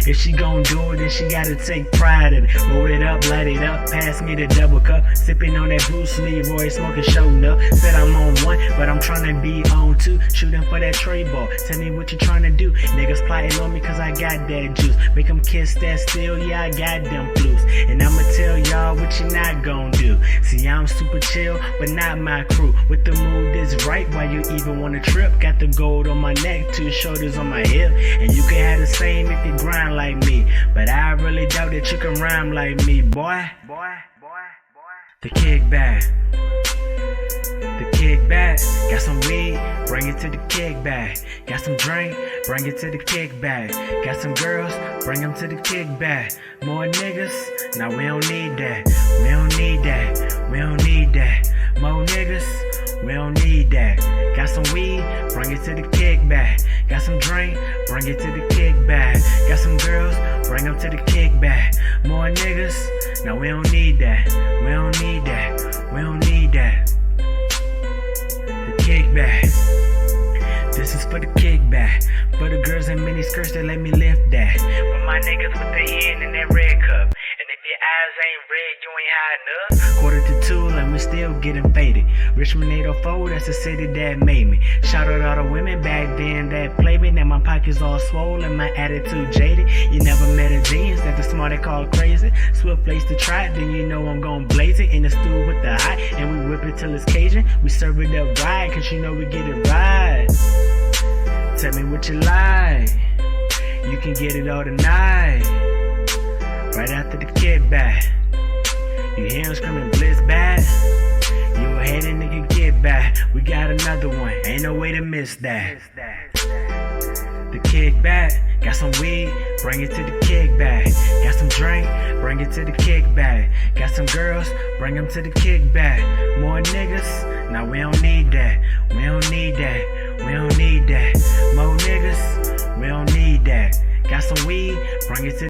If she gon' do it, then she gotta take pride in it. Roll it up, light it up, pass me the double cup. Sipping on that Bruce Leroy, smoking showing up. Said I'm on one, but I'm tryna be on two. Shooting for that tray ball, tell me what you tryna do. Niggas plotting on me cause I got that juice. Make them kiss that steel, yeah I got them blues. And I'ma tell y'all what you not gon' do. See I'm super chill, but not my crew. With the mood is right, why you even wanna trip? Got the gold on my neck, 2 shoulders on my hip. And you can have the same if you grind like me. But I really doubt that you can rhyme like me, boy. The kickback. The kickback. Got some weed, bring it to the kickback. Got some drink, bring it to the kickback. Got some girls, bring them to the kickback. More niggas, nah we don't need that. We don't need that, we don't need that. More niggas, we don't need that. Got some weed, bring it to the kickback. Got some drink, bring it to the kickback. Got some girls, bring them to the kickback. More niggas, nah we don't need that. We don't need that, we don't need that. The kickback. This is for the kickback. For the girls in mini skirts that let me lift that. For my niggas with their hand in that red cup. And if your eyes ain't red, you ain't high enough. 1:45 and we still getting faded. Richmond 804, that's the city that made me. Shout out all the women back then that played me. Now my pockets all swollen, my attitude jaded. You never met a genius that the smart they call crazy. Swift place to try it, then you know I'm gon' blaze it. In the stew with the hot, and we whip it till it's Cajun. We serve it up right, cause you know we get it right. Tell me what you like. You can get it all tonight. Right after the kickback. You hear him screaming blitz back. You ahead and nigga get back. We got another one, ain't no way to miss that. The kickback. Got some weed, bring it to the kickback. Got some drink, bring it to the kickback. Got some girls, bring them to the kickback. More niggas, nah we don't need that. We don't need that, we don't need that. More niggas, we don't need that. Got some weed, bring it to the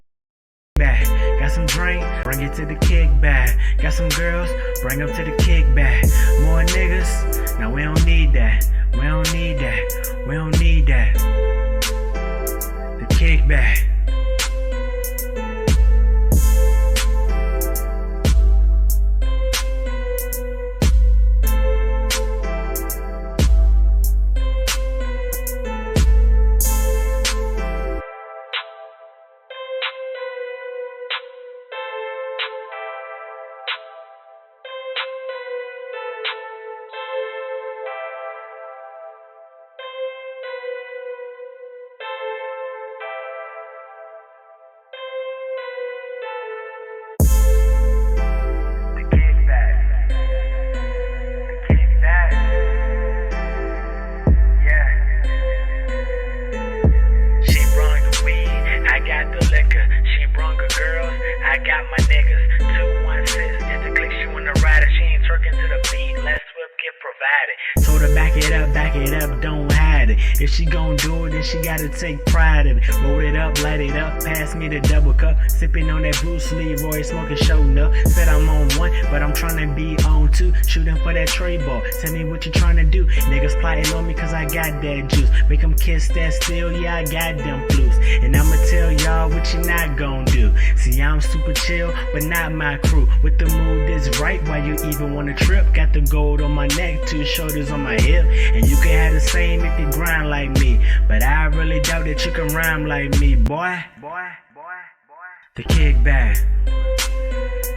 kickback. Got some drink, bring it to the kickback. Got some girls, bring them to the kickback. More niggas, nah we don't need that. We don't need that, we don't need that. The kickback. I got my niggas, 216, just a click, she wanna ride it, she ain't twerking to the beat, let's whip, get provided. Told her back it up, don't hide it. If she gon' do it, then she gotta take pride in it. Roll it up, light it up, pass me the double cup. Sipping on that Bruce Leroy, smoking showing up. Said I'm on one, but I'm tryna be on two. Shooting for that tray ball, tell me what you tryna do. Niggas plotting on me cause I got that juice. Make them kiss that steel, yeah I got them blues. And I'ma tell y'all what you not gon' do. See I'm super chill, but not my crew. With the mood is right, why you even wanna trip? Got the gold on my neck, 2 shoulders on my hip. And you can have the same if you grind like me. But I really doubt that you can rhyme like me, boy. The kickback.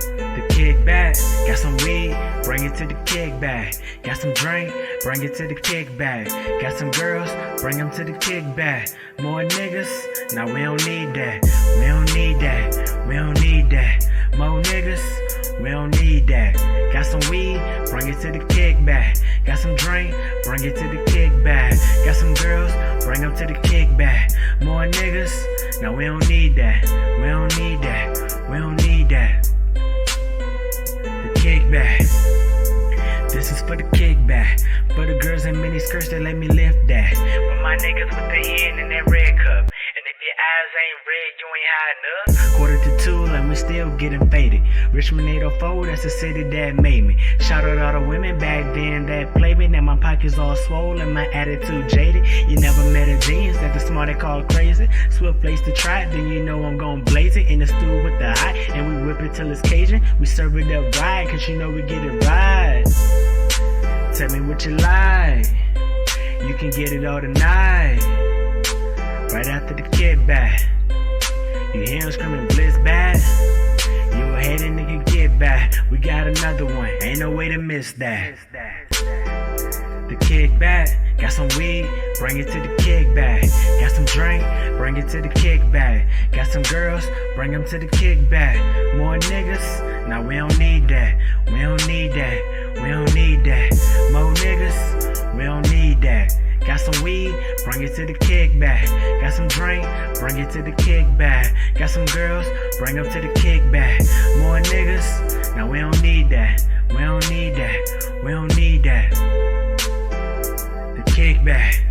The kickback. Got some weed, bring it to the kickback. Got some drink, bring it to the kickback. Got some girls, bring them to the kickback. More niggas, nah we don't need that. We don't need that, we don't need that. More niggas, we don't need that. Got some weed, bring it to the kickback. Got some drink, bring it to the kickback. Got some girls, bring them to the kickback. More niggas, nah we don't need that. We don't need that, we don't need that. The kickback. This is for the kickback. For the girls in mini skirts that let me lift that. For my niggas with their hand in that red cup. And if your eyes ain't red, you ain't high enough. 1:45 and we still getting faded. Richmond 804, that's the city that made me. Shout out all the women back then that played me. Now my pockets all swollen, my attitude jaded. You never met a genius that the smart they call crazy. Swift place to try it, then you know I'm gon' blaze it. In the stew with the hot, and we whip it till it's Cajun. We serve it up right, cause you know we get it right. Tell me what you like, you can get it all tonight. Right after the kickback, you hear him screaming blitz back. You a hater nigga, get back. We got another one, ain't no way to miss that. The kickback, got some weed, bring it to the kickback. Got some drink, bring it to the kickback. Got some girls, bring them to the kickback. More niggas, nah we don't need that. We don't need that, we don't need that. More niggas, we don't need that. Got some weed, bring it to the kickback. Got some drink, bring it to the kickback. Got some girls, bring them to the kickback. More niggas, now we don't need that. We don't need that, we don't need that. The kickback.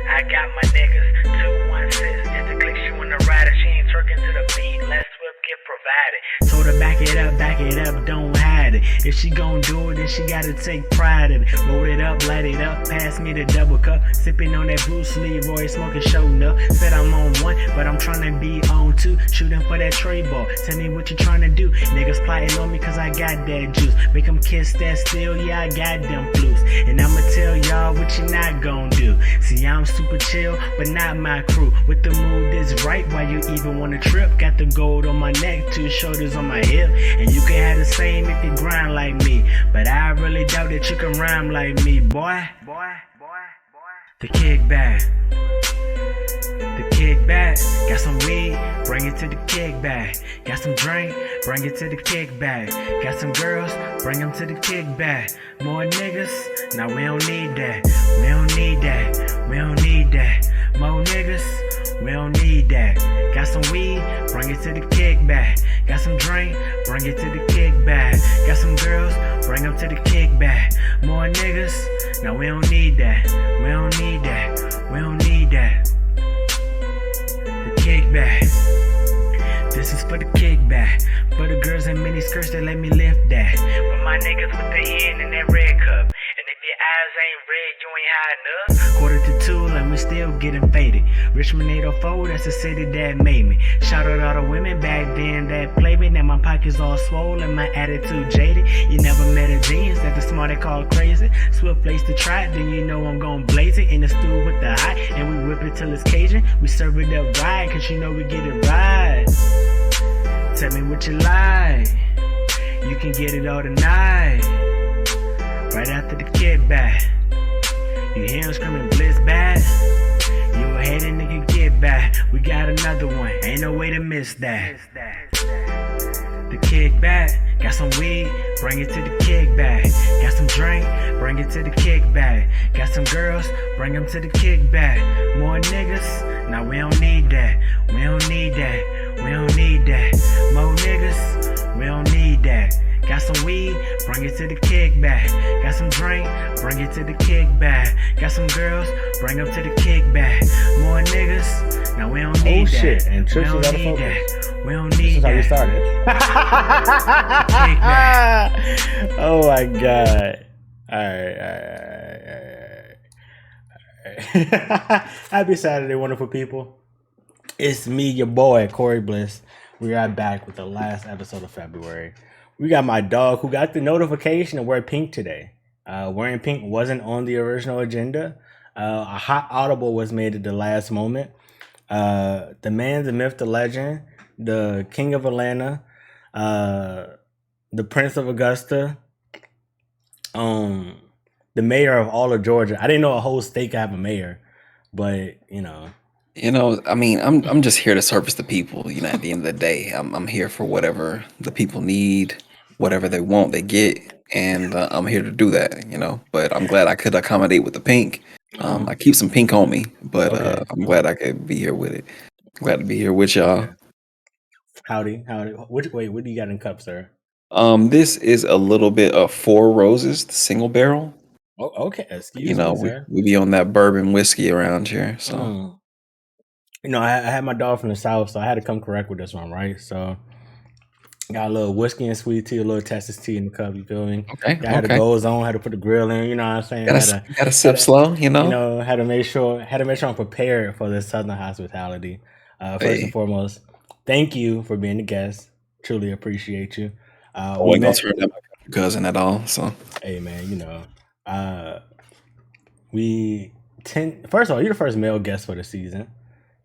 I got my niggas, 216, just to click you in the rider. She ain't twerking to the beat, let Swift get provided. Told her back it up, don't hide it. If she gon' do it, then she gotta take pride in it. Roll it up, light it up, pass me the double cup. Sipping on that Bruce Lee, Roy smoking showing up. Said I'm on one, but I'm tryna be on two. Shooting for that tray ball, tell me what you tryna do. Niggas plotting on me cause I got that juice. Make them kiss that steel, yeah I got them blues. And I'ma tell y'all what you not gon' do. See I'm super chill, but not my crew. With the mood that's right, why you even wanna trip? Got the gold on my neck, 2 shoulders on my hip. And you can have the same if you grind like me. But I really doubt that you can rhyme like me, boy. The kickback. The kickback. Got some weed, bring it to the kickback. Got some drink, bring it to the kickback. Got some girls, bring them to the kickback. More niggas, now we don't need that. We don't need that, we don't need that. More niggas, we don't need that. Got some weed, bring it to the kickback. Got some drink, bring it to the kickback. Got some girls, bring them to the kickback. More niggas, now we don't need that. We don't need that, we don't need that. The kickback. This is for the kickback. For the girls in mini skirts that let me lift that. For my niggas with the hen in that red cup. And if your eyes ain't red, you ain't high enough. 1:45 and we still getting faded. Richmond 804, that's the city that made me. Shout out all the women back then that played me. Now my pockets all swollen, my attitude jaded. You never met a genius that the smart they call crazy. Swift place to try it, then you know I'm gon' blaze it. In the stew with the hot, and we whip it till it's Cajun. We serve it up right, cause you know we get it right. Tell me what you like, you can get it all tonight. Right after the kickback, you hear him screaming blitz back. You a hater nigga, get back. We got another one, ain't no way to miss that. The kickback, got some weed, bring it to the kickback. Got some drink, bring it to the kickback. Got some girls, bring them to the kickback. More niggas, now we don't need that. We don't need that, we don't need that. More niggas, we don't need that. Got some weed, bring it to the kickback. Got some drink, bring it to the kickback. Got some girls, bring them to the kickback. More niggas, now we don't need that. Oh shit, and Trish we is out don't of need focus. that. We don't need This is how we that. started. Oh my god. Alright. Happy Saturday, wonderful people. It's me, your boy, Corey Bliss. We are back with the last episode of February. We got my dog who got the notification to wear pink today. Wearing pink wasn't on the original agenda. A hot audible was made at the last moment. The man, the myth, the legend, the King of Atlanta, uh, the Prince of Augusta, um, the mayor of all of Georgia. I didn't know a whole state could have a mayor, but I mean, I'm just here to service the people. At the end of the day, I'm here for whatever the people need, whatever they want, they get, and I'm here to do that. But I'm glad I could accommodate with the pink. I keep some pink on me, but okay. I'm glad I could be here with it. Glad to be here with y'all. Howdy. Wait, what do you got in cup, sir? This is a little bit of Four Roses, the single barrel. Oh, okay. Excuse me, sir. We be on that bourbon whiskey around here, so. I had my dog from the south, so I had to come correct with this one, right? So got a little whiskey and sweet tea, a little Texas tea in the cup. You feel me? Okay. Had to go on, had to put the grill in. You know what I'm saying? Gotta sip slow. Had to make sure I'm prepared for this Southern hospitality. First and foremost, thank you for being the guest. Truly appreciate you. We gonna turn down my cousin at all. So hey man, first of all, you're the first male guest for the season.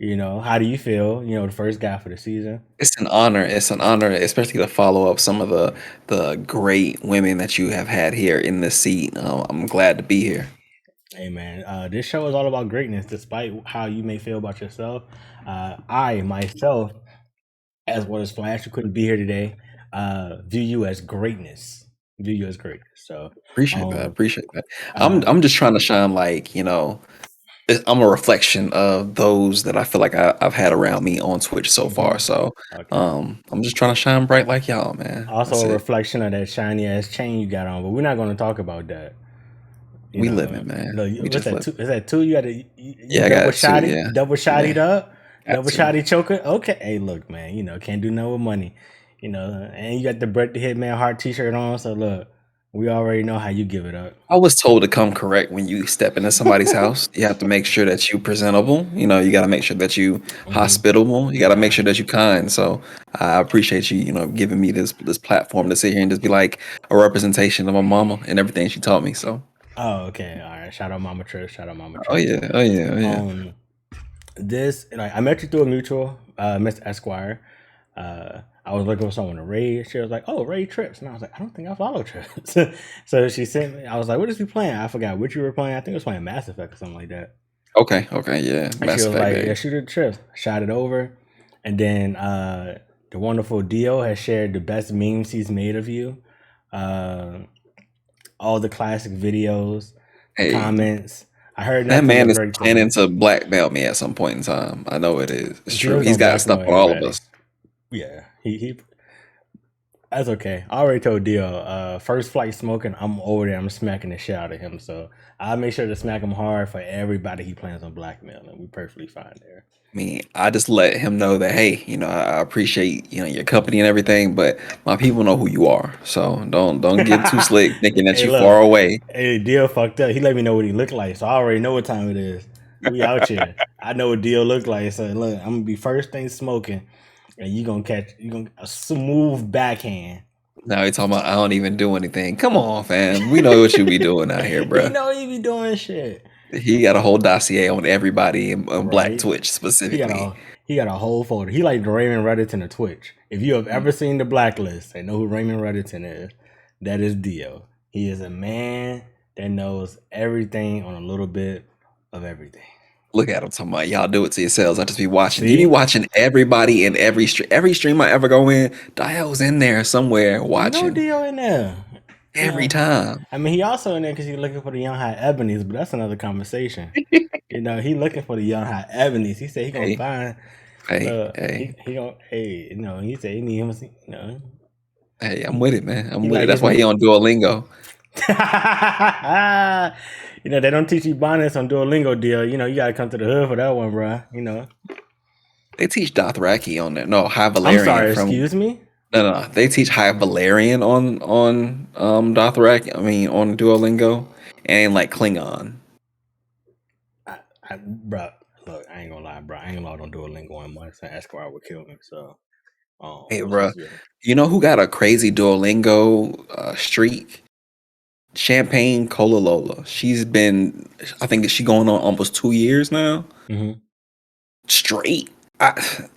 How do you feel? The first guy for the season. It's an honor. It's an honor, especially to follow up some of the great women that you have had here in this seat. I'm glad to be here. Hey man, this show is all about greatness. Despite how you may feel about yourself, I myself, as well as Flash, who couldn't be here today, view you as greatness. So appreciate that. I'm just trying to shine like I'm a reflection of those that I feel like I've had around me on Twitch so far. So I'm just trying to shine bright like y'all, man. Also a reflection of that shiny ass chain you got on, but we're not going to talk about that. We living, man. Is that two? You got to double shot it, double shotted up, double shotty choker. Okay, hey, look, man. Can't do nothing with money. And you got the Brett the Hitman Heart T-shirt on. So look, we already know how you give it up. I was told to come correct when you step into somebody's house. You have to make sure that you presentable. You got to make sure that you hospitable. You got to make sure that you kind. So I appreciate you, giving me this platform to sit here and just be like a representation of my mama and everything she taught me. So. Oh, okay. All right. Shout out Mama Trish. Oh yeah. I met you through a mutual, Miss Esquire. I was looking for someone to raid. She was like, "Oh, raid Trips," and I was like, "I don't think I follow Trips." So she sent me. I was like, "What is he playing?" I forgot what you were playing. I think it was playing Mass Effect or something like that. Okay, yeah. And she was like, "Yeah, shoot the Trips." Shot it over, and then the wonderful Dio has shared the best memes he's made of you. All the classic videos, comments. I heard that man is planning to blackmail me at some point in time. I know it is. It's true. He's got stuff on all of us. Yeah, he. That's okay. I already told Dio. First flight smoking. I'm over there. I'm smacking the shit out of him. So I'll make sure to smack him hard for everybody he plans on blackmailing. We're perfectly fine there. I mean, I just let him know that, hey, I appreciate your company and everything, but my people know who you are. So don't get too slick thinking that you're far away. Hey, Dio fucked up. He let me know what he looked like, so I already know what time it is. We out here. I know what Dio looked like. So look, I'm gonna be first thing smoking, and you gonna a smooth backhand. Now he's talking about I don't even do anything. Come on, fam. We know what you be doing out here, bro. You know you be doing shit. He got a whole dossier on everybody on Black Twitch specifically. He got a whole folder. He like the Raymond Reddington of Twitch. If you have ever seen the Blacklist and know who Raymond Reddington is, that is Dio. He is a man that knows everything on a little bit of everything. Look at him talking about y'all do it to yourselves. I just be watching. You be watching everybody in every stream I ever go in. Dio's in there somewhere watching. No Dio in there. Every time. I mean, he also in there because he's looking for the young high ebonies, but that's another conversation. He looking for the young high ebonies. He said he gonna find. He gonna. He said he need him. Hey, I'm with it, man. I'm with it. That's why he on Duolingo. They don't teach you bonnets on Duolingo, deal. You gotta come to the hood for that one, bro. They teach Dothraki on there. No, High Valerian. I'm sorry, excuse me. No. They teach High Valerian on Dothraki. I mean, on Duolingo, and like Klingon. Bro, look, I ain't gonna lie, bro. I ain't gonna lie, don't Duolingo anymore. Esquire would kill me. So, hey, bro, you know who got a crazy Duolingo streak? Champagne Cola Lola. She's been, I think she going on almost 2 years now. Mm-hmm. Straight.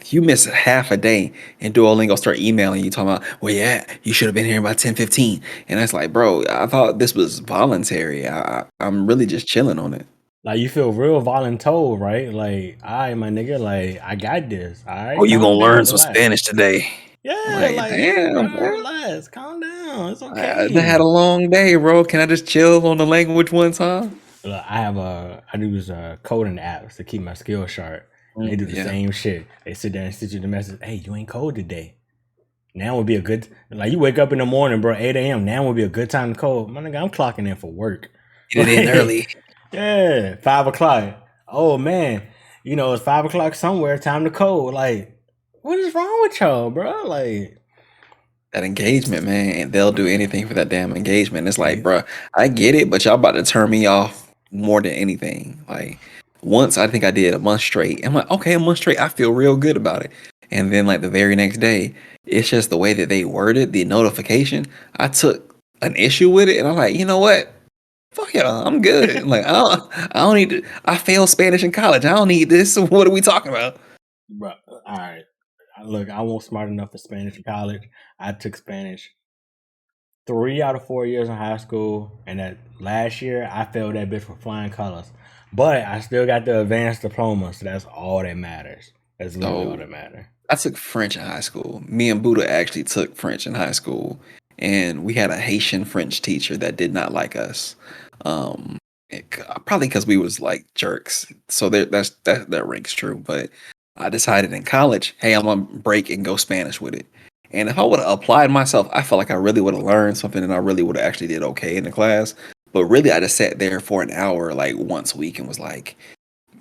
You miss half a day and Duolingo start emailing you talking about where you at? You should have been here by 10:15. And it's like, bro, I thought this was voluntary. I'm really just chilling on it. Like you feel real voluntold, right? Like, all right, my nigga, like I got this. All Oh, right, you gonna calm learn down, some relax. Spanish today? Yeah, Like, like yeah, damn, bro, bro. relax, calm down. It's I done had a okay. long day, bro. Can I just chill on the language one time? Look, I use coding apps to keep my skills sharp, and they do the Yeah. same shit. They sit there and send you the message, "Hey, you ain't code today." Now would be a good like you wake up in the morning, bro, 8 a.m. Now would be a good time to code. My nigga, I'm clocking in for work. Get it in early. Yeah, 5 o'clock. Oh man, it's 5 o'clock somewhere. Time to code. Like, what is wrong with y'all, bro? Like, That engagement, man, and they'll do anything for that damn engagement. It's like, yeah, bruh, I get it, but y'all about to turn me off more than anything. Like, once I think I did a month straight. I'm like, okay, a month straight, I feel real good about it. And then, like, the very next day, it's just the way that they worded the notification. I took an issue with it, and I'm like, you know what? Fuck y'all, I'm good. Like, I don't need to. I failed Spanish in college. I don't need this. What are we talking about? bro. All right. Look, I wasn't smart enough for Spanish in college. I took Spanish 3 out of 4 years in high school, and that last year I failed that bitch for flying colors. But I still got the advanced diploma, so that's all that matters. That's literally all So that matters. I took French in high school. Me and Buddha actually took French in high school, and we had a Haitian French teacher that did not like us. Um, Probably because we was like jerks. So that rings true. But I decided in college, hey, I'm gonna break and go Spanish with it. And if I would have applied myself, I felt like I really would have learned something, and I really would have actually did okay in the class. But really, I just sat there for an hour, like once a week, and was like,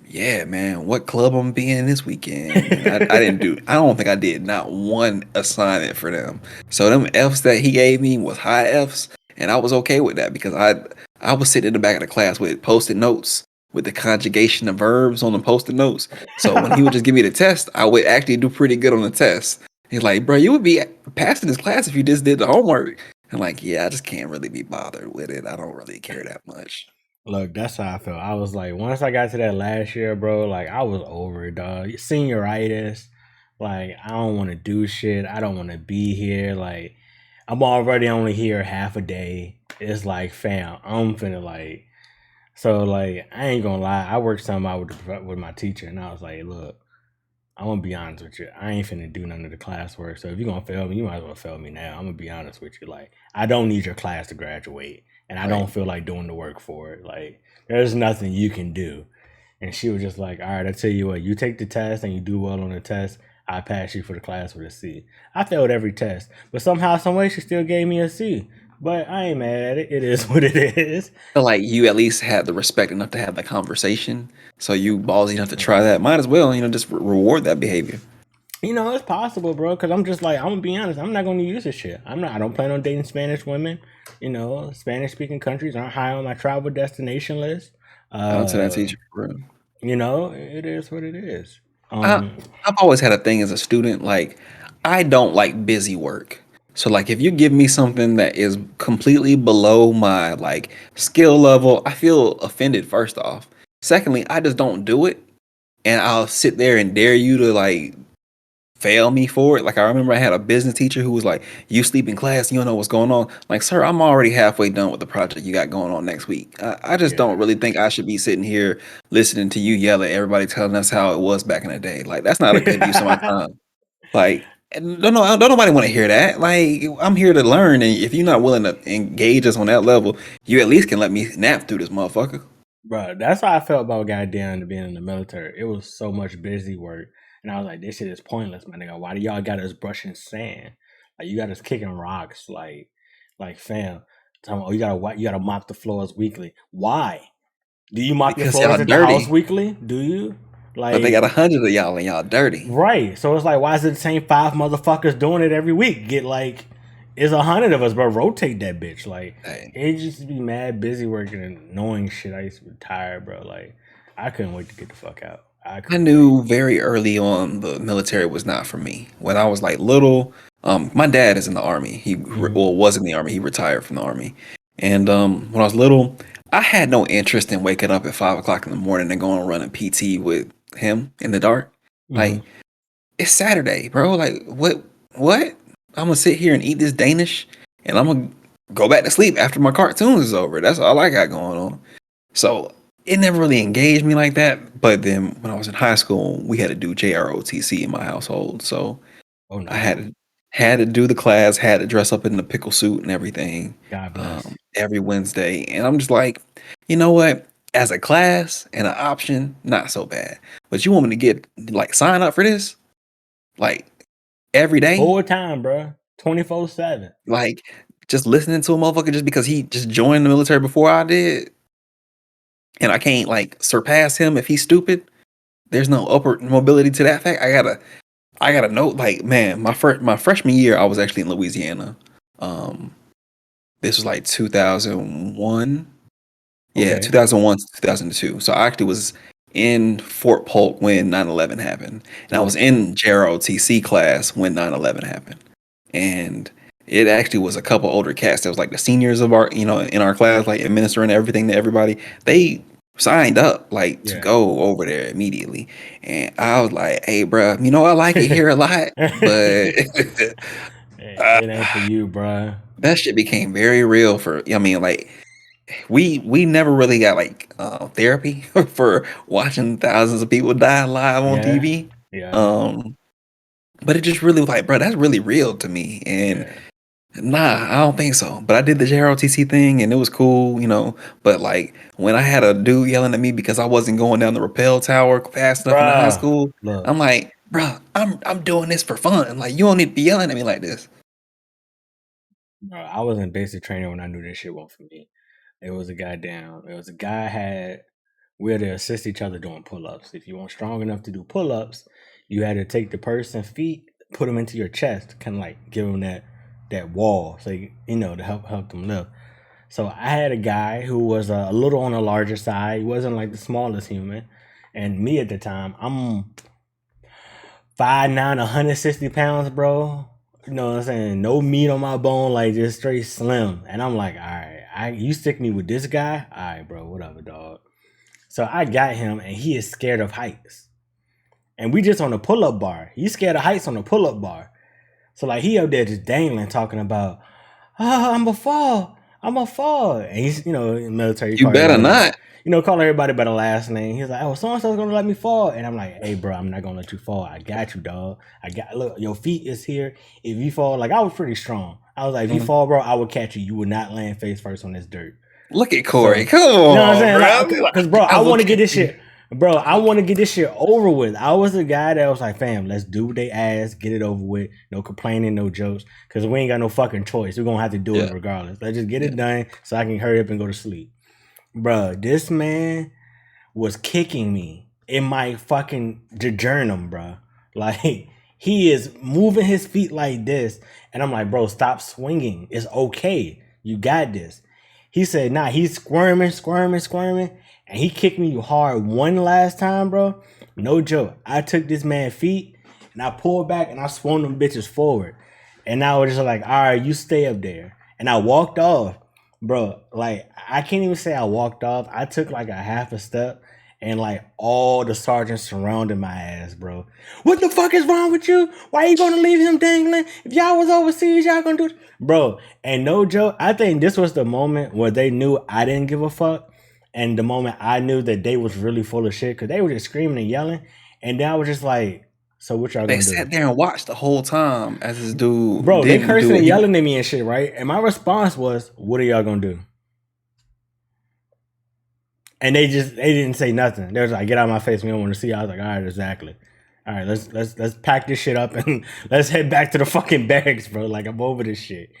yeah, man, what club I'm being this weekend? And I didn't do, I don't think I did not one assignment for them. So them F's that he gave me was high F's, and I was okay with that because I was sitting in the back of the class with post-it notes with the conjugation of verbs on the post-it notes. So when he would just give me the test, I would actually do pretty good on the test. He's like, bro, you would be passing this class if you just did the homework. And like, yeah, I just can't really be bothered with it. I don't really care that much. Look, that's how I felt. I was like, once I got to that last year, bro, like I was over it, dog. Senioritis, like I don't want to do shit. I don't want to be here. Like I'm already only here half a day. It's like, fam, I'm finna like. So like, I ain't gonna lie. I worked something out with my teacher, and I was like, look, I'm gonna be honest with you. I ain't finna do none of the classwork. So if you're gonna fail me, you might as well fail me now. I'm gonna be honest with you. Like, I don't need your class to graduate, and I Right. don't feel like doing the work for it. Like, there's nothing you can do. And she was just like, all right, I tell you what, you take the test and you do well on the test, I pass you for the class with a C. I failed every test, but somehow, some way, she still gave me a C. But I ain't mad at it. It is what it is. Feel like you at least had the respect enough to have the conversation. So you ballsy enough to try that. Might as well, just reward that behavior. It's possible, bro. Because I'm just like, I'm gonna be honest. I'm not gonna use this shit. I don't plan on dating Spanish women. Spanish speaking countries aren't high on my travel destination list. Shout out to that teacher for real. It is what it is. I, I've always had a thing as a student, like I don't like busy work. So like if you give me something that is completely below my like skill level, I feel offended first off. Secondly, I just don't do it. And I'll sit there and dare you to like fail me for it. Like I remember I had a business teacher who was like, "You sleep in class, you don't know what's going on." Like, sir, I'm already halfway done with the project you got going on next week. I just Yeah. don't really think I should be sitting here listening to you yell at everybody telling us how it was back in the day. Like, that's not a good use of my time. Like, and don't nobody want to hear that. Like, I'm here to learn, and if you're not willing to engage us on that level, you at least can let me nap through this motherfucker. Bro, that's how I felt about goddamn being in the military. It was so much busy work. And I was like, this shit is pointless, my nigga. Why do y'all got us brushing sand? Like you got us kicking rocks, like fam. Tell me, oh, you gotta mop the floors weekly. Why? Do you mop your Because floors y'all at the house dirty, weekly? Do you? but they got Like 100 of y'all and y'all dirty. right. So it's like, why is it the same 5 motherfuckers doing it every week? Get like it's 100 of us, bro. Rotate that bitch. Like Hey. it used to be mad busy working and annoying shit. I used to be tired, bro. Like I couldn't wait to get the fuck out. I knew very early on the military was not for me. When I was like little, my dad is in the army. Well, was in the army. He retired from the army. And when I was little, I had no interest in waking up at 5 o'clock in the morning and going and running PT with him in the dark. Mhm. Like it's Saturday, bro. Like, what? I'm gonna sit here and eat this Danish, and I'm gonna go back to sleep after my cartoons is over. That's all I got going on. So it never really engaged me like that. But then when I was in high school, we had to do JROTC in my household. So Oh I no. had to do the class, had to dress up in the pickle suit and everything God bless. every Wednesday. And I'm just like, you know what? As a class and an option, not so bad. But you want me to get like sign up for this like every day? Full time, bro. 24/7. Like just listening to a motherfucker just because he just joined the military before I did, and I can't like surpass him if he's stupid. There's no upward mobility to that fact. I gotta know, like, man, my freshman year, I was actually in Louisiana. Um, this was like 2001. Yeah, Okay. 2001 to 2002. So I actually was in Fort Polk when 9/11 happened, and I was in JROTC class when 9/11 happened, and it actually was a couple older cats that was like the seniors of our, in our class, like administering everything to everybody. They signed up like to Yeah. go over there immediately, and I was like, "Hey, bro, I like it here a lot, but It ain't for you, bro. that shit became very real for. I mean, like." We never really got like therapy for watching thousands of people die live on Yeah. TV. Yeah. But it just really was like, bro, that's really real to me. And Yeah. nah, I don't think so. But I did the JROTC thing and it was cool, But like when I had a dude yelling at me because I wasn't going down the rappel tower fast enough in the high Bruh. school, Look. I'm like, bro, I'm doing this for fun. Like you don't need to be yelling at me like this. I was in basic training when I knew this shit wasn't for me. It was a guy we had to assist each other doing pull-ups. If you weren't strong enough to do pull-ups, you had to take the person's feet, put them into your chest, kind of like give them that wall, so to help them lift. So I had a guy who was a little on the larger side. He wasn't like the smallest human, and me at the time, I'm 5'9", 160 pounds, bro. You know what I'm saying? No meat on my bone, like just straight slim. And I'm like, all right, you stick me with this guy, all right, bro, whatever, dog. So I got him, and he is scared of heights. And we just on the pull-up bar. He's scared of heights on the pull-up bar. So like he up there just dangling, talking about, I'm a fall. And he's, in military. You better not. Calling everybody by the last name. He's like, oh, so-and-so's gonna let me fall. And I'm like, hey, bro, I'm not gonna let you fall. I got you, dog. Look, your feet is here. If you fall, like I was pretty strong. I was like, if you fall, bro, I will catch you. You would not land face first on this dirt. Look at Corey. Come on. You know what I'm saying? Bro. Because, bro, I want to get this shit. Bro, I want to get this shit over with. I was the guy that was like, fam, let's do what they ask, get it over with. No complaining, no jokes. Because we ain't got no fucking choice. We're going to have to do it regardless. Let's just get it done so I can hurry up and go to sleep. Bro, this man was kicking me in my fucking jejunum, bro. Like, he is moving his feet like this. And I'm like, bro, stop swinging. It's okay. You got this. He said, nah, he's squirming. And he kicked me hard one last time, bro. No joke. I took this man's feet and I pulled back and I swung them bitches forward. And I was just like, all right, you stay up there. And I walked off, bro. Like, I can't even say I walked off. I took like a half a step and like all the sergeants surrounded my ass, bro. What the fuck is wrong with you? Why are you gonna leave him dangling? If y'all was overseas, y'all gonna do it? Bro, and no joke, I think this was the moment where they knew I didn't give a fuck. And the moment I knew that they was really full of shit, because they were just screaming and yelling. And then I was just like, so what y'all gonna do? They sat there and watched the whole time as this dude. Bro, they cursing and yelling at me and shit, right? And my response was, what are y'all gonna do? And they didn't say nothing. They was like, get out of my face, we don't want to see you. I was like, all right, exactly. All right, let's pack this shit up and let's head back to the fucking barracks, bro. Like, I'm over this shit.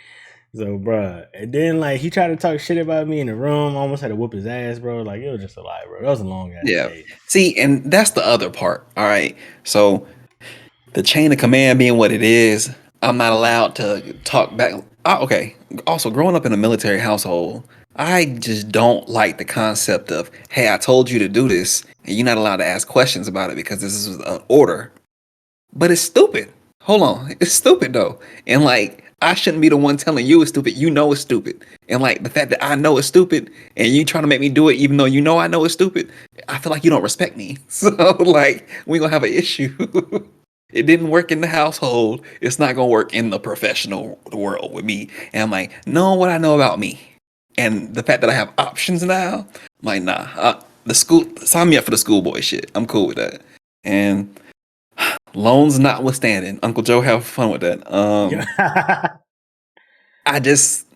So, bro, and then like he tried to talk shit about me in the room. Almost had to whoop his ass, bro. Like it was just a lie, bro. That was a long ass day. See, and that's the other part. All right, so the chain of command being what it is, I'm not allowed to talk back. Okay. Also, growing up in a military household, I just don't like the concept of, hey, I told you to do this, and you're not allowed to ask questions about it because this is an order. But it's stupid. Hold on, it's stupid though, and like. I shouldn't be the one telling you it's stupid. You know it's stupid. And like the fact that I know it's stupid and you trying to make me do it even though you know I know it's stupid, I feel like you don't respect me. So like we gonna have an issue. It didn't work in the household. It's not gonna work in the professional world with me. And I'm like, knowing what I know about me, and the fact that I have options now, I'm like, nah. The school sign me up for the schoolboy shit. I'm cool with that. And loans notwithstanding, Uncle Joe, have fun with that. Yeah. I just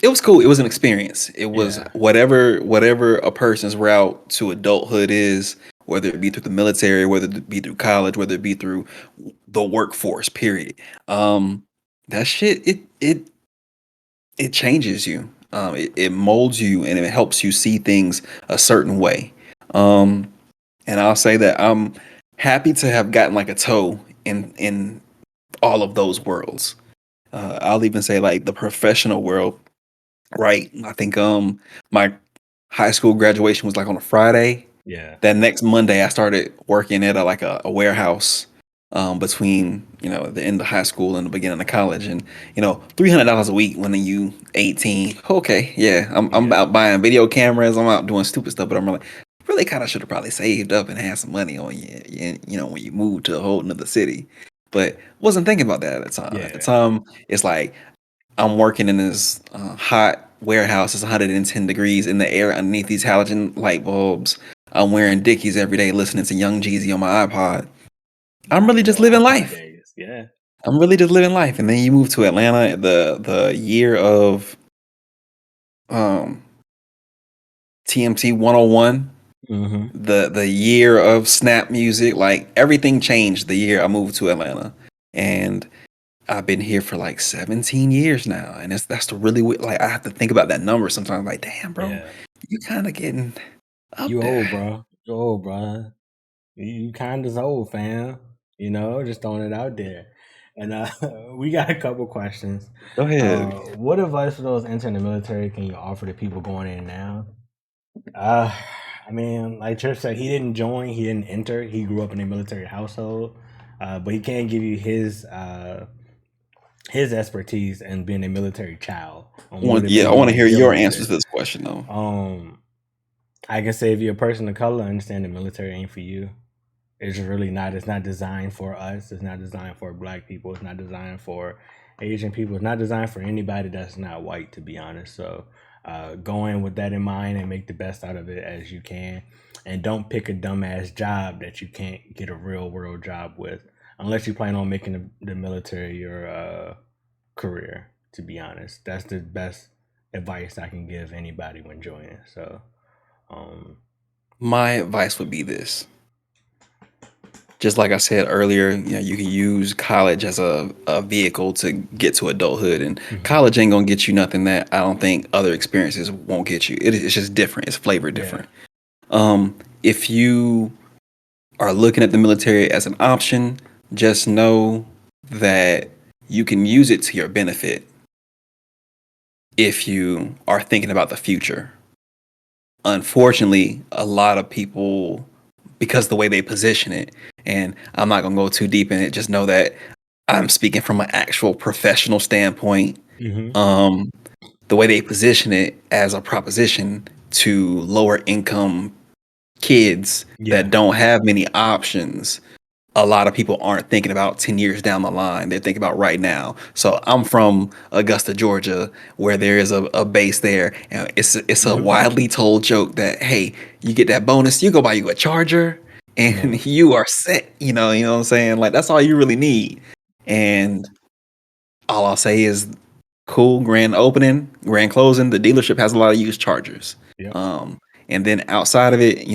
it was cool. It was an experience. It was Yeah. whatever a person's route to adulthood is, whether it be through the military, whether it be through college, whether it be through the workforce, period. Um, that shit it changes you. It molds you and it helps you see things a certain way. Um, and I'll say that I'm happy to have gotten like a toe in all of those worlds. I'll even say like the professional world. Right. I think my high school graduation was like on a Friday. Yeah. That next Monday I started working at a warehouse between, the end of high school and the beginning of college. And, $300 a week when you 18. Okay, yeah. I'm Yeah. out buying video cameras, I'm out doing stupid stuff, but I'm really kind of should have probably saved up and had some money on when you move to a whole nother city. But wasn't thinking about that at the time. At the Yeah. time, it's like I'm working in this hot warehouse. It's 110 degrees in the air underneath these halogen light bulbs. I'm wearing Dickies every day, listening to Young Jeezy on my iPod. I'm really just Yo, living iPod life. days. Yeah. I'm really just living life. And then you move to Atlanta, the year of um, TMT 101, Mm-hmm. the year of snap music. Like everything changed the year I moved to Atlanta, and I've been here for like 17 years now, and that's the really like I have to think about that number sometimes. Like, damn, bro, Yeah. you kind of getting up You there. old, bro. You old, bro. You kind of old, fam. Just throwing it out there. And we got a couple questions. Go ahead. What advice for those entering the military can you offer to people going in now? Uh, I mean, like Church said, he didn't join, he didn't enter. He grew up in a military household, but he can give you his expertise and being a military child on what it I really want to hear means your dealing with answers it. to this question though. Um, I can say if you're a person of color, understand the military ain't for you. It's really not. It's not designed for us. It's not designed for Black people. It's not designed for Asian people. It's not designed for anybody that's not white, to be honest. So go in with that in mind and make the best out of it as you can. And don't pick a dumbass job that you can't get a real world job with, unless you plan on making the military your career. To be honest, that's the best advice I can give anybody when joining. So, um, My advice would be this. Just like I said earlier, you can use college as a vehicle to get to adulthood, and mhm. college ain't gonna get you nothing that I don't think other experiences won't get you. It's just different. It's flavored Yeah, different. If you are looking at the military as an option, just know that you can use it to your benefit if you are thinking about the future. Unfortunately, a lot of people, because the way they position it, and I'm not going to go too deep in it, just know that I'm speaking from an actual professional standpoint. hmm Um, the way they position it as a proposition to lower income kids that yeah, don't have many options, a lot of people aren't thinking about 10 years down the line. They're thinking about right now. So I'm from Augusta, Georgia, where there is a base there. And it's a widely told joke that, hey, you get that bonus, you go buy you a charger yeah, and you are set. You know what I'm saying? Like that's all you really need. And all I'll say is cool, grand opening, grand closing. The dealership has a lot of used chargers. yep, Um, and then outside of it,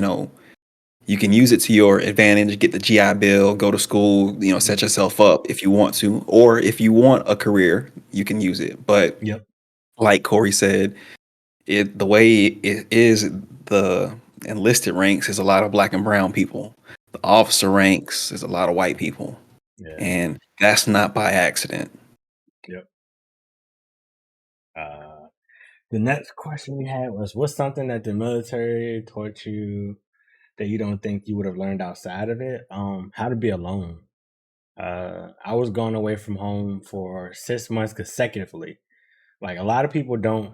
you can use it to your advantage, get the GI Bill, go to school, set mhm, yourself up if you want to, or if you want a career, you can use it. But yep, like Corey said, the way it is, the enlisted ranks is a lot of black and brown people. The officer ranks is a lot of white people, yeah, and that's not by accident. yep. Uh, the next question we had was, what's something that the military taught you that you don't think you would have learned outside of it? How to be alone. I was going away from home for 6 months consecutively. Like a lot of people don't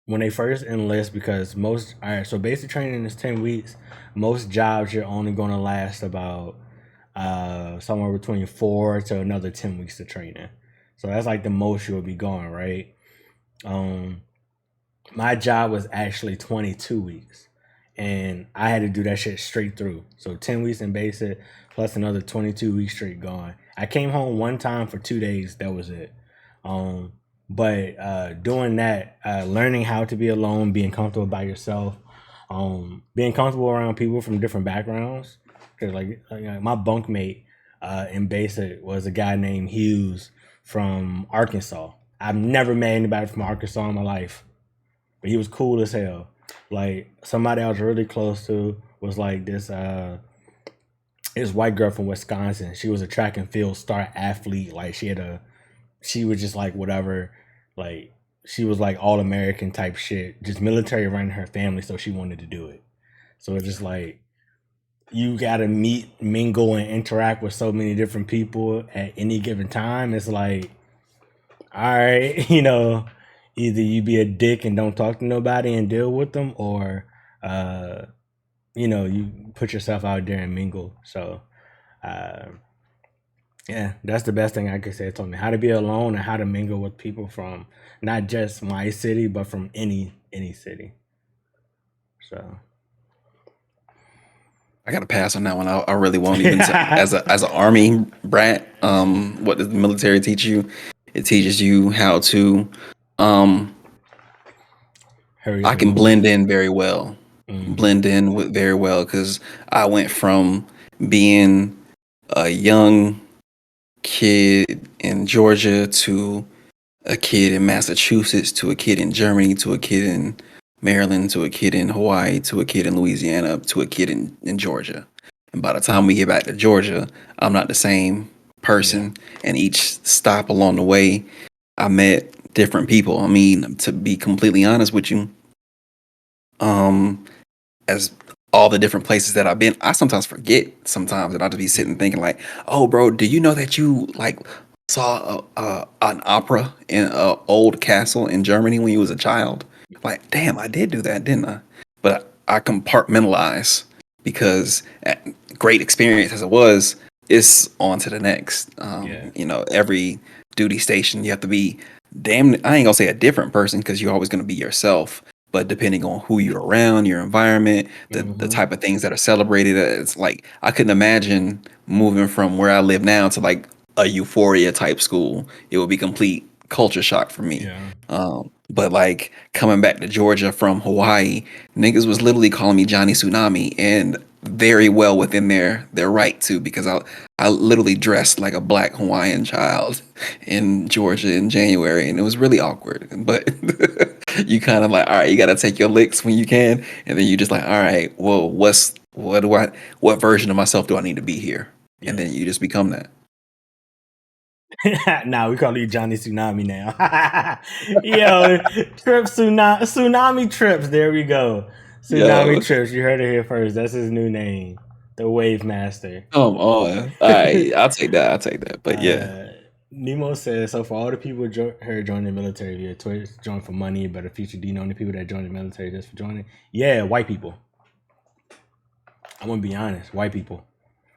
when they first enlist, because most, all right, so basic training is 10 weeks. Most jobs you're only going to last about somewhere between 4 to another 10 weeks of training. So that's like the most you'll be going, right? Um, my job was actually 22 weeks, and I had to do that shit straight through. So 10 weeks in basic plus another 22 weeks straight going. I came home one time for 2 days. That was it. Um, but doing that, learning how to be alone, being comfortable by yourself, being comfortable around people from different backgrounds. Because my bunkmate in basic was a guy named Hughes from Arkansas. I've never met anybody from Arkansas in my life, but he was cool as hell. Like somebody I was really close to was like this white girl from Wisconsin. She was a track and field star athlete. Like she was just like whatever, like she was like all American type shit, just military running her family, so she wanted to do it. So it's just like you gotta meet, mingle, and interact with so many different people at any given time. It's like, all right, either you be a dick and don't talk to nobody and deal with them, or uh, you put yourself out there and mingle. So uh, yeah, that's the best thing I could say. It taught me how to be alone and how to mingle with people from not just my city, but from any city. So I got to pass on that one. I really won't even as an army brat. What does the military teach you? It teaches you how to. Um, hurry I up and can move. blend in very well. Hmm. Blend in with very well because I went from being a young kid in Georgia to a kid in Massachusetts to a kid in Germany to a kid in Maryland to a kid in Hawaii to a kid in Louisiana to a kid in Georgia. And by the time we get back to Georgia, I'm not the same Yeah. person. And each stop along the way, I met different people. I mean, to be completely honest with you, um, as all the different places that I've been, I sometimes forget sometimes that I'll just be sitting thinking like, oh, bro, do you know that you like saw an opera in a old castle in Germany when you was a child? Like, damn, I did do that, didn't I? But I compartmentalize because great experience as it was, it's on to the next. Yeah. Every duty station, you have to be damn, I ain't gonna say a different person because you're always gonna be yourself, but depending on who you're around, your environment, the Hmm. type of things that are celebrated, it's like I couldn't imagine moving from where I live now to like a Euphoria type school. It would be complete culture shock for me. Yeah. But like coming back to Georgia from Hawaii, niggas was literally calling me Johnny Tsunami, and very well within their right to, because I literally dressed like a black Hawaiian child in Georgia in January, and it was really awkward. But you kind of like, all right, you got to take your licks when you can, and then you just like, all right, well, what version of myself do I need to be here? And Yeah. then you just become that. Nah, we call you Johnny Tsunami now. Yo, tsunami trips. There we go. Tsunami Yo, trips. You heard it here first. That's his new name, the Wave Master. come on. All right, I'll take that. I'll take that. But yeah. uh, Nemo says, so for all the people here joining the military via Twitch, join for money, but the future, do you know any people that join the military just for joining? Yeah, white people. I'm gonna be honest, white people.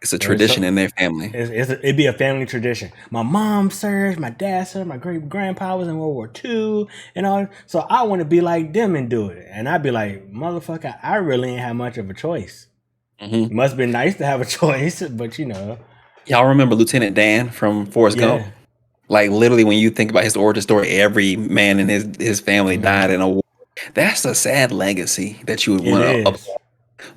It's a There's tradition so in their family. it'd be a family tradition. My mom served, my dad served, my great grandpa was in World War II and all. So I want to be like them and do it. And I'd be like, motherfucker, I really ain't have much of a choice. It Hmm. must be nice to have a choice, but Y'all remember Lieutenant Dan from Forrest Gump? yeah. Like literally, when you think about his origin story, every man in his family Hmm. died in a war. That's a sad legacy that you would It want to is. uphold.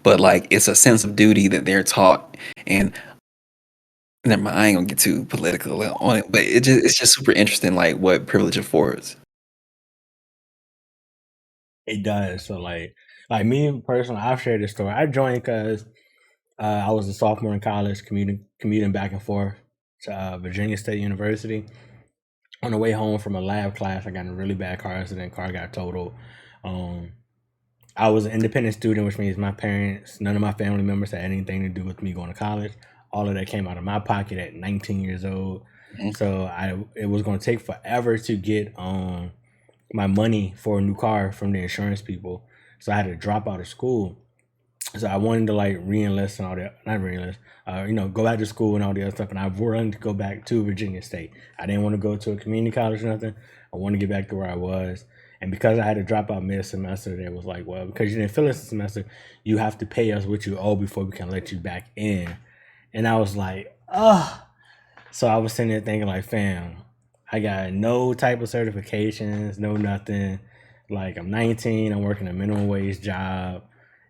But like, it's a sense of duty that they're taught. And never mind, I ain't gonna get too political on it, but it's just super interesting, like what privilege affords. It does. So like me personally, I've shared this story. I joined because I was a sophomore in college, commuting back and forth to Virginia State University. On the way home from a lab class, I got in a really bad car accident. Car got totaled. Um, I was an independent student, which means my parents, none of my family members had anything to do with me going to college. All of that came out of my pocket at 19 years old. Mhm. So it was going to take forever to get my money for a new car from the insurance people. So I had to drop out of school. So I wanted to like re-enlist and all that, not re-enlist, go back to school and all the other stuff. And I wanted to go back to Virginia State. I didn't want to go to a community college or nothing. I wanted to get back to where I was. And because I had to drop out mid semester, they was like, well, because you didn't finish the semester, you have to pay us what you owe before we can let you back in. And I was like, ugh. So I was sitting there thinking, like, fam, I got no type of certifications, no nothing. Like, I'm 19, I'm working a minimum wage job.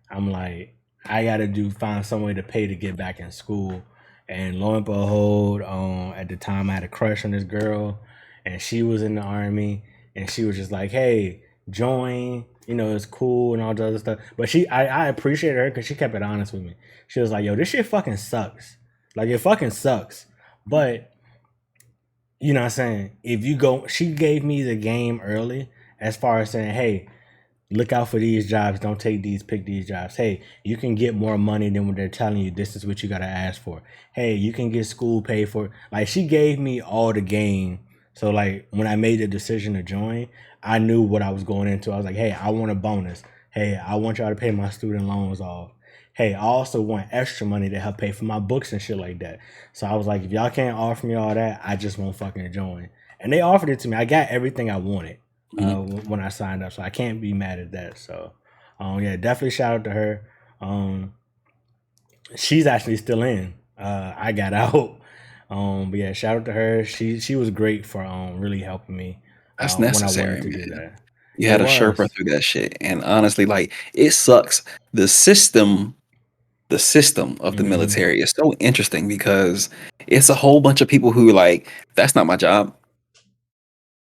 I'm like, I gotta find some way to pay to get back in school. And lo and behold, at the time I had a crush on this girl, and she was in the army, and she was just like, "Hey, join. It's cool and all the other stuff." But I appreciate her because she kept it honest with me. She was like, "Yo, this shit fucking sucks. Like, it fucking sucks." But you know what I'm saying? If you go, she gave me the game early as far as saying, "Hey, look out for these jobs. Don't take these, pick these jobs. Hey, you can get more money than what they're telling you. This is what you got to ask for. Hey, you can get school paid for." Like, she gave me all the game. So, like, when I made the decision to join, I knew what I was going into. I was like, hey, I want a bonus. Hey, I want y'all to pay my student loans off. Hey, I also want extra money to help pay for my books and shit like that. So I was like, if y'all can't offer me all that, I just won't fucking join. And they offered it to me. I got everything I wanted when I signed up, so I can't be mad at that. So, yeah, definitely shout out to her. She's actually still in. I got out. But yeah, shout out to her. She was great for really helping me That's when I necessary, wanted to do man. that. You It had a Sherpa was. through that shit, and honestly, like it sucks. The system, the system of the Hmm. military is so interesting because it's a whole bunch of people who like that's not my job.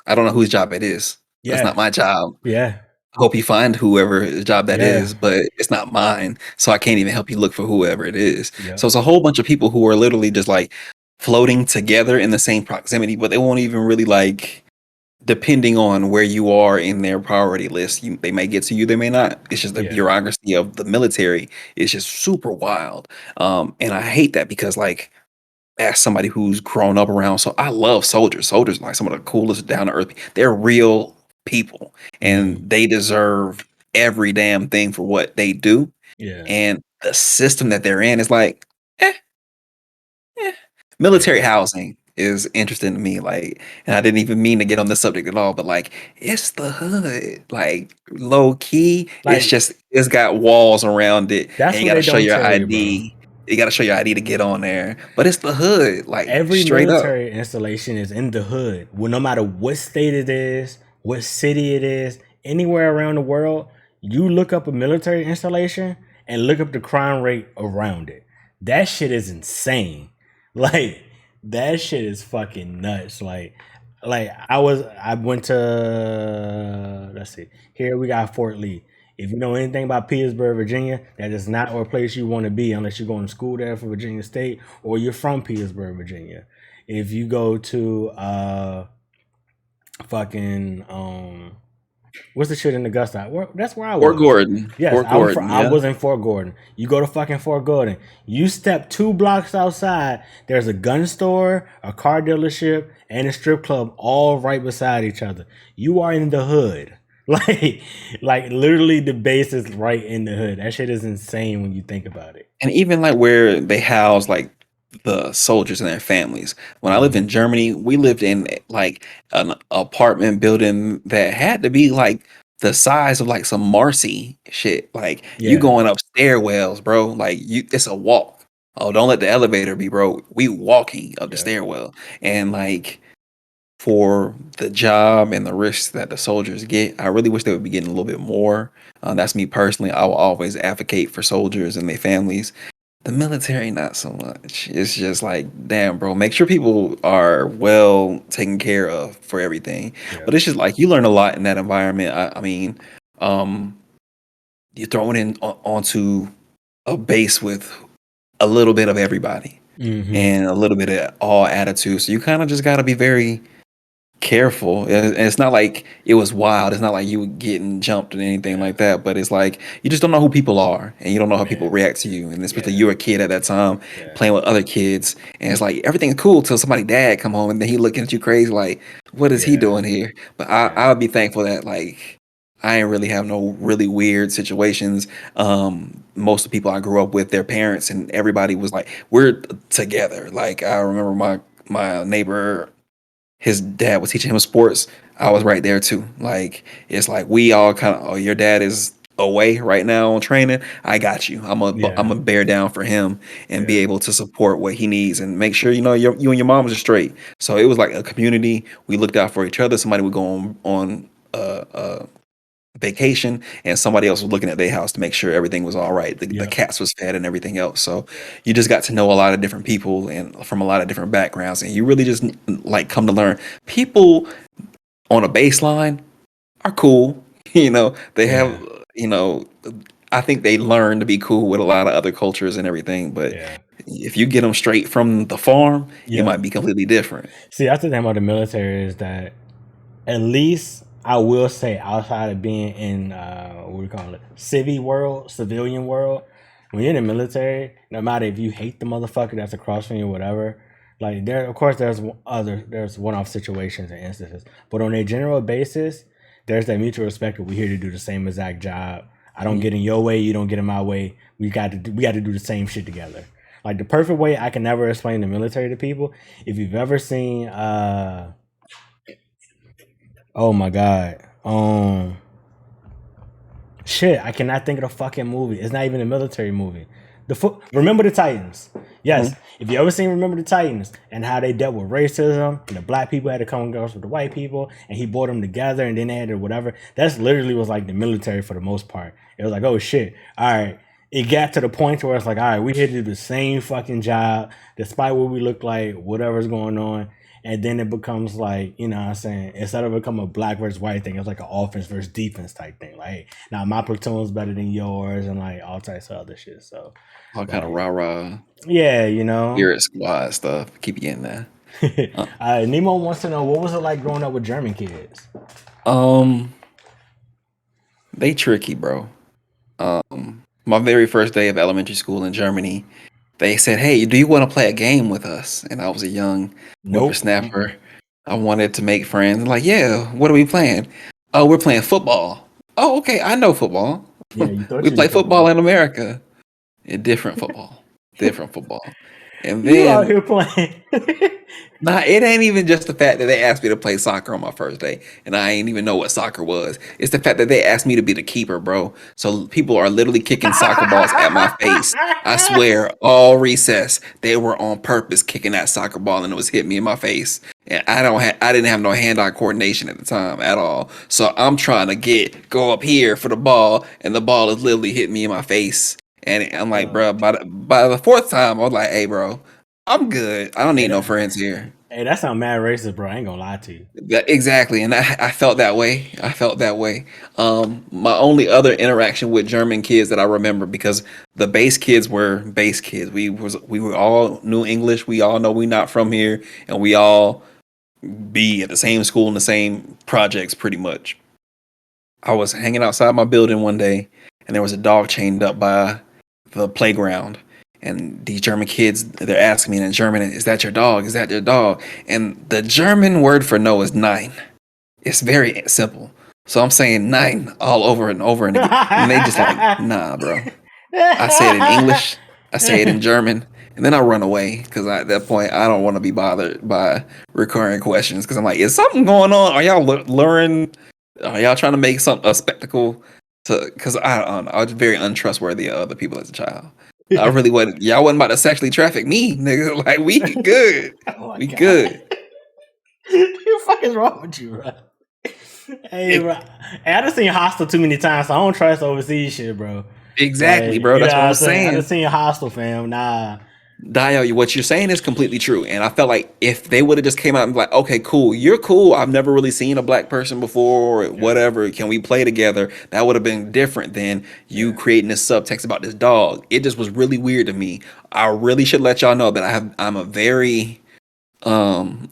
I don't know whose job it is. That's not Yeah, my job. yeah, I hope you find whoever job that yeah, is, but it's not mine. So I can't even help you look for whoever it is. yep, So it's a whole bunch of people who are literally just like floating together in the same proximity, but they won't even really like depending on where you are in their priority list, they may get to you, they may not. It's just the yeah, bureaucracy of the military is just super wild. And I hate that because like as somebody who's grown up around, so I love soldiers. Soldiers are like some of the coolest down to earth. They're real people and mm, they deserve every damn thing for what they do. yeah, And the system that they're in is like, eh, eh. yeah. Military housing is interesting to me. Like, and I didn't even mean to get on this subject at all, but like, it's the hood. Like, low key, Like, it's got walls around it, and that's you what got to they show don't your tell you, bro. ID. You got to show your ID to get on there. But it's the hood, like Every straight up. military installation is in the hood. Well, no matter what state it is, what city it is, anywhere around the world, you look up a military installation and look up the crime rate around it. That shit is insane. Like, that shit is fucking nuts. Like I went to, let's see, here we got Fort Lee. If you know anything about Petersburg, Virginia, that is not a place you want to be unless you're going to school there for Virginia State or you're from Petersburg, Virginia. If you go to fucking what's the shit in Augusta? That's where I Fort was. Gordon, Yes, Fort Gordon, I yeah. was in Fort Gordon. You go to fucking Fort Gordon. You step 2 blocks outside. There's a gun store, a car dealership, and a strip club all right beside each other. You are in the hood. Like, like literally, the base is right in the hood. That shit is insane when you think about it. And even like where they house like the soldiers and their families. When I lived Mm-hmm. in Germany, we lived in like an apartment building that had to be like the size of like some Marcy shit. Like you Yeah, going up stairwells, bro. Like it's a walk. Oh, don't let the elevator be, bro. We walking up the yeah. stairwell. And like for the job and the risks that the soldiers get, I really wish they would be getting a little bit more. That's me personally. I will always advocate for soldiers and their families. The military, not so much. It's just like, damn, bro, make sure people are well taken care of for everything. Yeah. But it's just like you learn a lot in that environment. I mean, um, you're thrown onto a base with a little bit of everybody Mm-hmm. and a little bit of all attitudes. So you kind of just got to be very careful. And it's not like it was wild. It's not like you were getting jumped or anything Yeah, like that. But it's like you just don't know who people are, and you don't know how people man. react to you. And especially Yeah, you're a kid at that time yeah, playing with other kids, and it's like everything's cool till somebody dad come home and then he looking at you crazy like, what is he yeah, doing here? But yeah, I would be thankful that like I ain't really have no really weird situations. Most of the people I grew up with, their parents and everybody was like, we're together. Like I remember my neighbor, his dad was teaching him sports. I was right there too. Like it's like we all kind of, oh, your dad is away right now on training. I got you. I'm yeah, a bear down for him and be yeah, able to support what he needs and make sure you and your mom are straight. So it was like a community. We looked out for each other. Somebody would go on vacation and somebody else was looking at their house to make sure everything was all right. The yeah, cats was fed and everything else. So yeah, you just got to know a lot of different people and from a lot of different backgrounds. And you really just like come to learn people on a baseline are cool. They have, yeah, you know, I think they learn to be cool with a lot of other cultures and everything. But yeah. if you get them straight from the farm, it Yeah. might be completely different. See, that's the thing about the military is that at least I will say outside of being in what we call it, civilian world, when you're in the military, no matter if you hate the motherfucker that's across from you or whatever, like there of course there's one-off situations and instances. But on a general basis, there's that mutual respect that we're here to do the same exact job. I don't get in your way, you don't get in my way. We got to do the same shit together. Like the perfect way I can never explain the military to people. If you've ever seen oh my god. Shit, I cannot think of the fucking movie. It's not even a military movie. Remember the Titans. Yes, Mhm. if you ever seen Remember the Titans and how they dealt with racism and the black people had to come and go with the white people and he brought them together and then they had to whatever. That's literally was like the military for the most part. It was like, oh shit, all right. It got to the point where it's like, all right, we here to do the same fucking job, despite what we look like, whatever's going on. And then it becomes like, you know what I'm saying, instead of become a black versus white thing, it's like an offense versus defense type thing. Like, now my platoon's better than yours and like all types of other shit. So, All kind of like, rah rah yeah, you know. spirit squad stuff. Keep you in there. Uh, Nemo wants to know what was it like growing up with German kids? um, they tricky, bro. My very first day of elementary school in Germany, they said, "Hey, do you want to play a game with us?" And I was a young Nope. whippersnapper. I wanted to make friends. I'm like, "Yeah, what are we playing?" "Oh, we're playing football." "Oh, okay, I know football. Yeah, you thought We you knew play football football. in America." Different football, different football. And You out then here playing. nah, it ain't even just the fact that they asked me to play soccer on my first day, and I ain't even know what soccer was. It's the fact that they asked me to be the keeper, bro. So people are literally kicking soccer balls at my face. I swear, all recess, they were on purpose kicking that soccer ball, and it was hitting me in my face. And I didn't have no hand-eye coordination at the time at all. So I'm trying to go up here for the ball, and the ball is literally hitting me in my face. And I'm like, uh, bro, by the fourth time, I was like, hey, bro, I'm good. I don't hey, need no friends here. that sound mad racist, bro. I ain't gonna lie to you. Exactly, and I felt that way. I felt that way. My only other interaction with German kids that I remember, because the base kids were base kids. We were all knew English. We all know we not from here, and we all be at the same school in the same projects, pretty much. I was hanging outside my building one day, and there was a dog chained up by the playground. And these German kids, they're asking me in German, "Is that your dog? Is that your dog?" And the German word for no is nine. It's very simple. So I'm saying nine all over and over and again. And they just like, nah, bro. I say it in English, I say it in German, and then I run away because at that point I don't want to be bothered by recurring questions because I'm like, is something going on? Are y'all luring? Are y'all trying to make some a spectacle? Because I don't know, I was very untrustworthy of other people as a child. I really wasn't. Y'all wasn't about to sexually traffic me, nigga. Like we good, Oh my we god. good. What the fuck is wrong with you, bro? Hey, bro. Hey, I done seen Hostel too many times, so I don't trust overseas shit, bro. Exactly, Like, bro. you know That's what what I'm I'm saying? I done saying. seen Hostel, fam. Nah. Dio, what you're saying is completely true. And I felt like if they would have just came out and be like, okay, cool, you're cool. I've never really seen a black person before or Yeah, whatever. Can we play together? That would have been different than you yeah. creating this subtext about this dog. It just was really weird to me. I really should let y'all know that I'm a very um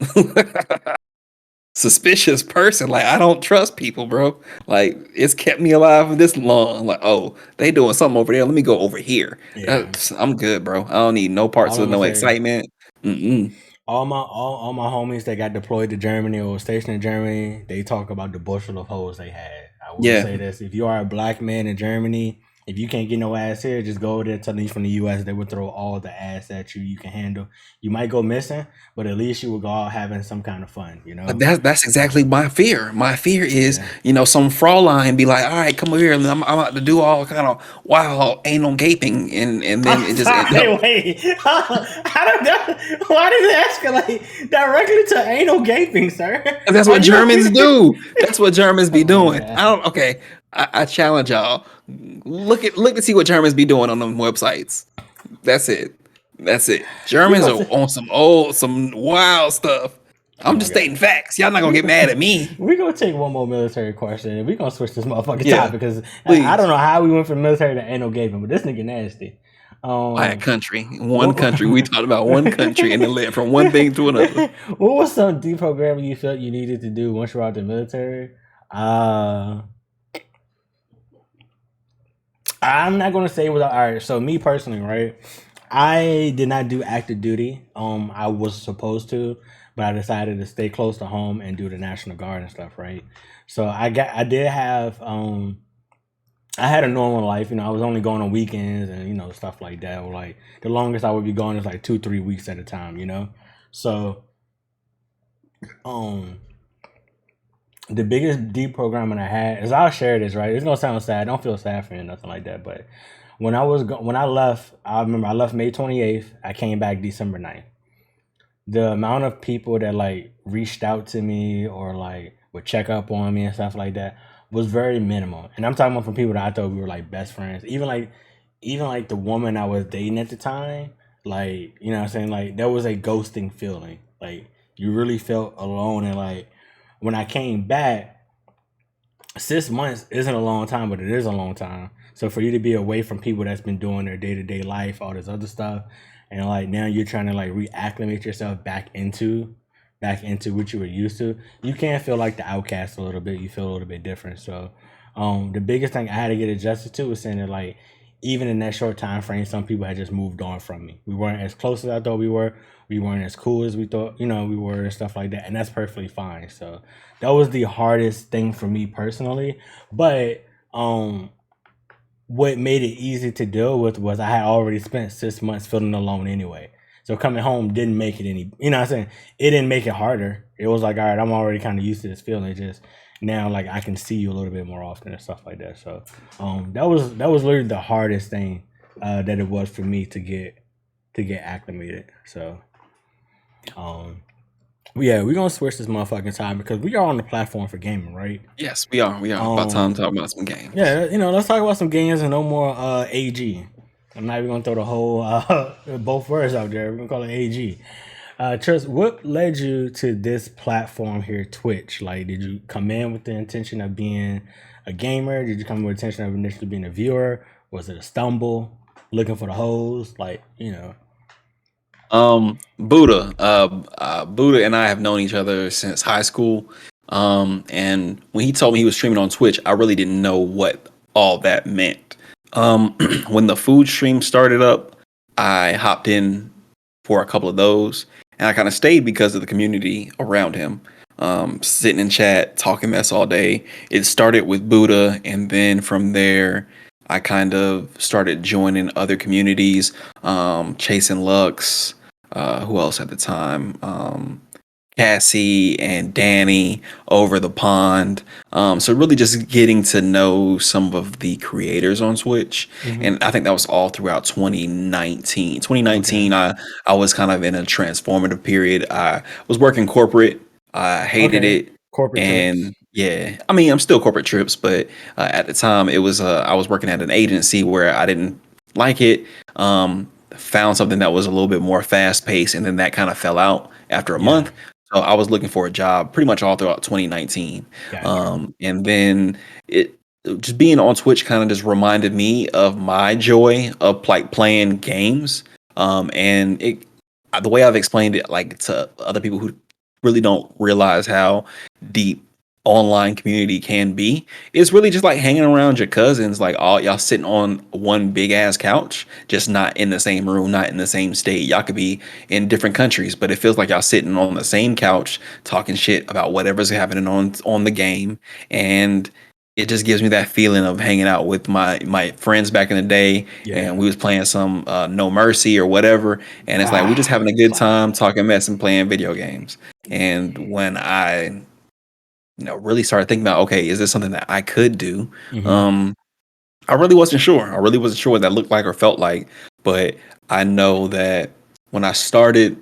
suspicious person. Like, I don't trust people, bro. Like, it's kept me alive for this long. Like, oh, they doing something over there. Let me go over here. Yeah. I'm good, bro. I don't need no parts All I'm of gonna no say, excitement. Mm-mm. all my homies that got deployed to Germany or stationed in Germany, they talk about the bushel of hoes they had. I will Yeah, say this: if you are a black man in Germany, if you can't get no ass here, just go there. Tell them you from the U.S. They would throw all the ass at you you can handle. You might go missing, but at least you will go out having some kind of fun. You but know? that's exactly my fear. My fear is, Yeah. some Fraulein be like, all right, come over here, and I'm about to do all kind of wild anal gaping, and then I'm it just end up. sorry. Wait. How did that? Why did it escalate directly to anal gaping, sir? That's Are what you? Germans do. That's what Germans be Oh my doing. god. I don't. Okay, I challenge y'all. Look to see what Germans be doing on them websites. That's it. That's it. We Germans gonna are say, on some wild stuff. oh I'm my just god. stating facts. Y'all not gonna get mad at me. We gonna take one more military question and we gonna switch this motherfucking Yeah, topic because I don't please. know how we went from military to anal gaping, but this nigga nasty. By a Um, country, one what, country. We talked about one country and then led from one thing to another. what was some deprogramming you felt you needed to do once you're out the military? Uh, I'm not gonna say without. All right, so me personally, right? I did not do active duty. I was supposed to, but I decided to stay close to home and do the National Guard and stuff, right? So I did have I had a normal life. I was only going on weekends and stuff like that. Or like the longest I would be going is like 2-3 weeks at a time. So um the biggest deprogramming I had is I'll share this, right? It's gonna sound sad. Don't feel sad for me or nothing like that. But when I left, I remember I left May 28th. I came back December 9th. The amount of people that like reached out to me or like would check up on me and stuff like that was very minimal. And I'm talking about from people that I thought we were like best friends. Even like the woman I was dating at the time, like, what I'm saying? Like there was a ghosting feeling. Like you really felt alone and like when I came back, 6 months isn't a long time, but it is a long time. So for you to be away from people that's been doing their day to day life, all this other stuff, and like now you're trying to like reacclimate yourself back into what you were used to, you can feel like the outcast a little bit. You feel a little bit different. So the biggest thing I had to get adjusted to was saying that like even in that short time frame, some people had just moved on from me. We weren't as close as I thought we were. We weren't as cool as we thought, we were and stuff like that. And that's perfectly fine. So that was the hardest thing for me personally. But what made it easy to deal with was I had already spent 6 months feeling alone anyway. So coming home didn't make it any, what I'm saying? It didn't make it harder. It was like, all right, I'm already kind of used to this feeling. It just now like I can see you a little bit more often and stuff like that. So that was literally the hardest thing that it was for me to get acclimated. So yeah, we're gonna switch this motherfucking time because we are on the platform for gaming, right? Yes, we are. We are about time to talk about some games. Yeah, let's talk about some games and no more AG. I'm not even gonna throw the whole both words out there. We're gonna call it AG. Trust, what led you to this platform here, Twitch? Like, did you come in with the intention of being a gamer? Did you come in with the intention of initially being a viewer? Was it a stumble? Looking for the hoes? Buddha and I have known each other since high school. And when he told me he was streaming on Twitch, I really didn't know what all that meant. When the food stream started up, I hopped in for a couple of those, and I kind of stayed because of the community around him. Sitting in chat, talking mess all day. It started with Buddha, and then from there, I kind of started joining other communities, chasing Lux. Who else at the time? Cassie and Danny over the pond. So really just getting to know some of the creators on Twitch. And I think that was all throughout 2019. 2019, Okay. I was kind of in a transformative period. I was working corporate. I hated Okay. it. Corporate trips. And yeah, I mean, I'm still corporate trips, but at the time it was, I was working at an agency where I didn't like it. Found something that was a little bit more fast paced, and then that kind of fell out after a Yeah. month. So I was looking for a job pretty much all throughout 2019. Gotcha. And then it just being on Twitch kind of just reminded me of my joy of like playing games. And the way I've explained it like to other people who really don't realize how deep online community can be. It's really just like hanging around your cousins, like all y'all sitting on one big ass couch, just not in the same room, not in the same state. Y'all could be in different countries, but it feels like y'all sitting on the same couch talking shit about whatever's happening on the game. And it just gives me that feeling of hanging out with my friends back in the day, Yeah. and we was playing some No Mercy or whatever, and it's like we just having a good time talking mess and playing video games. And when I really started thinking about, okay, is this something that I could do? Mhm. I really wasn't sure. I really wasn't sure what that looked like or felt like, but I know that when I started,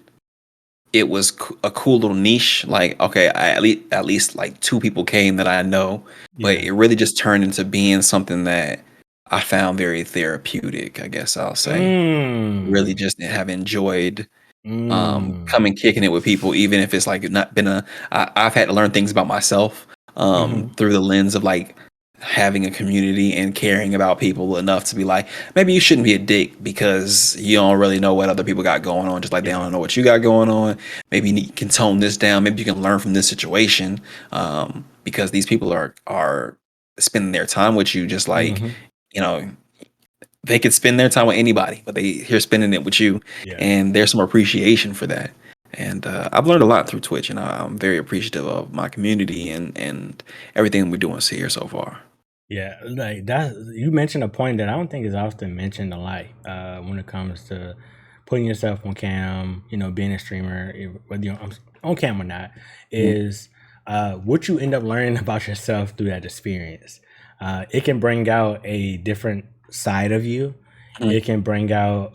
it was a cool little niche. Like, okay, at least like two people came that I know, but Yeah. it really just turned into being something that I found very therapeutic, I guess I'll say. Really Mm. just have enjoyed Mm. coming kicking it with people, even if it's like not been I've had to learn things about myself Mhm. through the lens of like having a community and caring about people enough to be like, maybe you shouldn't be a dick because you don't really know what other people got going on, just like they Yeah. don't know what you got going on. Maybe you can tone this down. Maybe you can learn from this situation, because these people are spending their time with you, just like, Mhm. you know they could spend their time with anybody, but they're spending it with you, Yeah. and there's some appreciation for that. And I've learned a lot through Twitch, and I'm very appreciative of my community and everything we're doing here so far. Yeah, like that you mentioned a point that I don't think is often mentioned a lot when it comes to putting yourself on cam, being a streamer, whether you're on cam or not, Mhm. is what you end up learning about yourself through that experience. It can bring out a different side of you. Mhm. It can bring out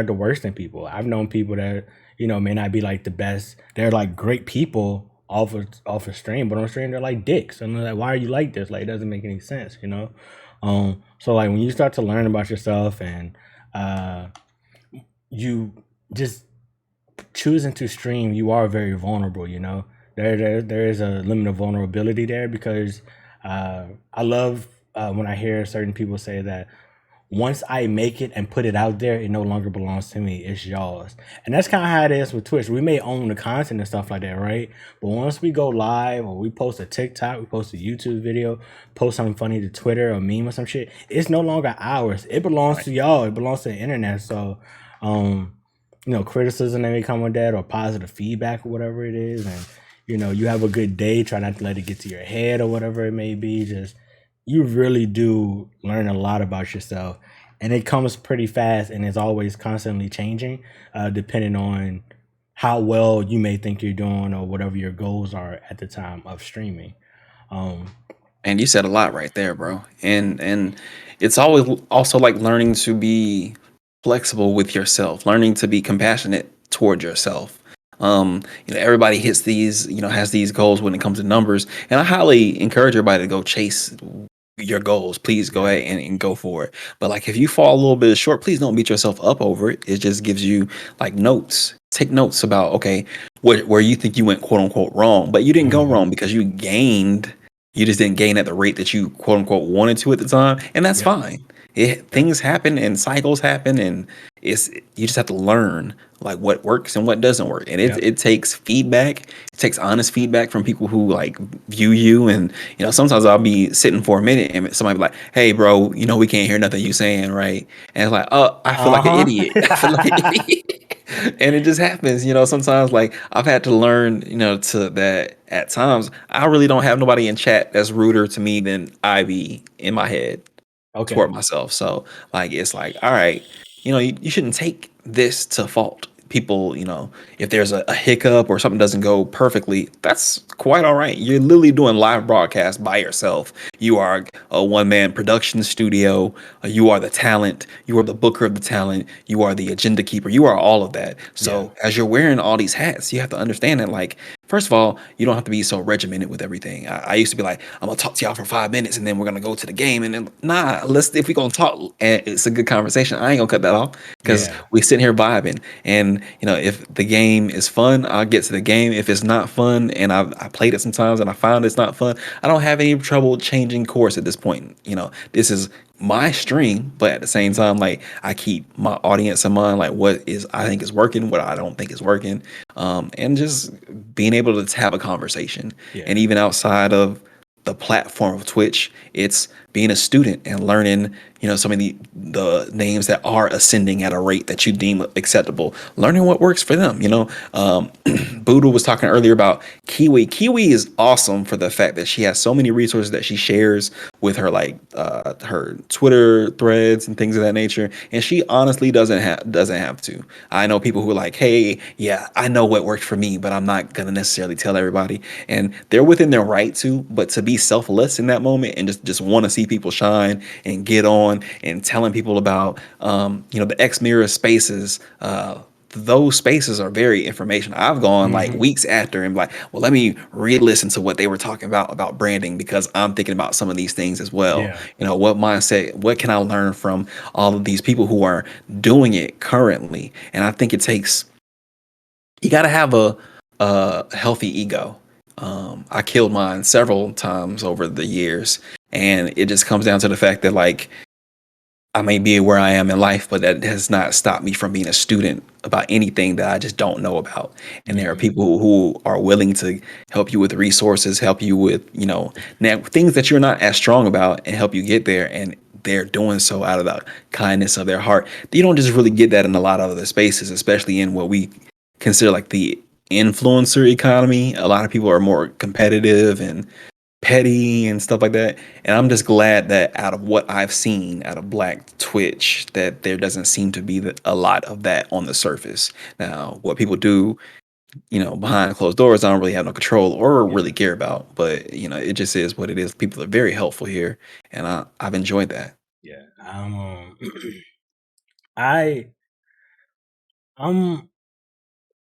the worst in people. I've known people that may not be like the best. They're like great people off of stream, but on stream they're like dicks. And they're like, why are you like this? Like it doesn't make any sense. So like when you start to learn about yourself and uh you just choosing to stream, you are very vulnerable. There is a limit of vulnerability there because I love when I hear certain people say that once I make it and put it out there, it no longer belongs to me. It's y'all's. And that's kind of how it is with Twitch. We may own the content and stuff like that, right? But once we go live or we post a TikTok, we post a YouTube video, post something funny to Twitter or meme or some shit, it's no longer ours. It belongs Right. to y'all. It belongs to the internet. So, criticism that may come with that or positive feedback or whatever it is. And, you have a good day. Try not to let it get to your head or whatever it may be. Just, you really do learn a lot about yourself, and it comes pretty fast and it's always constantly changing depending on how well you may think you're doing or whatever your goals are at the time of streaming. um And you said a lot right there, bro. And it's always also like learning to be flexible with yourself, learning to be compassionate toward yourself. Everybody hits these, has these goals when it comes to numbers, and I highly encourage everybody to go chase your goals. Please go yeah. ahead and go for it. But like if you fall a little bit short, please don't beat yourself up over it. It just gives you like notes. Take notes about, okay, where you think you went quote unquote wrong, but you didn't go Mhm. wrong because you gained. You just didn't gain at the rate that you quote unquote wanted to at the time, and that's Yep. fine. Yep. Things happen and cycles happen, and you just have to learn like what works and what doesn't work. And it Yep. it takes feedback. It takes honest feedback from people who like view you. And sometimes I'll be sitting for a minute and somebody be like, "Hey, bro, we can't hear nothing you saying, right?" And it's like, "Oh, I feel like an Uh-huh. idiot. I feel like an idiot." And it just happens, sometimes like I've had to learn, to that at times I really don't have nobody in chat that's ruder to me than I be in my head Okay. toward myself. So like it's like, all right, you shouldn't take this to fault. People, if there's a hiccup or something doesn't go perfectly, that's quite all right. You're literally doing live broadcast by yourself. You are a one-man production studio. You are the talent. You are the booker of the talent. You are the agenda keeper. You are all of that. Yeah. So as you're wearing all these hats, you have to understand that, like, first of all, you don't have to be so regimented with everything. I used to be like, I'm gonna talk to y'all for 5 minutes and then we're gonna go to the game. And then, nah, if we gonna talk and it's a good conversation, I ain't gonna cut that off because Yeah. we sitting here vibing. And if the game is fun, I'll get to the game. If it's not fun, and I played it sometimes and I found it's not fun, I don't have any trouble changing course at this point. This is my stream, but at the same time, like I keep my audience in mind, like what is I think is working, what I don't think is working, and just being able to have a conversation. Yeah. And even outside of the platform of Twitch, it's being a student and learning, some of the names that are ascending at a rate that you deem acceptable, learning what works for them. Boodle was talking earlier about Kiwi. Kiwi is awesome for the fact that she has so many resources that she shares with her, like her Twitter threads and things of that nature. And she honestly doesn't have to. I know people who are like, hey, yeah, I know what worked for me, but I'm not gonna necessarily tell everybody. And they're within their right to, but to be selfless in that moment and just want to see people shine and get on and telling people about the X Mirror spaces. Those spaces are very informational. I've gone like Hmm. weeks after and like, well, let me re-listen to what they were talking about branding, because I'm thinking about some of these things as well. Yeah. What mindset, what can I learn from all of these people who are doing it currently? And I think you got to have a healthy ego. I killed mine several times over the years, and it just comes down to the fact that like I may be where I am in life, but that has not stopped me from being a student about anything that I just don't know about. And there are Yeah. people who are willing to help you with resources, help you with, now things that you're not as strong about and help you get there. And they're doing so out of the kindness of their heart. You don't just really get that in a lot of other spaces, especially in what we consider like the influencer economy. A lot of people are more competitive and petty and stuff like that. And I'm just glad that out of what I've seen out of Black Twitch, that there doesn't seem to be a lot of that on the surface. Now, what people do, behind closed doors, I don't really have no control or Yeah. really care about. But it just is what it is. People are very helpful here, and I've enjoyed that. Yeah. I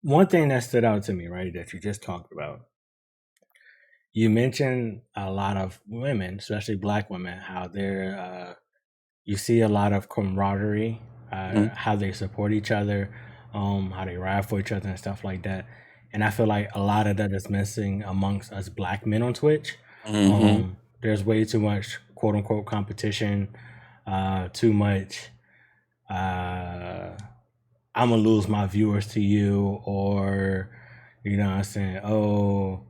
one thing that stood out to me, right, that you just talked about. You mentioned a lot of women, especially Black women, how you see a lot of camaraderie, Mhm. how they support each other, how they ride for each other and stuff like that. And I feel like a lot of that is missing amongst us Black men on Twitch. Mhm. There's way too much quote unquote competition, too much. Uh, I'm gonna lose my viewers to you, or what I'm saying, oh,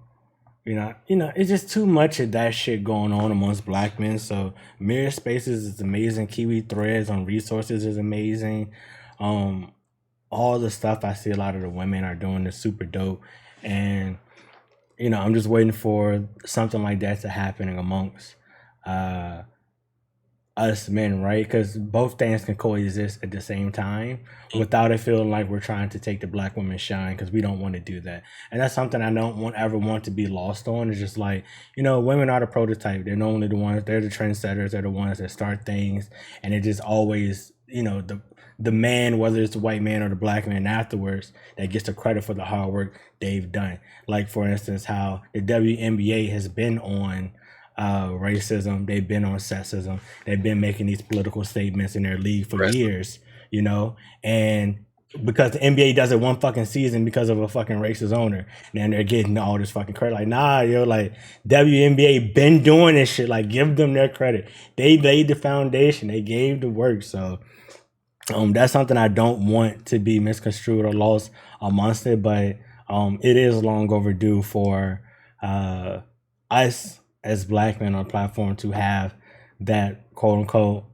it's just too much of that shit going on amongst Black men. So Mirror Spaces is amazing. Kiwi Threads on resources is amazing. Um, all the stuff I see a lot of the women are doing is super dope, and I'm just waiting for something like that to happen amongst uh us men, right? Because both things can coexist at the same time without it feeling like we're trying to take the Black woman's shine, because we don't want to do that. And that's something I don't ever want to be lost on. It's just like, women are the prototype. They're normally the ones, they're the trendsetters, they're the ones that start things. And it just always, the man, whether it's the white man or the Black man afterwards, that gets the credit for the hard work they've done. Like, for instance, how the WNBA has been on racism, they've been on sexism, they've been making these political statements in their league for Wrestling. years, and because the NBA does it one fucking season because of a fucking racist owner, and they're getting all this fucking credit. Like, nah, like WNBA been doing this shit. Like, give them their credit. They laid the foundation. They gave the work. So that's something I don't want to be misconstrued or lost amongst it, but it is long overdue for us as Black men on platform to have that quote unquote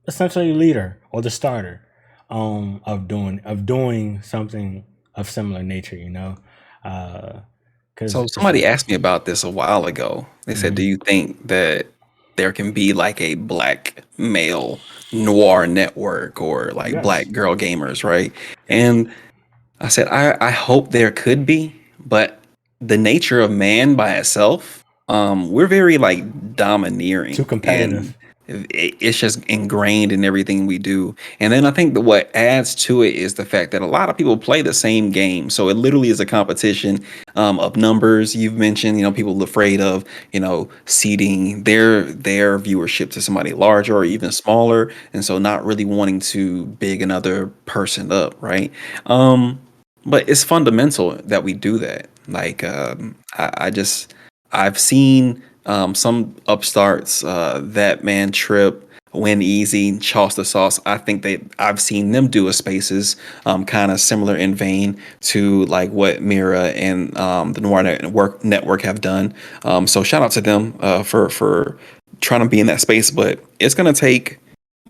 essentially leader or the starter of doing something of similar nature, because So somebody asked me about this a while ago. They said, "Do Mhm. you think that there can be like a Black male noir network or like Yes, Black girl gamers, right?" yes, And I said, I hope there could be, but the nature of man by itself, we're very like too domineering, and competitive. it's just ingrained in everything we do. And then I think that what adds to it is the fact that a lot of people play the same game, so it literally is a competition of numbers. You've mentioned, people afraid of, ceding their viewership to somebody larger or even smaller, and so not really wanting to big another person up, right? Um, but it's fundamental that we do that. Like, I've seen some upstarts, that man Trip Win Easy, Charles the Sauce. I think I've seen them do a Spaces, kind of similar in vein to like what Mira and the Noir Network have done. So shout out to them for trying to be in that space, but it's gonna take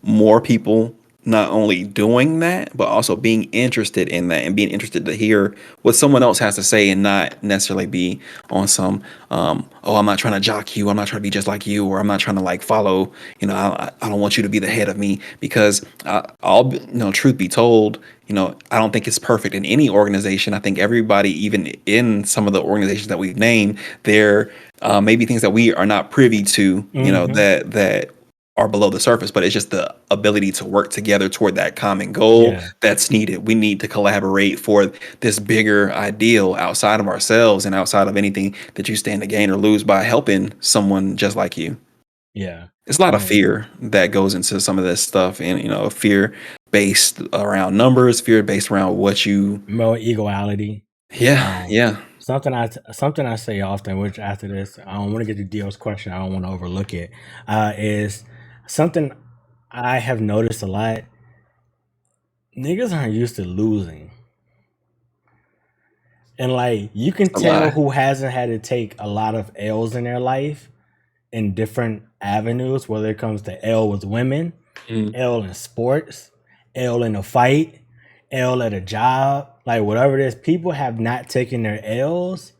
more people not only doing that, but also being interested in that and being interested to hear what someone else has to say and not necessarily be on some, oh, I'm not trying to jock you. I'm not trying to be just like you, or I'm not trying to like follow, I don't want you to be the head of me because truth be told, I don't think it's perfect in any organization. I think everybody, even in some of the organizations that we've named, there may be things that we are not privy to, that are below the surface, but it's just the ability to work together toward that common goal Yeah. that's needed. We need to collaborate for this bigger ideal outside of ourselves and outside of anything that you stand to gain or lose by helping someone just like you. Yeah. It's a lot of fear that goes into some of this stuff, and fear based around numbers, fear based around what you. More equality. Yeah. Something I say often, which after this, I don't want to get to Dio's question. I don't want to overlook it. Is something I have noticed a lot. Niggas aren't used to losing, and like you can A tell lie. who hasn't had to take a lot of L's in their life in different avenues. Whether it comes to L with women, L in sports, L in a fight, L at a job, like whatever it is, people have not taken their L's.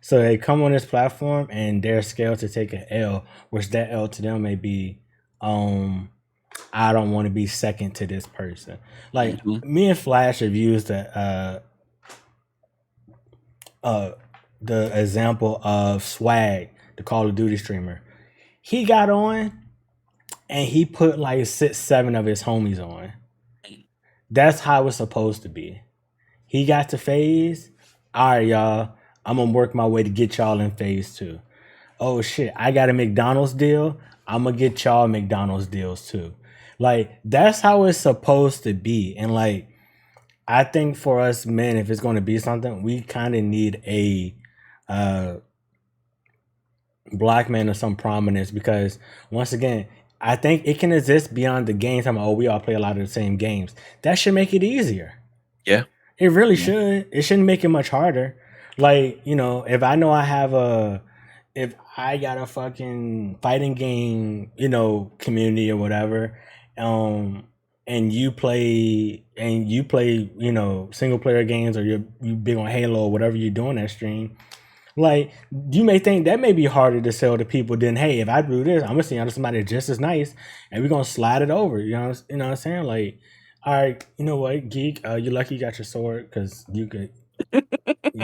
So they come on this platform and they're scared to take an L, which that L to them may be, I don't want to be second to this person. Like me and Flash have used the example of Swag, the Call of Duty streamer. He got on and he put like 6-7 of his homies on. That's how it's supposed to be. He got to phase. All right, y'all. I'm gonna work my way to get y'all in phase 2. Oh shit, I got a McDonald's deal. I'm gonna get y'all McDonald's deals too. Like that's how it's supposed to be. And like I think for us men, if it's gonna be something, we kind of need a black man of some prominence, because once again, I think it can exist beyond the games. I'm like, oh, we all play a lot of the same games. That should make it easier. Yeah. It really should. It shouldn't make it much harder. Like, if I know if I got a fucking fighting game, community or whatever, and you play, single player games, or you big on Halo or whatever you do on that stream, like you may think that may be harder to sell to people than, hey, if I do this, I'm gonna see out somebody just as nice and we're gonna slide it over. You know what I'm saying? Like, all right, you know what, Geek, you're lucky you got your sword, because you're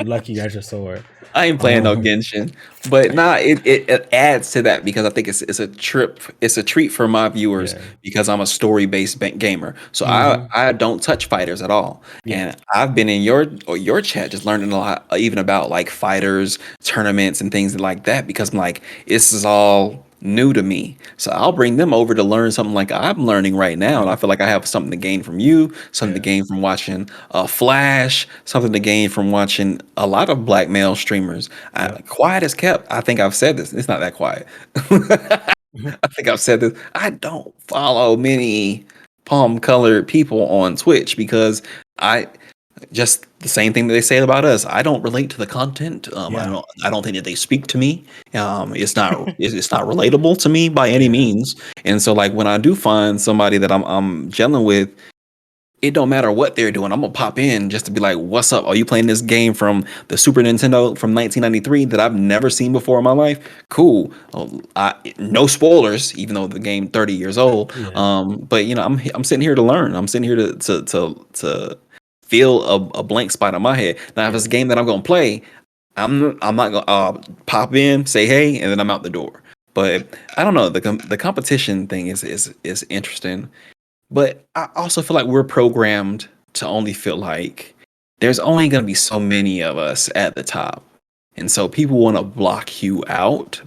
lucky you got your sword. I ain't playing no Genshin, but it adds to that because I think it's a treat for my viewers because I'm a story based gamer. So I don't touch fighters at all, and I've been in your chat just learning a lot, even about like fighters, tournaments, and things like that, because I'm like, this is all new to me. So I'll bring them over to learn something like I'm learning right now. And I feel like I have something to gain from you, something to gain from watching Flash, something to gain from watching a lot of black male streamers. Quiet as kept. I think I've said this. It's not that quiet. I think I've said this. I don't follow many palm colored people on Twitch because just the same thing that they say about us. I don't relate to the content. I don't think that they speak to me. It's not relatable to me by any means. And so like when I do find somebody that I'm gelling with, it don't matter what they're doing. I'm gonna pop in just to be like, "What's up? Are you playing this game from the Super Nintendo from 1993 that I've never seen before in my life? Cool. No spoilers, even though the game 30 years old. But I'm sitting here to learn. I'm sitting here to feel a blank spot in my head. Now, if it's a game that I'm gonna play, I'm not gonna pop in, say hey, and then I'm out the door. But I don't know. The competition thing is interesting. But I also feel like we're programmed to only feel like there's only going to be so many of us at the top. And so people want to box you out,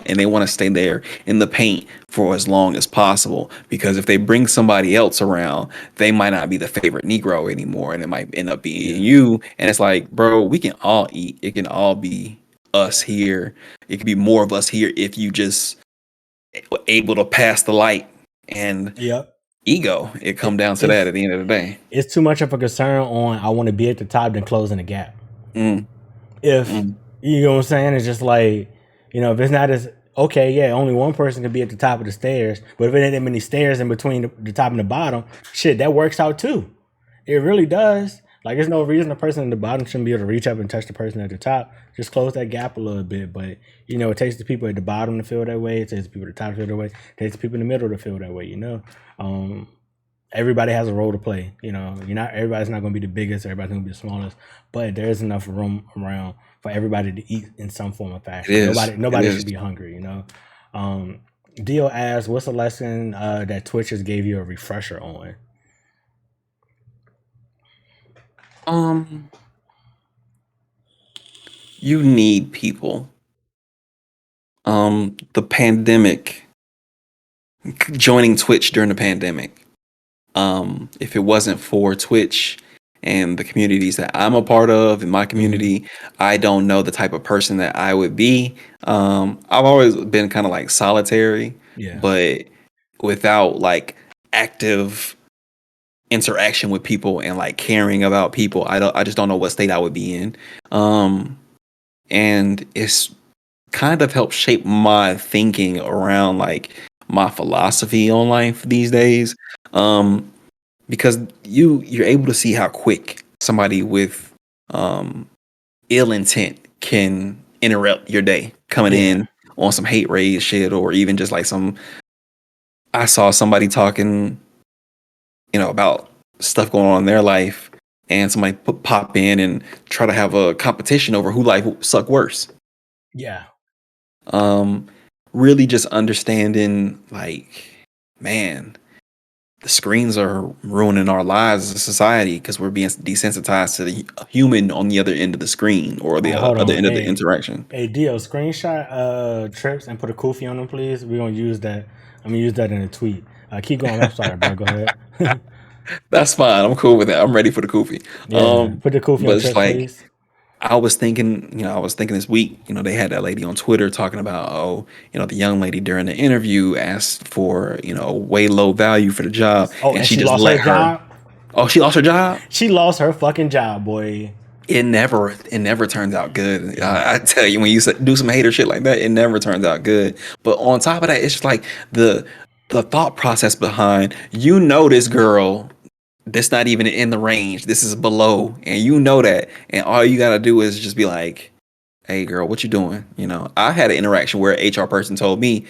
and they want to stay there in the paint for as long as possible. Because if they bring somebody else around, they might not be the favorite Negro anymore, and it might end up being you. And it's like, bro, we can all eat. It can all be us here. It could be more of us here if you just able to pass the light and Yep. ego. It come down to that at the end of the day. It's too much of a concern on I want to be at the top than closing the gap. Mm. If Mm. you know what I'm saying, it's just like, you know, if it's not as okay, yeah, only one person can be at the top of the stairs, but if it ain't that many stairs in between the top and the bottom, shit, that works out too. It really does. Like, there's no reason the person at the bottom shouldn't be able to reach up and touch the person at the top. Just close that gap a little bit. But, you know, it takes the people at the bottom to feel that way. It takes the people at the top to feel that way. It takes the people in the middle to feel that way, you know. Everybody has a role to play. You know, everybody's not going to be the biggest. Everybody's going to be the smallest. But there's enough room around for everybody to eat in some form of fashion. Nobody should be hungry, you know. Dio asks, what's a lesson that Twitch has gave you a refresher on? You need people. The pandemic, joining Twitch during the pandemic. If it wasn't for Twitch and the communities that I'm a part of in my community, I don't know the type of person that I would be. I've always been kind of like solitary, but without like active interaction with people and like caring about people, I just don't know what state I would be in. And it's kind of helped shape my thinking around like my philosophy on life these days. Because you're able to see how quick somebody with ill intent can interrupt your day coming in on some hate raid shit, or even just like I saw somebody talking, you know, about stuff going on in their life, and somebody pop in and try to have a competition over who life suck worse. Yeah. Really just understanding, like, man, the screens are ruining our lives as a society because we're being desensitized to the human on the other end of the screen or the other end of the interaction. Hey, Dio, screenshot trips and put a kufi on them, please. We're going to use that. I'm going to use that in a tweet. Keep going. I'm sorry, bro. Go ahead. That's fine. I'm cool with that. I'm ready for the kufi. Yeah, put the kufi on trips, please. I was thinking this week, you know, they had that lady on Twitter talking about, the young lady during the interview asked for, way low value for the job. Oh, and she just lost her job? Oh, she lost her job? She lost her fucking job, boy. It never turns out good. I tell you, when you do some hater shit like that, it never turns out good. But on top of that, it's just like the thought process behind, this girl, that's not even in the range. This is below, and you know that. And all you gotta do is just be like, "Hey, girl, what you doing?" You know, I had an interaction where an HR person told me,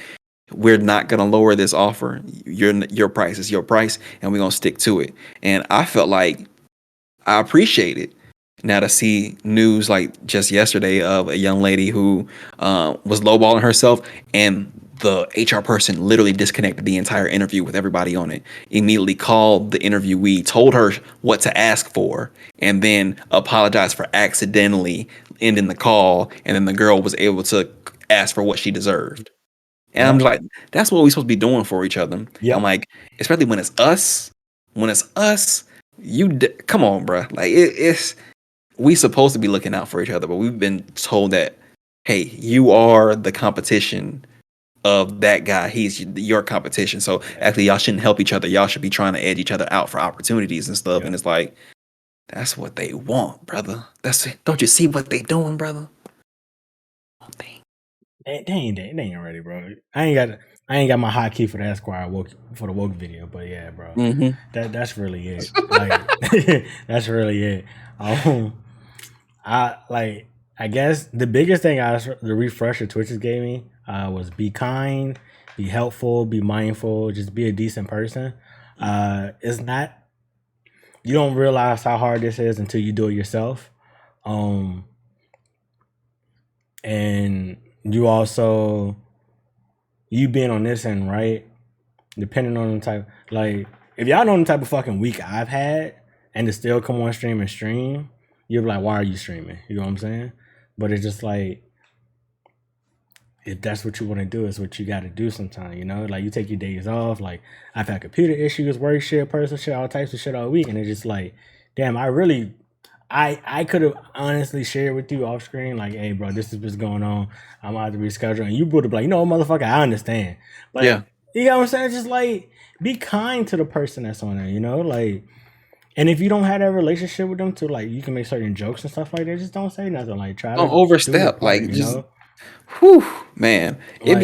"We're not gonna lower this offer. Your price is your price, and we're gonna stick to it." And I felt like I appreciate it. Now to see news like just yesterday of a young lady who was lowballing herself, and the HR person literally disconnected the entire interview with everybody on it, immediately called the interviewee, told her what to ask for, and then apologized for accidentally ending the call, and then the girl was able to ask for what she deserved. And I'm like, that's what we're supposed to be doing for each other. Yep. I'm like, especially when it's us, come on, bro. Like we supposed to be looking out for each other, but we've been told that, hey, you are the competition of that guy. He's your competition. So actually, y'all shouldn't help each other. Y'all should be trying to edge each other out for opportunities and stuff. Yeah. And it's like, that's what they want, brother. Don't you see what they doing, brother? They ain't ready, bro. I ain't got my hotkey for the Esquire for the woke video, but yeah, bro. Mm-hmm. That's really it. Like, that's really it. I guess the biggest thing the refresher Twitch gave me was be kind, be helpful, be mindful, just be a decent person. It's not, you don't realize how hard this is until you do it yourself. And you also, you being on this end, right? Depending on the type, like, if y'all know the type of fucking week I've had and to still come on stream and stream, you're like, why are you streaming? You know what I'm saying? But it's just like, if that's what you want to do, it's what you got to do sometimes, you know? Like, you take your days off. Like, I've had computer issues, work shit, personal shit, all types of shit all week. And it's just like, damn, I could have honestly shared with you off screen, like, hey, bro, this is what's going on. I'm out to reschedule. And you would have been like, motherfucker, I understand. But, yeah. You know what I'm saying? Just like, be kind to the person that's on there, you know, like. And if you don't have that relationship with them, to like you can make certain jokes and stuff like that, just don't say nothing. Like try to Don't do your overstep. part, Like you just know. whew, man. Like It'd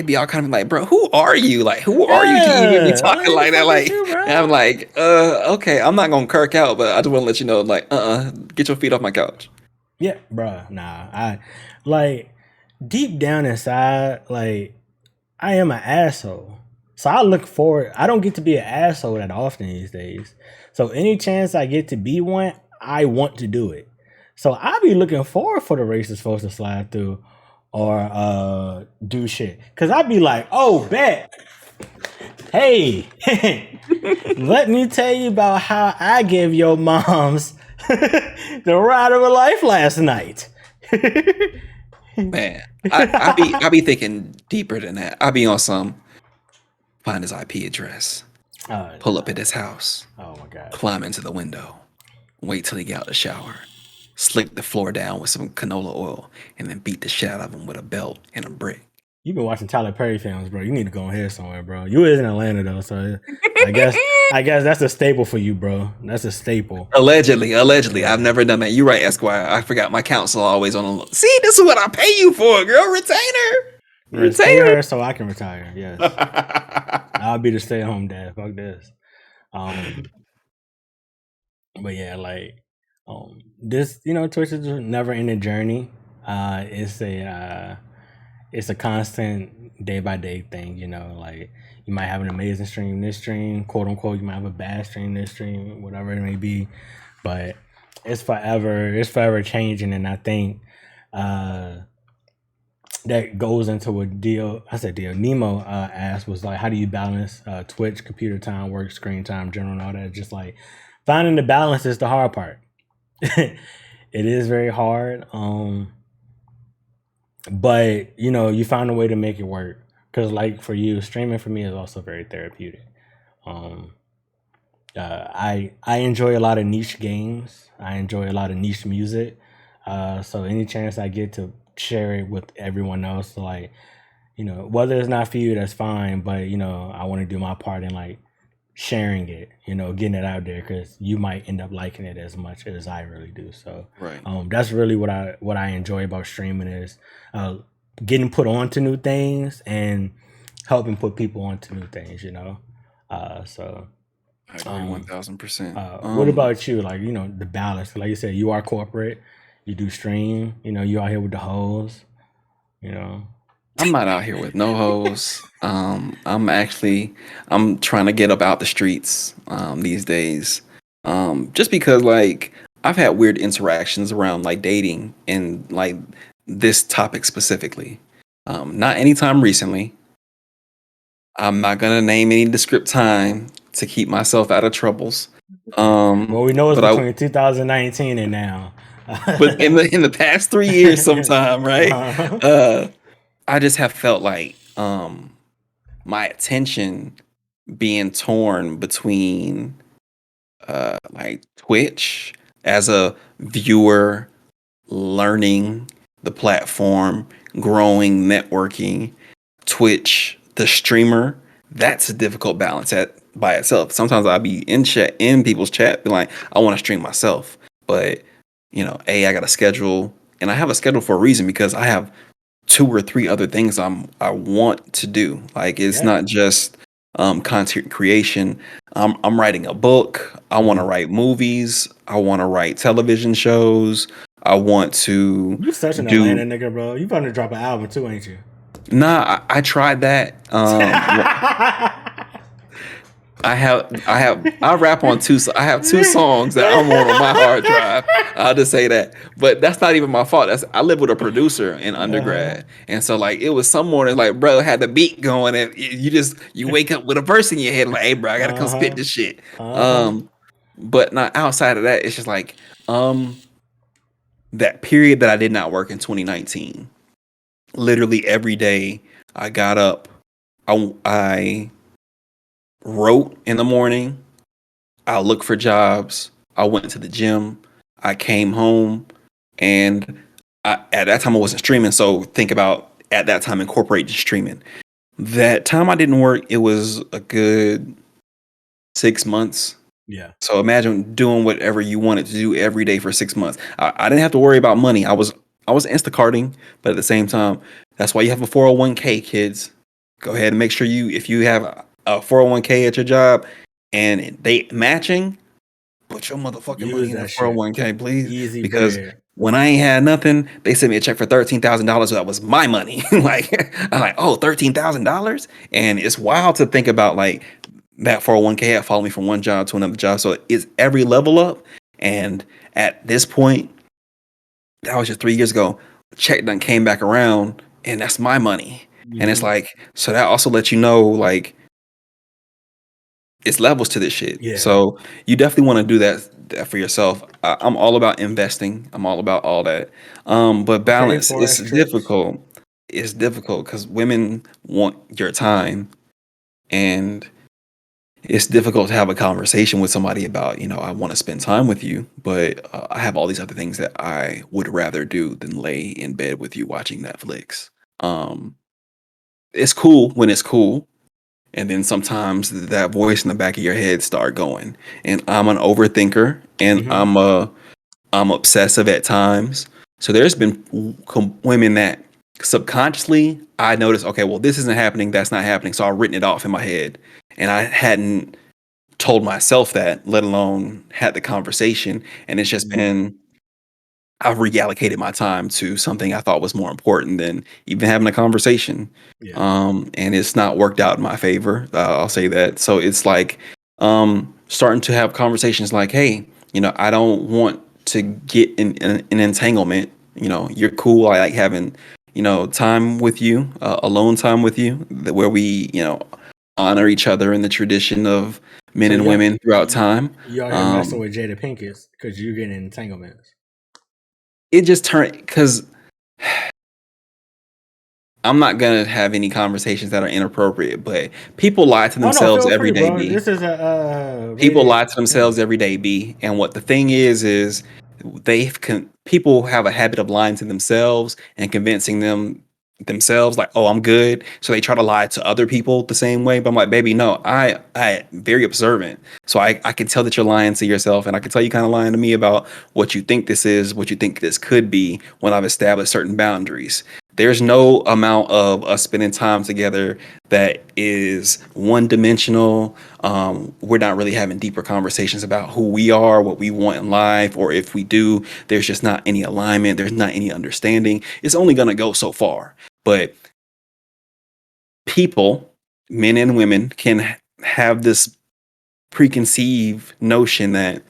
be all kind of like, bro, who are you? Like, who are you to even be yeah, talking like the like that? fuck is Like, you, and I'm bro? like, okay, I'm not gonna kirk out, but I just want to let you know, like, get your feet off my couch. Yeah, bro. Nah, I like deep down inside, like I am an asshole. So I look forward. I don't get to be an asshole that often these days. So any chance I get to be one, I want to do it. So I be looking forward for the racist folks to slide through or do shit. Cause I be like, oh bet. Hey, let me tell you about how I gave your moms the ride of her life last night. Man, I be thinking deeper than that. I be on some find his IP address, pull up at his house, Oh my god. climb into the window, wait till he get out the shower, slick the floor down with some canola oil, and then beat the shit out of him with a belt and a brick. You've been watching Tyler Perry films, bro. You need to go ahead somewhere, bro. You is in Atlanta though, so I guess that's a staple for you, bro. That's a staple. Allegedly, I've Yeah. never done that. You're right, Esquire. I forgot my counsel always on the. See, this is what I pay you for, girl. Retainer, Yes, pay retainer. her so I can retire. Yes. I'll be the stay at home dad. Fuck this. Um but yeah, like this, Twitch is a never ending journey. It's a constant day by day thing, like you might have an amazing stream this stream, quote unquote, you might have a bad stream this stream, whatever it may be. But it's forever changing, and I think that goes into what Nemo asked was like, how do you balance Twitch, computer time, work, screen time, general, and all that? Just like finding the balance is the hard part. It is very hard. But you find a way to make it work. Because like for you, streaming for me is also very therapeutic. Um, I enjoy a lot of niche games. I enjoy a lot of niche music. So any chance I get to share it with everyone else, like whether it's not for you, that's fine. But I want to do my part in like sharing it, getting it out there, because you might end up liking it as much as I really do. So Right. that's really what I enjoy about streaming is getting put onto new things and helping put people onto new things. So I agree um, 1000%. what about you? Like the balance. Like you said, you are corporate. You do stream. You out here with the hoes. I'm not out here with no hoes. I'm trying to get up out the streets these days. Just because like I've had weird interactions around like dating and like this topic specifically. Not anytime recently. I'm not gonna name any descript time to keep myself out of troubles. Well, we know it's But I between 2019 and now. but in the past 3 years sometime, right? Uh-huh. I just have felt like my attention being torn between like Twitch as a viewer, learning the platform, growing, networking, Twitch, the streamer. That's a difficult balance at by itself. Sometimes I'll be in people's chat, be like, I want to stream myself, but I got a schedule, and I have a schedule for a reason because I have 2 or 3 other things I want to do. Like it's Yeah. not just content creation. I'm writing a book. I want to write movies. I want to write television shows. I want to You such an do. Atlanta nigga, bro. You about to drop an album too, ain't you? Nah, I tried that. I rap on I have 2 songs that I'm on my hard drive. I'll just say that. But that's not even my fault. I live with a producer in undergrad. And so like it was some morning like bro had the beat going and you wake up with a verse in your head like, hey bro, I gotta come spit this shit. Uh-huh. But not outside of that, it's just like that period that I did not work in 2019. Literally every day I got up, I wrote in the morning. I looked for jobs. I went to the gym. I came home, and at that time I wasn't streaming. So think about at that time incorporating streaming. That time I didn't work, it was a good 6 months. Yeah. So imagine doing whatever you wanted to do every day for 6 months. I didn't have to worry about money. I was Instacarting, but at the same time, that's why you have a 401k, kids. Go ahead and make sure if you have a 401k at your job and they matching, put your motherfucking Use money in the that shit. 401k, please. Easy Because bread. when I ain't had nothing, they sent me a check for $13,000. That was my money. Like I'm like, oh, $13,000, and it's wild to think about like that 401k had followed me from one job to another job. So it's every level up. And at this point, that was just 3 years ago. Check done came back around, and that's my money. And it's Mhm. like, so that also lets you know, like, it's levels to this shit. Yeah. So you definitely want to do that for yourself. I'm all about investing. I'm all about all that. But balance, Forex it's trips. difficult. It's difficult because women want your time, and it's difficult to have a conversation with somebody about, I want to spend time with you, but I have all these other things that I would rather do than lay in bed with you watching Netflix. Um, it's cool when it's cool, and then sometimes that voice in the back of your head start going. And I'm an overthinker, and Mhm. I'm obsessive at times. So there's been women that subconsciously I noticed, okay, well, this isn't happening, that's not happening. So I've written it off in my head, and I hadn't told myself that, let alone had the conversation. And it's just Mhm. been, I've reallocated my time to something I thought was more important than even having a conversation. Yeah. And it's not worked out in my favor. I'll say that. So it's like starting to have conversations like, hey, I don't want to get in an entanglement. You're cool. I like having, time with you, alone time with you, where we, honor each other in the tradition of men So and women throughout time. you out here messing with Jada Pinkett because you're getting entanglements. It just turned because I'm not gonna have any conversations that are inappropriate, but people lie to Oh no, themselves feel every free, day, bro. B. This is a People rated lie to themselves thing. every day, B. And what the thing is people have a habit of lying to themselves and convincing themselves like, oh, I'm good. So they try to lie to other people the same way. But I'm like, baby, no, I very observant. So I can tell that you're lying to yourself, and I can tell you kind of lying to me about what you think this is, what you think this could be when I've established certain boundaries. There's no amount of us spending time together that is one dimensional. We're not really having deeper conversations about who we are, what we want in life, or if we do, there's just not any alignment. There's not any understanding. It's only going to go so far. But people, men and women, can have this preconceived notion that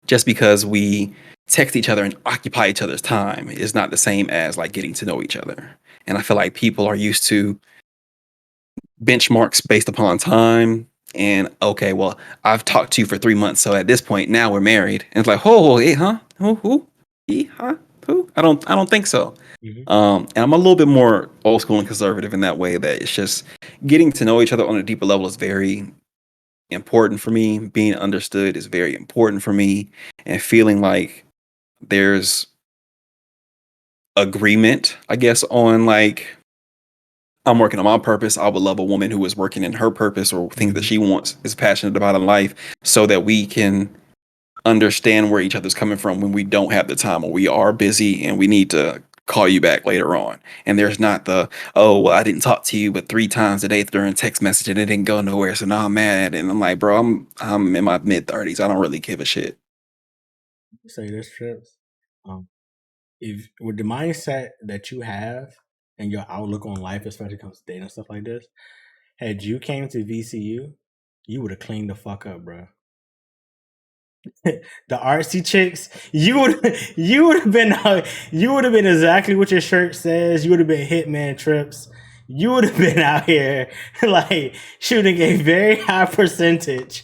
just because we text each other and occupy each other's time is not the same as like getting to know each other. And I feel like people are used to benchmarks based upon time. And okay, well, I've talked to you for 3 months, so at this point now we're married. And it's like, oh, hey, huh? Who? He, huh? Who? I don't think so. Mhm. And I'm a little bit more old school and conservative in that way. That it's just getting to know each other on a deeper level is very important for me. Being understood is very important for me, and feeling like there's agreement, I guess, on like I'm working on my purpose. I would love a woman who is working in her purpose or things that Mhm. she wants, is passionate about in life, so that we can understand where each other's coming from when we don't have the time or we are busy and we need to call you back later on. And there's not the, oh, well, I didn't talk to you but 3 times a day during text message and it didn't go nowhere. So now I'm mad. And I'm like, bro, I'm in my mid 30s. I don't really give a shit. Say this trips. If with the mindset that you have and your outlook on life, especially when it comes to dating and stuff like this, had you came to VCU, you would have cleaned the fuck up, bro. The artsy chicks, you would have been you would have been exactly what your shirt says. You would have been Hitman Trips. You would have been out here like shooting a very high percentage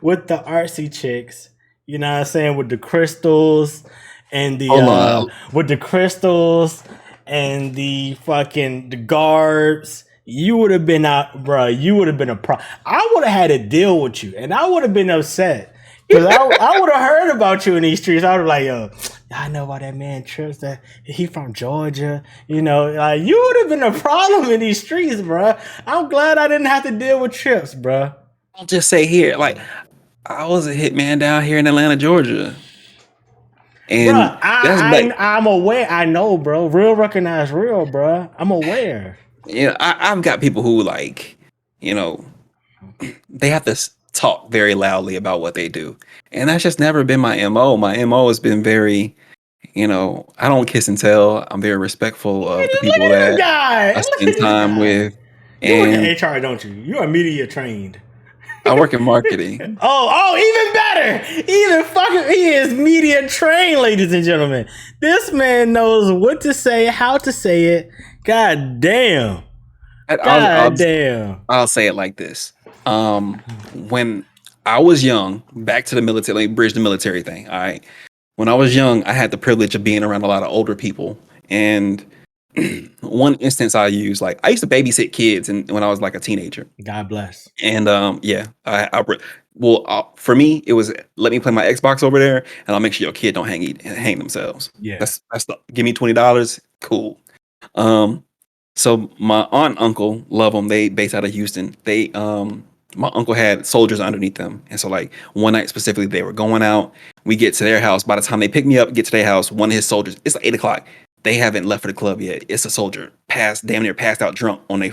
with the artsy chicks. You know what I'm saying? With the crystals and the Hold on. with the crystals and the fucking the garbs. You would have been out, bro. You would have been a pro. I would have had to deal with you, and I would have been upset. Because I would have heard about you in these streets. I would have like, yo, I know about that man Trips. That he from Georgia. You know, like you would have been a problem in these streets, bro. I'm glad I didn't have to deal with Trips, bro. I'll just say here, like I was a hitman down here in Atlanta, Georgia, and Bro, that's like I'm aware. I know, bro. Real recognize real, bro. I'm aware. I've got people who like, you know, they have to talk very loudly about what they do, and that's just never been my mo. My mo has been very, I don't kiss and tell. I'm very respectful of the people Look at this that guy. I Look spend at this time guy. with, You work and in HR, don't you? You are media trained. I work in marketing. Oh, even better. Even fucking, he is media trained, ladies and gentlemen. This man knows what to say, how to say it. God damn. God damn. I'll say it like this. When I was young, back to the military, let me bridge the military thing. All right. When I was young, I had the privilege of being around a lot of older people. And one instance I used, like I used to babysit kids and when I was like a teenager. God bless. And for me, it was let me play my Xbox over there, and I'll make sure your kid don't hang themselves. Yeah. Give me $20, cool. So my aunt and uncle, love them. They based out of Houston. My uncle had soldiers underneath them, and so like one night specifically, they were going out. We get to their house. By the time they pick me up, get to their house, one of his soldiers. It's like 8:00. They haven't left for the club yet. It's a soldier damn near passed out drunk on their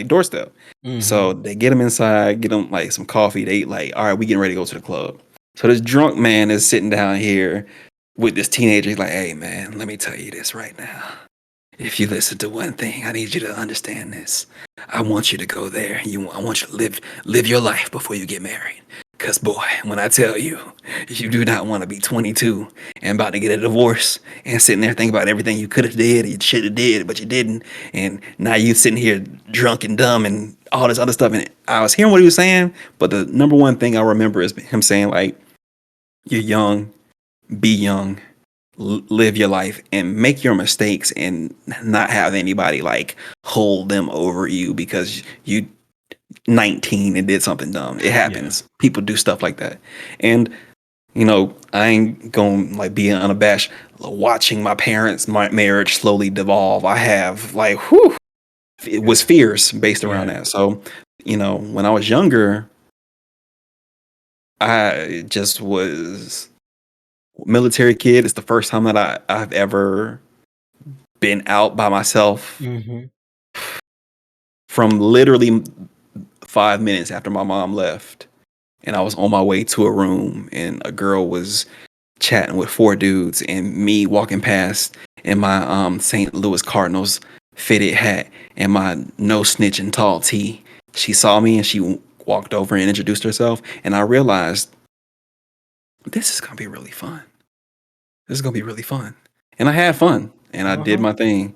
doorstep. Mhm. So they get him inside, get him like some coffee. They like, all right, we getting ready to go to the club. So this drunk man is sitting down here with this teenager. He's like, hey man, let me tell you this right now. If you listen to one thing, I need you to understand this. I want you to go there. I want you to live your life before you get married. Cause boy, when I tell you, you do not want to be 22 and about to get a divorce and sitting there thinking about everything you could have did, you should have did, but you didn't. And now you sitting here drunk and dumb and all this other stuff. And I was hearing what he was saying, but the number one thing I remember is him saying like, you're young, be young, live your life and make your mistakes and not have anybody like hold them over you because you 19 and did something dumb. It happens. Yeah. People do stuff like that. And I ain't gonna like be unabashed watching my parents' marriage slowly devolve. I have like it was fears based around that. So when I was younger, I just was military kid. It's the first time that I've ever been out by myself. Mm-hmm. From literally 5 minutes after my mom left, and I was on my way to a room, and a girl was chatting with 4 dudes, and me walking past in my St. Louis Cardinals fitted hat and my no snitching tall tee. She saw me and she walked over and introduced herself, and I realized this is gonna be really fun. This is gonna be really fun, and I had fun. And I did my thing.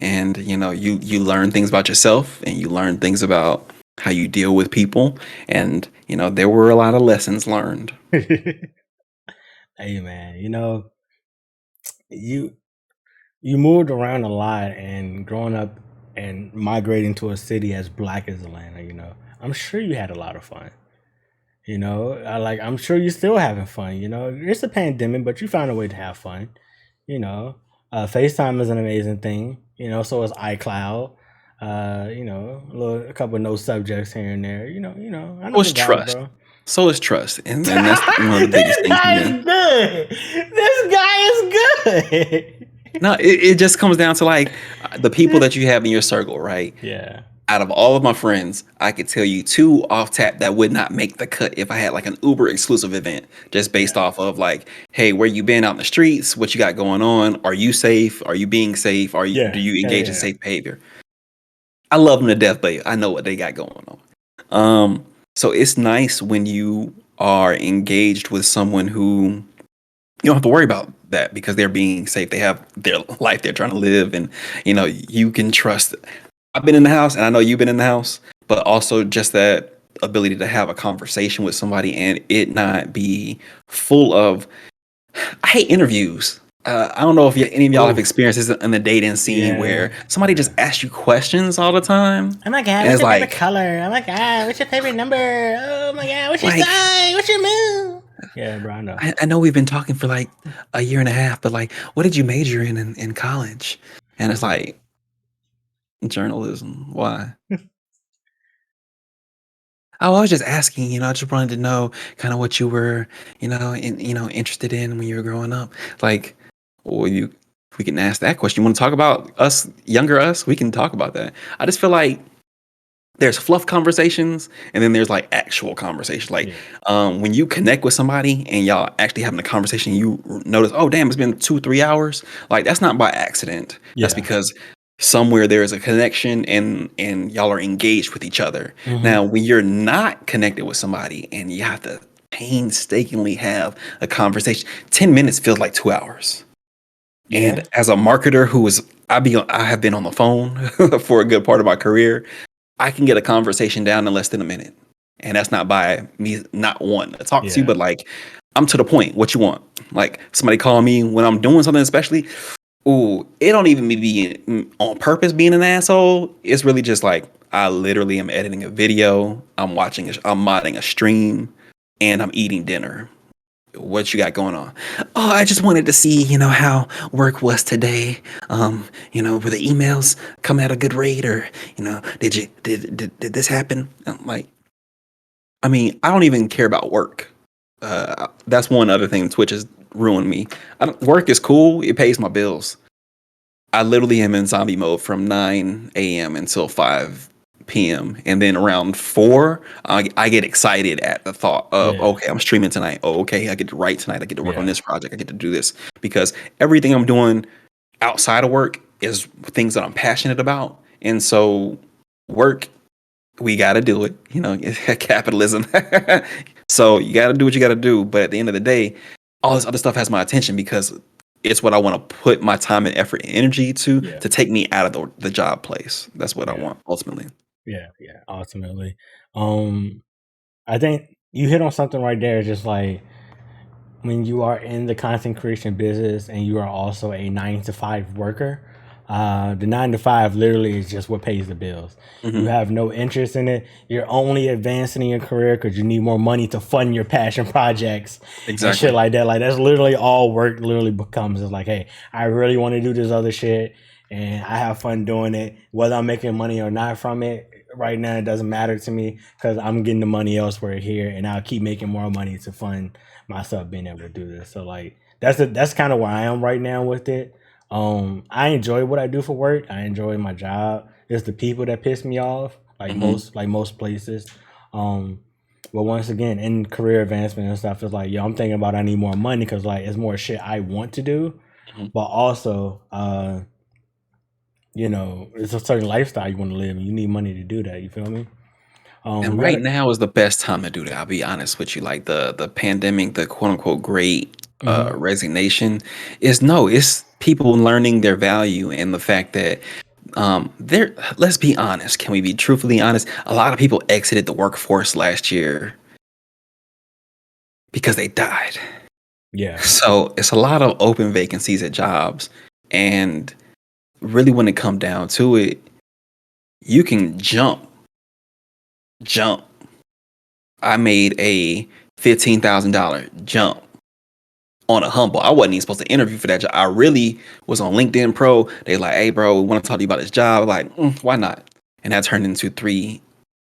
And, you learn things about yourself and you learn things about how you deal with people. And, there were a lot of lessons learned. Hey, man, you moved around a lot and growing up and migrating to a city as black as Atlanta, I'm sure you had a lot of fun. I'm sure you're still having fun. It's a pandemic, but you found a way to have fun, FaceTime is an amazing thing, so is iCloud, a couple of no subjects here and there, I know it's trust. Bro. So is trust. And that's one of the biggest things. This guy is good. No, it just comes down to like the people that you have in your circle, right? Yeah. Out of all of my friends, I could tell you 2 off tap that would not make the cut if I had like an Uber exclusive event, just based off of like, hey, where you been out in the streets? What you got going on? Are you safe? Are you being safe? Do you engage in safe behavior? I love them to death, but I know what they got going on. So it's nice when you are engaged with someone who you don't have to worry about that because they're being safe. They have their life they're trying to live, and you can trust. I've been in the house and I know you've been in the house, but also just that ability to have a conversation with somebody and it not be full of, I hate interviews. I don't know if any of y'all have Oof. experienced this in the dating scene where Yeah. somebody just asks you questions all the time, Oh my god, and what's it's your favorite like, color? Oh my god, what's your favorite number? Oh my god, what's your like sign? What's your moon? Yeah, bro, I know. I know we've been talking for like a year and a half, but like, what did you major in college? And it's like journalism. Why? Oh, I was just asking, I just wanted to know kind of what you were, interested in when you were growing up. Like, well, we can ask that question. You want to talk about us, younger us? We can talk about that. I just feel like there's fluff conversations and then there's like actual conversations. Like, when you connect with somebody and y'all actually having a conversation, you notice, oh, damn, it's been 2-3 hours. Like, that's not by accident. That's Yeah. because somewhere there is a connection and y'all are engaged with each other. Mhm. Now, when you're not connected with somebody and you have to painstakingly have a conversation, 10 minutes feels like 2 hours. Yeah. And as a marketer I have been on the phone for a good part of my career. I can get a conversation down in less than a minute. And that's not by me not wanting to talk to you, Yeah. but like I'm to the point. What you want? Like somebody call me when I'm doing something, especially. Ooh, it don't even be on purpose being an asshole. It's really just like I literally am editing a video. I'm modding a stream, and I'm eating dinner. What you got going on? Oh, I just wanted to see, how work was today. Were the emails coming at a good rate, or did this happen? I'm like, I mean, I don't even care about work. That's one other thing Twitch has ruined me. Work is cool. It pays my bills. I literally am in zombie mode from 9 a.m. until 5 p.m. And then around 4, I get excited at the thought of, Yeah. okay, I'm streaming tonight. Oh, okay, I get to write tonight. I get to work on Yeah. this project. I get to do this. Because everything I'm doing outside of work is things that I'm passionate about. And so work, we got to do it. Capitalism. So you got to do what you got to do. But at the end of the day, all this other stuff has my attention because it's what I want to put my time and effort and energy to Yeah. take me out of the job place. That's what I Yeah. want ultimately. Yeah. Ultimately. I think you hit on something right there. Just like when you are in the content creation business and you are also a 9 to 5 worker, the 9 to 5 literally is just what pays the bills. You have no interest in it. You're only advancing in your career because you need more money to fund your passion projects and Exactly. shit like that. Like that's literally all work literally becomes. Is like, hey, I really want to do this other shit and I have fun doing it. Whether I'm making money or not from it right now, it doesn't matter to me because I'm getting the money elsewhere here and I'll keep making more money to fund myself being able to do this. So like that's kind of where I am right now with it. I enjoy what I do for work. I enjoy my job. It's the people that piss me off, like most places. But once again, in career advancement and stuff, it's like, yo, I'm thinking about I need more money because like it's more shit I want to do, but also, it's a certain lifestyle you want to live, and you need money to do that. You feel me? And right now is the best time to do that. I'll be honest with you. Like the pandemic, the quote unquote great resignation it's people learning their value and the fact that let's be honest. Can we be truthfully honest? A lot of people exited the workforce last year because they died. Yeah. So it's a lot of open vacancies at jobs. And really when it come down to it, you can jump. I made a $15,000 jump on a humble. I wasn't even supposed to interview for that job. I really was on LinkedIn Pro. They like, hey bro, we want to talk to you about this job. Like, why not? And that turned into three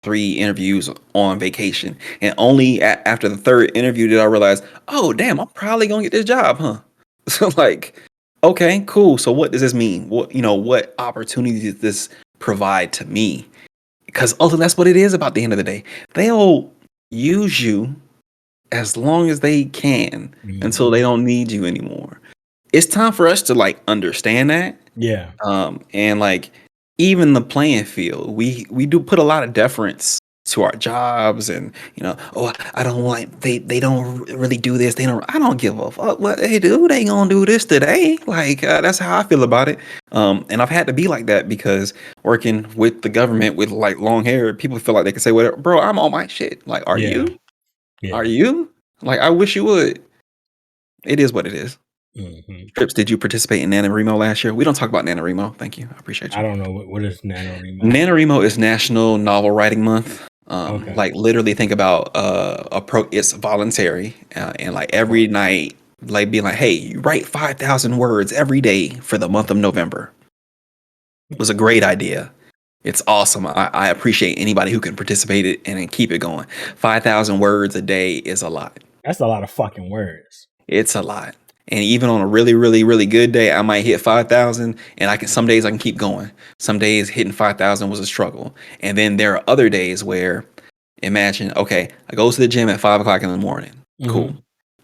interviews on vacation. And only after the third interview did I realize, oh damn, I'm probably gonna get this job, huh? So like, okay, cool. So what does this mean? What opportunity does this provide to me? Because ultimately that's what it is about the end of the day. They'll use you as long as they can until they don't need you anymore. It's time for us to like understand that. Yeah. And like even the playing field, we do put a lot of deference to our jobs and I don't like they don't really do this. I don't give a fuck what they do. They gonna do this today. Like that's how I feel about it. And I've had to be like that because working with the government with like long hair, people feel like they can say whatever. Bro, I'm on my shit. Like, are you? Yeah. Are you? Like, I wish you would. It is what it is. Mhm. Trips, did you participate in NaNoWriMo last year? We don't talk about NaNoWriMo. Thank you. I appreciate I you. don't know what is NaNoWriMo. NaNoWriMo is National Novel Writing Month. Okay. Like literally think about it's voluntary, and like every night, like being like, hey, you write 5,000 words every day for the month of November. It was a great idea. It's awesome. I appreciate anybody who can participate in it and keep it going. 5,000 words a day is a lot. That's a lot of fucking words. It's a lot. And even on a really, really, really good day, I might hit 5,000, and some days I can keep going. Some days hitting 5,000 was a struggle. And then there are other days where, imagine, okay, I go to the gym at 5 o'clock in the morning. Cool.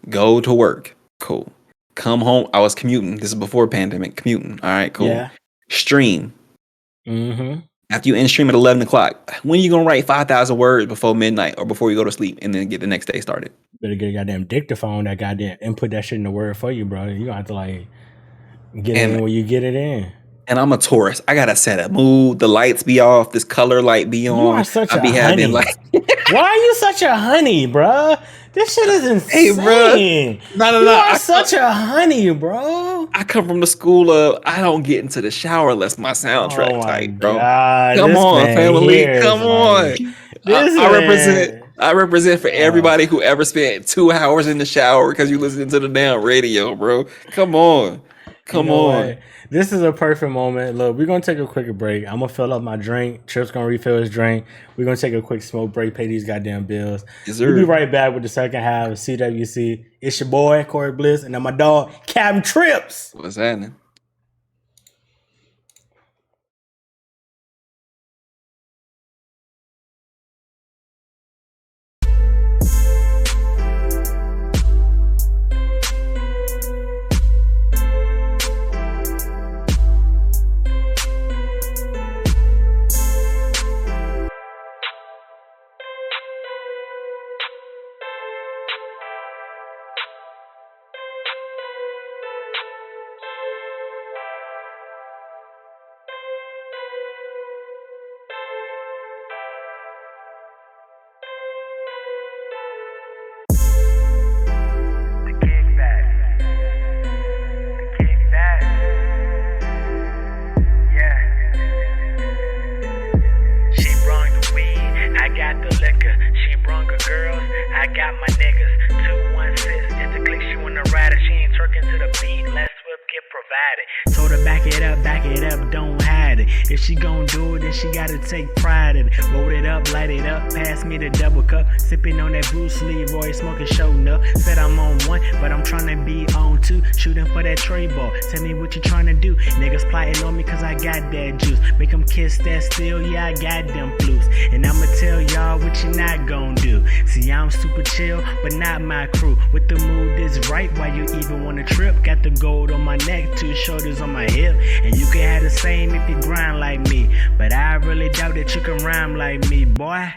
Go to work. Cool. Come home. I was commuting. This is before pandemic. Commuting. All right, cool. Yeah. Stream. Mm-hmm. After you end stream at 11 o'clock, when are you going to write 5,000 words before midnight or before you go to sleep and then get the next day started? Better get a goddamn dictaphone that goddamn input that shit in the word for you, bro. You gonna have to like get it in where you get it in. And I'm a Taurus. I gotta set a mood. The lights be off. This color light be on. You are such I a be honey. having like. Why are you such a honey, bro? This shit is insane. Hey, bro. No. You are such a honey, bro. I come from the school of I don't get into the shower unless my soundtrack tight, bro. God, come on, family. Come on. I represent for everybody who ever spent 2 hours in the shower because you listening to the damn radio, bro. Come on. Come on. What? This is a perfect moment. Look, we're going to take a quick break. I'm going to fill up my drink. Trip's going to refill his drink. We're going to take a quick smoke break, pay these goddamn bills. Yes, we'll be right back with the second half of CWC. It's your boy, Corey Bliss, and then my dog, Captain Trips. What's happening? Told her back it up, don't hide it. If she gon' do it, then she gotta take pride in it. Roll it up, light it up, pass me the double cup. Sipping on that Bruce Leroy, smoking showing up. Said I'm on one, but I'm tryna be on two. Shooting for that tray ball, tell me what you tryna do. Niggas plotting on me cause I got that juice. Make them kiss that steel, yeah I got them flutes. And I'ma tell y'all what you not gon' do. See I'm super chill, but not my crew. With the mood is right, why you even wanna trip? Got the gold on my neck, 2 shoulders on my hip. And you can have the same if you grind like me. But I really doubt that you can rhyme like me, boy.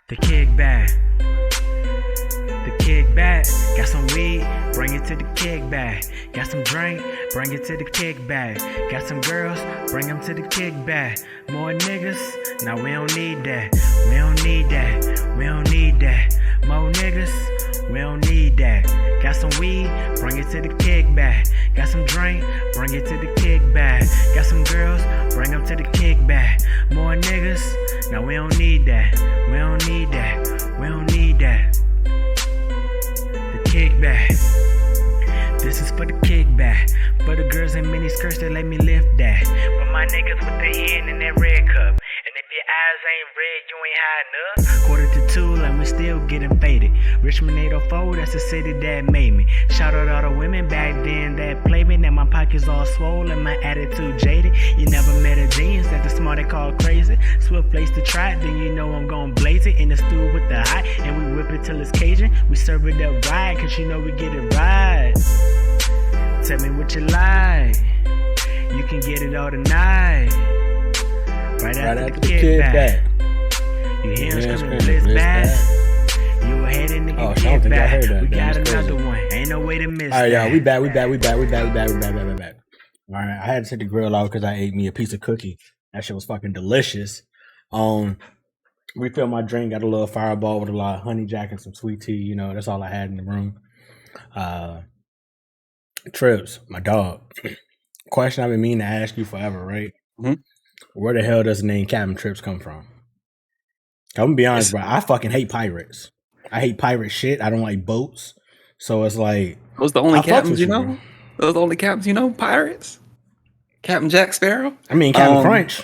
The kickback. The kickback. Got some weed, bring it to the kickback. Got some drink, bring it to the kickback. Got some girls, bring them to the kickback. More niggas, now we don't need that. We don't need that. We don't need that. More niggas, we don't need that. Got some weed, bring it to the kickback. Got some drink, bring it to the kickback. Got some girls, bring them to the kickback. More niggas, now we don't need that. We don't need that. We don't need that. The kickback. This is for the kickback. For the girls in mini skirts that let me lift that. For my niggas with their hand in that red cup. And if your eyes ain't red, you ain't high enough. 1:45 and we still getting faded. Richmond 804, that's the city that made me. Shout out all the women back then that played me. Now my pockets all swollen, my attitude jaded. You never met a genius that the smart they call crazy. Swift place to try it, then you know I'm gon' blaze it. In the stew with the hot, and we whip it till it's Cajun. We serve it up right, cause you know we get it right. Tell me what you like. You can get it all tonight. Right after the kickback. You hear him screaming, Bliss back. You ahead and nigga get back. We got another one. Ain't no way to miss. All right, y'all. We back. All right, I had to take the grill out because I ate me a piece of cookie. That shit was fucking delicious. Refilled my drink. Got a little fireball with a lot of honey jack and some sweet tea. You know, that's all I had in the room. Trips, my dog. Question I've been meaning to ask you forever, right? Mhm. Where the hell does the name Captain Trips come from? I'm gonna be honest, It's bro. I fucking hate pirates. I hate pirate shit. I don't like boats. So it's like those the only I fucks captains with you you, bro. know. Those the only captains you know. Pirates. Captain Jack Sparrow. I mean Captain Crunch.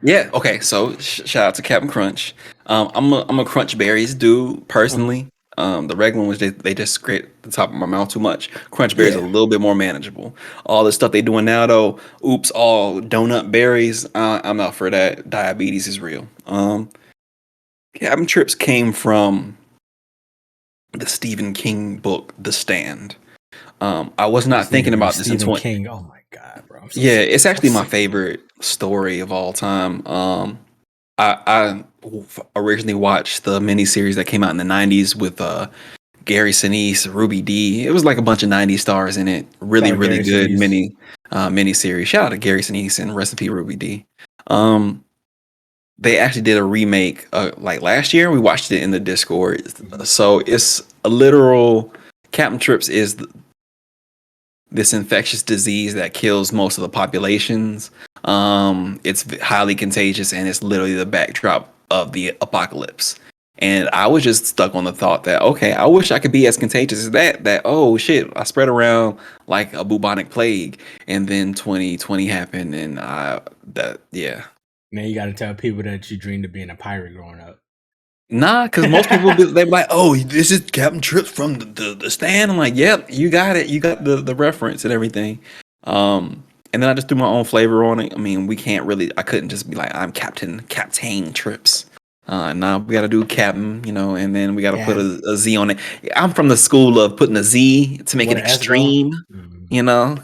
Yeah. Okay. So shout out to Captain Crunch. I'm a Crunch Berries dude personally. The regular ones they just scrape the top of my mouth too much. Crunch Berries are a Yeah. little bit more manageable. All the stuff they doing now though, oops, all donut berries. I'm out for that. Diabetes is real. Captain Trips came from the Stephen King book, The Stand. I was not This nigga thinking be about this Stephen until King. Oh my god, bro. I'm so yeah, sick. it's So actually my sick of you. favorite story of all time. I originally watched the miniseries that came out in the '90s with Gary Sinise, Ruby Dee. It was like a bunch of '90s stars in it. Shout Really, out really Gary good Sinise. miniseries. Shout out to Gary Sinise and recipe Ruby Dee. Um, they actually did a remake like last year. We watched it in the Discord. So it's a literal Captain Trips is this infectious disease that kills most of the populations. It's highly contagious and it's literally the backdrop of the apocalypse. And I was just stuck on the thought that okay, I wish I could be as contagious as that. That oh shit, I spread around like a bubonic plague, and then 2020 happened, and that yeah. Man, you gotta tell people that you dreamed of being a pirate growing up. Nah, because most people they're like, "Oh, this is Captain Trips from the stand." I'm like, "Yep, you got it. You got the reference and everything." And then I just threw my own flavor on it. I mean, we can't really. I couldn't just be like, "I'm Captain Trips." Now we got to do Captain, and then we got to put Yeah. a Z on it. I'm from the school of putting a Z to make Where it the S go? extreme, you know.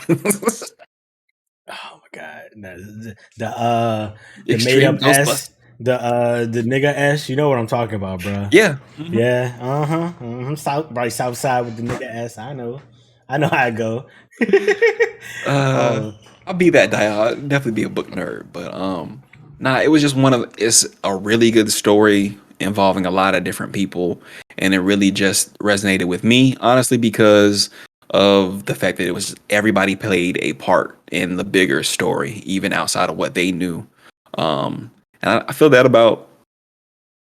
Oh my god. The made Extreme up Ghostbusters. S. The nigga S. You know what I'm talking about, bro. Yeah. Yeah. South side with the nigga S. I know how it go. Oh, I'll be that guy. I'll definitely be a book nerd, but nah, it was just it's a really good story involving a lot of different people, and it really just resonated with me, honestly, because of the fact that it was everybody played a part in the bigger story, even outside of what they knew. And I feel that about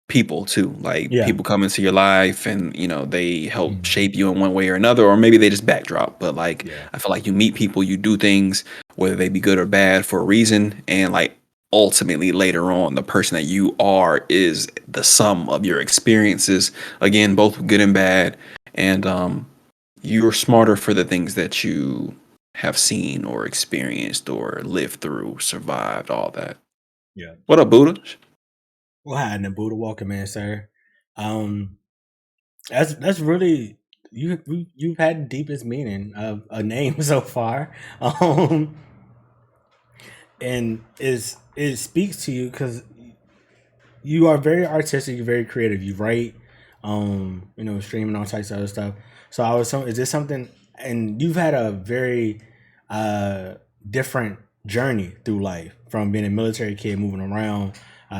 people too, like yeah. people come into your life and they help Mhm. shape you in one way or another, or maybe they just backdrop, but like Yeah. I feel like you meet people, you do things whether they be good or bad for a reason, and like ultimately later on the person that you are is the sum of your experiences, again both good and bad, and you're smarter for the things that you have seen or experienced or lived through, survived, all that. Yeah. What up, Buddha? Well, hi, Buddha Walker, man, sir. Um, that's really you've had the deepest meaning of a name so far. And it speaks to you because you are very artistic, you're very creative. You write, streaming all types of other stuff. So is this something? And you've had a very uh different journey through life from being a military kid, moving around,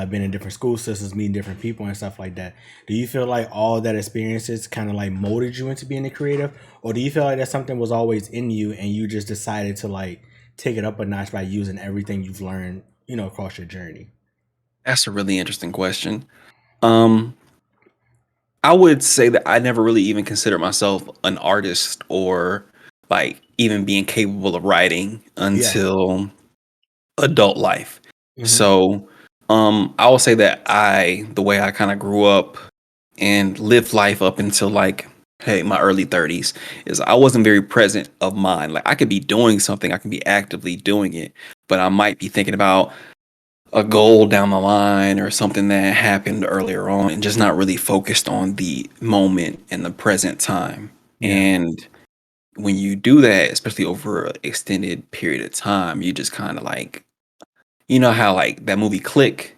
being in different school systems, meeting different people and stuff like that. Do you feel like all that experiences kind of like molded you into being a creative, or do you feel like that something was always in you and you just decided to like take it up a notch by using everything you've learned, across your journey? That's a really interesting question. Um, I would say that I never really even considered myself an artist or like even being capable of writing Yeah. until adult life. Mm-hmm. So, I will say that the way I kind of grew up and lived life up until like, hey, my early 30s, is I wasn't very present of mind. Like I could be doing something, I can be actively doing it, but I might be thinking about a goal down the line or something that happened earlier on and just not really focused on the moment and the present time. Yeah. And when you do that, especially over an extended period of time, you just kind of like, how like that movie Click,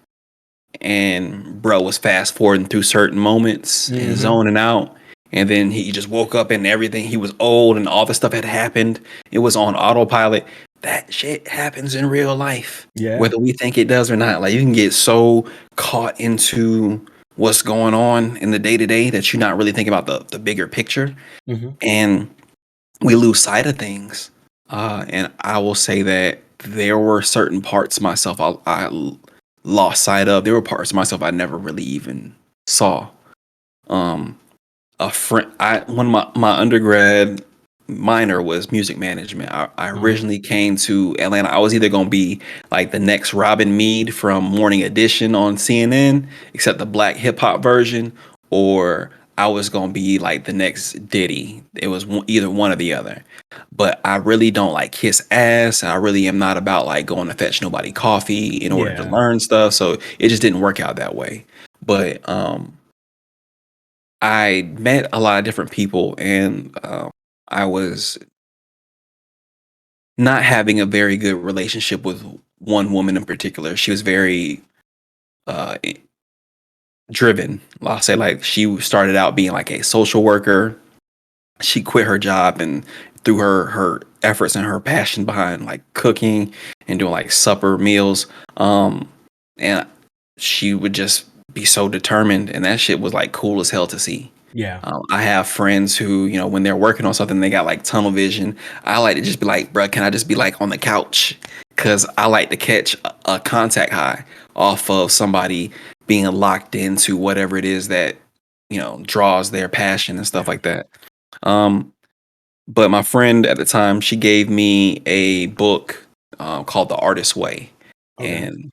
and bro was fast forwarding through certain moments and Mm-hmm. zoning out. And then he just woke up and everything, he was old and all the stuff had happened. It was on autopilot. That shit happens in real life, Yeah. whether we think it does or not. Like you can get so caught into what's going on in the day to day that you're not really thinking about the bigger picture. Mm-hmm. And we lose sight of things. And I will say that there were certain parts of myself lost sight of. There were parts of myself I never really even saw. Um, a friend, one of my undergrad minor was music management. I Mhm. originally came to Atlanta. I was either going to be like the next Robin Meade from Morning Edition on CNN, except the black hip hop version, or I was going to be like the next Diddy. It was either one or the other. But I really don't like kiss ass. I really am not about like going to fetch nobody coffee in order to Yeah. learn stuff. So it just didn't work out that way. But I met a lot of different people, and I was not having a very good relationship with one woman in particular. She was very uh, driven. I'll say, like, she started out being like a social worker. She quit her job, and through her efforts and her passion behind like cooking and doing like supper meals, and she would just be so determined, and that shit was like cool as hell to see. Yeah. I have friends who, when they're working on something, they got like tunnel vision. I like to just be like, bruh, can I just be like on the couch? Because I like to catch a contact high off of somebody being locked into whatever it is that, draws their passion and stuff Yeah. like that. Um, but my friend at the time, she gave me a book called The Artist's Way. Okay. And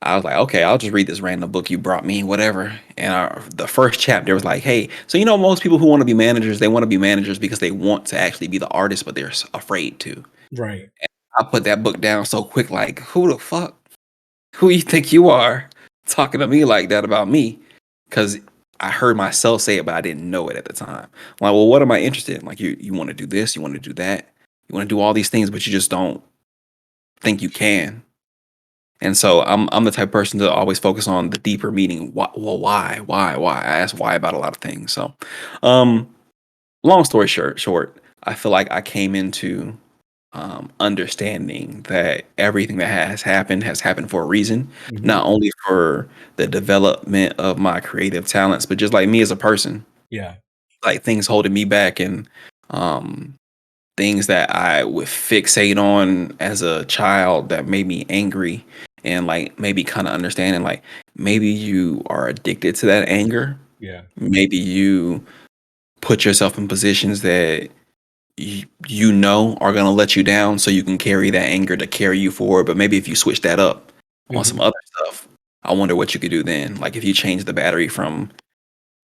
I was like, okay, I'll just read this random book you brought me, whatever. And the first chapter was like, hey, so most people who want to be managers, they want to be managers because they want to actually be the artist, but they're afraid to. Right. I put that book down so quick, like, who the fuck? Who you think you are talking to me like that about me? Because I heard myself say it, but I didn't know it at the time. I'm like, well, what am I interested in? Like, you want to do this, you want to do that, you want to do all these things, but you just don't think you can. And so I'm the type of person to always focus on the deeper meaning. Why? I ask why about a lot of things. So, um, long story short, I feel like I came into understanding that everything that has happened for a reason, Mhm. not only for the development of my creative talents, but just like me as a person, Yeah. like things holding me back and um, things that I would fixate on as a child that made me angry and like maybe kind of understanding like maybe you are addicted to that anger. Yeah. Maybe you put yourself in positions that are going to let you down so you can carry that anger to carry you forward. But maybe if you switch that up on some Mhm. other stuff, I wonder what you could do then. Like if you change the battery from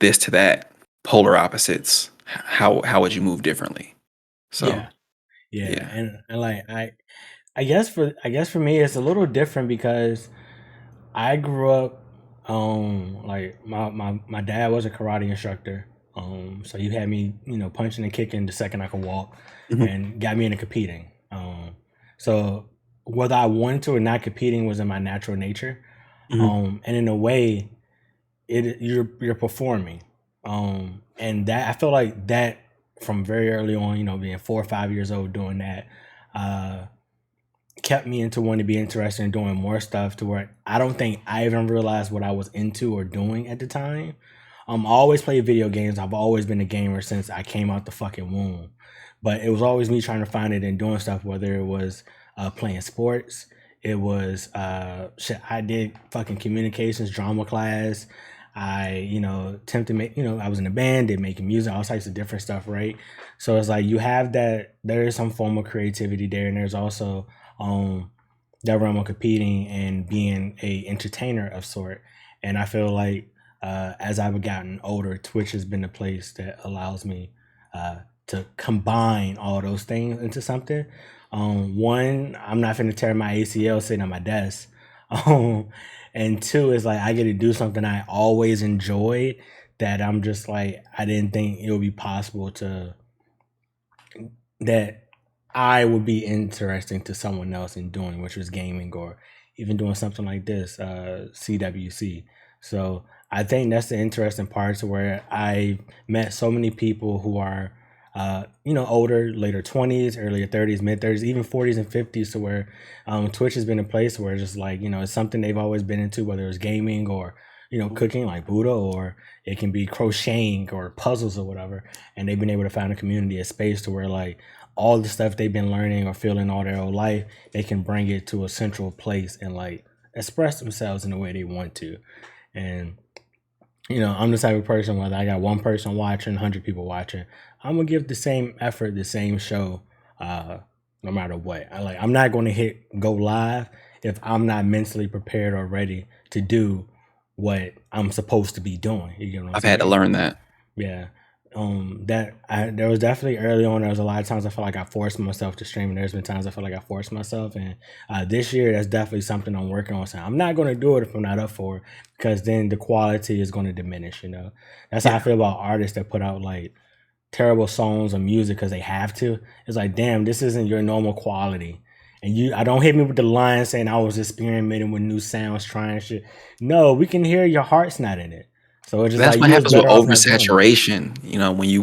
this to that, polar opposites, how would you move differently? So, Yeah. Yeah. yeah. And like I guess for me it's a little different because I grew up like my dad was a karate instructor. So he had me, punching and kicking the second I could walk Mhm, and got me into competing. So whether I wanted to or not, competing was in my natural nature. mhm, And in a way, you're performing. And that I feel like that from very early on, being 4 or 5 years old doing that, uh kept me into wanting to be interested in doing more stuff to where I don't think I even realized what I was into or doing at the time. I always played video games. I've always been a gamer since I came out the fucking womb. But it was always me trying to find it and doing stuff, whether it was playing sports, it was shit. I did fucking communications drama class. I, attempted to make, I was in a band, did making music, all types of different stuff, right? So it's like you have that, there is some form of creativity there, and there's also um that realm of competing and being a entertainer of sort. And I feel like as I've gotten older, Twitch has been the place that allows me to combine all those things into something. One, I'm not finna tear my ACL sitting at my desk. Um, and two is like I get to do something I always enjoyed that I'm just like I didn't think it would be possible to that I would be interesting to someone else in doing, which was gaming or even doing something like this, CWC. So I think that's the interesting part to where I met so many people who are, older, later 20s, earlier 30s, mid 30s, even 40s and 50s, to where Twitch has been a place where it's just like, it's something they've always been into, whether it's gaming or cooking like Buddha, or it can be crocheting or puzzles or whatever. And they've been able to find a community, a space to where like all the stuff they've been learning or feeling all their whole life, they can bring it to a central place and like express themselves in the way they want to. And I'm the type of person whether I got one person watching, 100 people watching, I'm gonna give the same effort, the same show, no matter what. I'm not going to go live if I'm not mentally prepared or ready to do what I'm supposed to be doing. You get what I'm I've saying? had to learn that. Yeah. There was definitely early on, there was a lot of times I felt like I forced myself to stream, and there's been times I feel like I forced myself. And this year, that's definitely something I'm working on. So I'm not going to do it if I'm not up for it, because then the quality is going to diminish. That's how I feel about artists that put out like terrible songs or music because they have to. It's like, damn, this isn't your normal quality. And I don't hit me with the line saying I was experimenting with new sounds, trying shit. No, we can hear your heart's not in it. So it's just That's like, what you was happens with better off not doing it.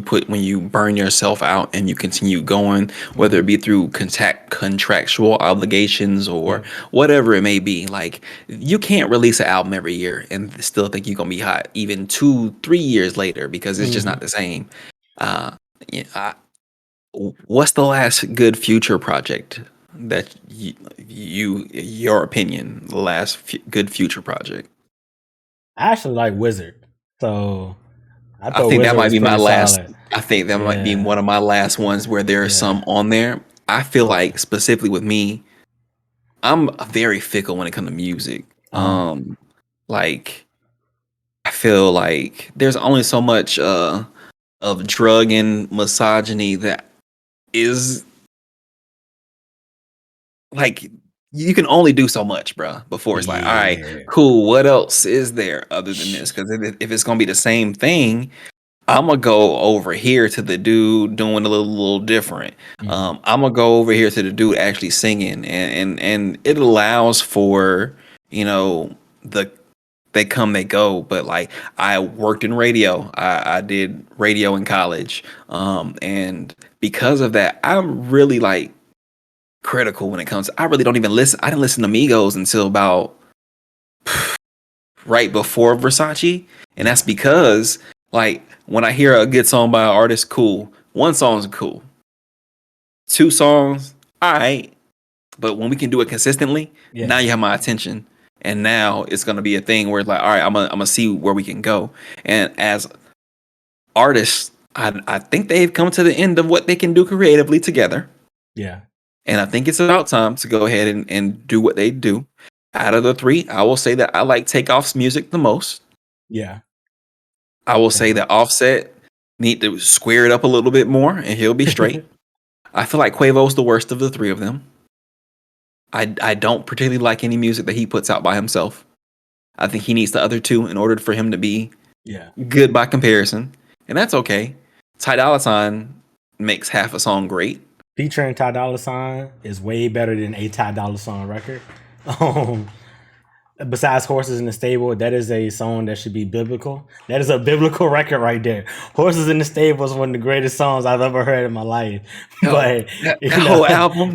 oversaturation. When you burn yourself out and you continue going, whether it be through contractual obligations or whatever it may be. Like, you can't release an album every year and still think you're gonna be hot even 2-3 years later, because it's just not the same. Uh, yeah, what's the last good Future project that your opinion, the last good Future project? I actually like Wizard. So I I thought think that Wizard might was be my pretty last. solid. I think that might be Yeah. one of my last ones where there are some on there. I feel like specifically with me, I'm very fickle when it comes to music. Like, I feel like there's only so much of drug and misogyny that is like, you can only do so much, bro, before it's like, all right, Yeah. cool. What else is there other than this? Because if it's gonna be the same thing, I'm gonna go over here to the dude doing a little different. I'm gonna go over here to the dude actually singing, and it allows for the they come, they go. But like, I worked in radio. I did radio in college, and because of that, I'm really like critical when it comes. I really don't even listen. I didn't listen to Migos until about right before Versace, and that's because like, when I hear a good song by an artist, cool. One song's cool. 2 songs, all right. But when we can do it consistently, now you have my attention. And now it's gonna be a thing where it's like, all right, I'm gonna see where we can go. And as artists, I think they've come to the end of what they can do creatively together. Yeah. And I think it's about time to go ahead and do what they do. Out of the 3, I will say that I like Takeoff's music the most. Yeah. I will say that Offset need to square it up a little bit more, and he'll be straight. I feel like Quavo's the worst of the 3 of them. I don't particularly like any music that he puts out by himself. I think he needs the other 2 in order for him to be good by comparison, and that's okay. Ty Dolla $ign makes half a song great. Featuring Ty Dolla $ign is way better than a Ty Dolla $ign record. Besides Horses in the Stable, that is a song that should be biblical. That is a biblical record right there. Horses in the Stable is one of the greatest songs I've ever heard in my life. But that whole album,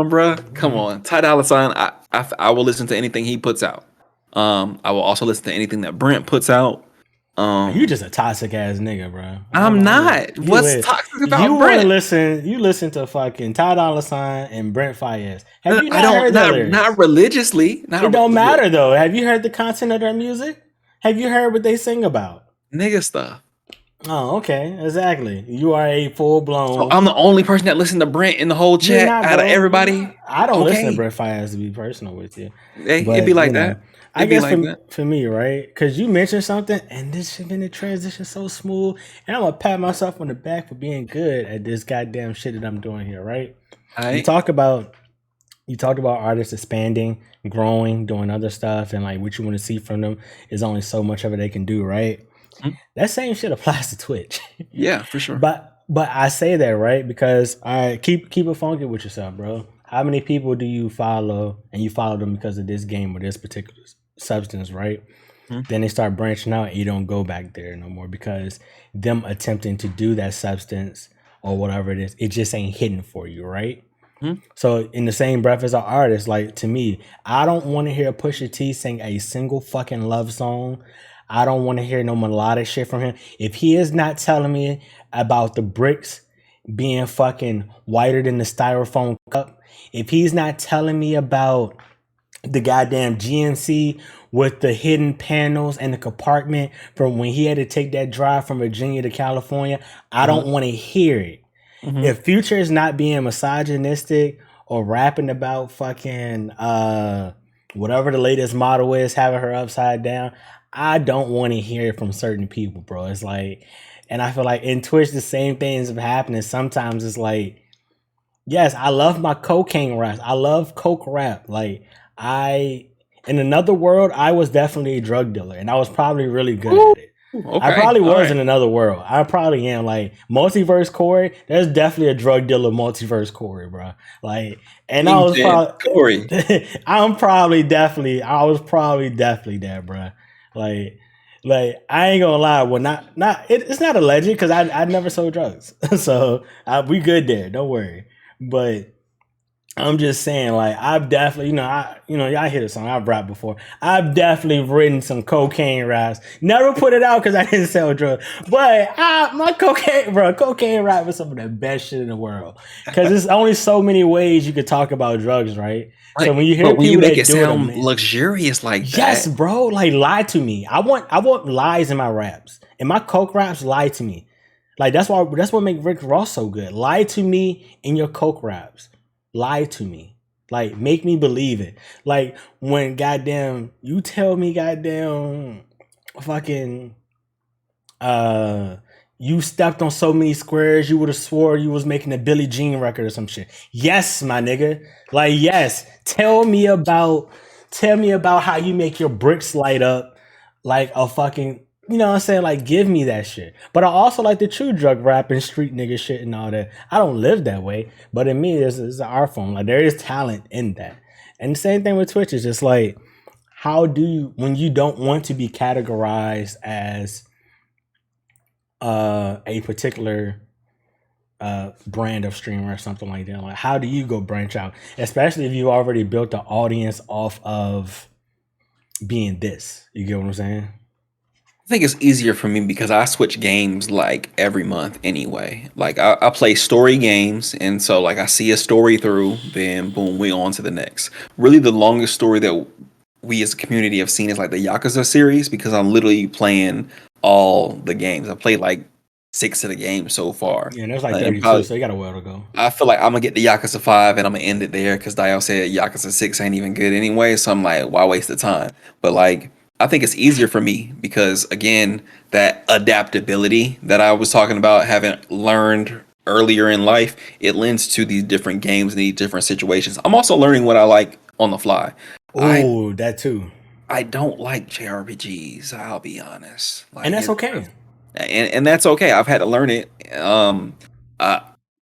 bro. Come on, Ty Dolla $ign. I will listen to anything he puts out. I will also listen to anything that Brent puts out. You just a toxic ass nigga, bro. I'm not. What's toxic about Brent? You listen to fucking Ty Dolla $ign and Brent Faiyaz. Have you not heard their lyrics? Not religiously. It don't matter though. Have you heard the content of their music? Have you heard what they sing about? Nigga stuff. Oh, okay. Exactly. You are a full blown. So I'm the only person that listened to Brent in the whole chat out of everybody. I don't listen to Brent Faiyaz, to be personal with you. It'd be like that. I guess for me, right? Because you mentioned something, and this has been a transition so smooth, and I'm gonna pat myself on the back for being good at this goddamn shit that I'm doing here, right? You talked about artists expanding, growing, doing other stuff, and like what you want to see from them is only so much of it they can do, right? That same shit applies to Twitch. Yeah, for sure. But I say that, right, because I keep it funky with yourself, bro. How many people do you follow, and you follow them because of this game or this particular substance, right? Then they start branching out and you don't go back there no more because them attempting to do that substance or whatever it is, it just ain't hitting for you, right? Mhm. So in the same breath as an artist, like to me, I don't want to hear Pusha T sing a single fucking love song. I don't want to hear no melodic shit from him. If he is not telling me about the bricks being fucking whiter than the styrofoam cup, if he's not telling me about the goddamn GNC with the hidden panels and the compartment from when he had to take that drive from Virginia to California, I don't want to hear it. If Future is not being misogynistic or rapping about fucking whatever the latest model is, having her upside down, I don't want to hear it from certain people, bro. It's like, and I feel like in Twitch the same things have happening. Sometimes it's like, yes, I love my cocaine raps. I love coke rap. Like I, in another world, I was definitely a drug dealer, and I was probably really good at it. I Okay. probably All was right. in another world. I probably am. Like Multiverse Corey, there's definitely a drug dealer Multiverse Corey, bro. Like, and I was Agent probably, Corey. I was probably definitely that, bro. Like, I ain't gonna lie. Well, it's not alleged because I never sold drugs, so we good there. Don't worry. But I'm just saying, like, I've definitely, y'all hear the song. I've rapped before. I've definitely written some cocaine raps. Never put it out because I didn't sell drugs. But my cocaine rap is some of the best shit in the world. Because there's only so many ways you could talk about drugs, right? So when you hear But when you people make that it do it, sound luxurious like yes, that, bro, like lie to me. I want lies in my raps. And my coke raps lie to me. Like that's what makes Rick Ross so good. Lie to me in your coke raps. Lie to me. Like make me believe it. Like when goddamn you tell me goddamn fucking you stepped on so many squares you would have swore you was making a Billie Jean record or some shit. Yes, my nigga. Like yes. Tell me about how you make your bricks light up like a fucking, you know what I'm saying? Like, give me that shit. But I also like the true drug rap and street nigga shit and all that. I don't live that way, but in me, it's an art form. Like, there is talent in that. And the same thing with Twitch is just like, how do you, when you don't want to be categorized as a particular brand of streamer or something like that, like, how do you go branch out? Especially if you already built the audience off of being this. You get what I'm saying? I think it's easier for me because I switch games like every month anyway. Like I play story games, and so like I see a story through, then boom, we on to the next. Really, the longest story that we as a community have seen is like the Yakuza series because I'm literally playing all the games. I played like 6 of the games so far. Yeah, and there's like And 32, so you got a while to go. I feel like I'm gonna get the Yakuza 5 and I'm gonna end it there because Dio said Yakuza 6 ain't even good anyway. So I'm like, why waste the time? But like, I think it's easier for me because again, that adaptability that I was talking about, having learned earlier in life, it lends to these different games and these different situations. I'm also learning what I like on the fly. I Oh, that too. I don't like JRPGs. I'll be honest. Like And that's okay. and that's okay. I've had to learn it. Uh,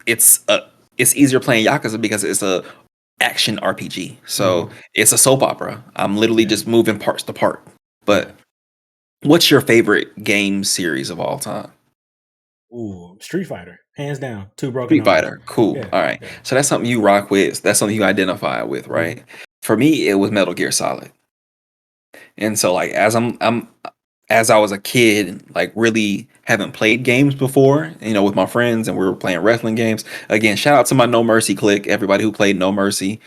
it's it's easier playing Yakuza because it's a action RPG. So it's a soap opera. I'm literally just moving parts to part. But what's your favorite game series of all time? Ooh, Street Fighter, hands down. Two broken Street arms. Fighter. Cool. Yeah, All right. yeah. So that's something you rock with. That's something you identify with, right? For me, it was Metal Gear Solid. And so like as I was a kid, like really haven't played games before, you know, with my friends and we were playing wrestling games. Again, shout out to my No Mercy clique, everybody who played No Mercy.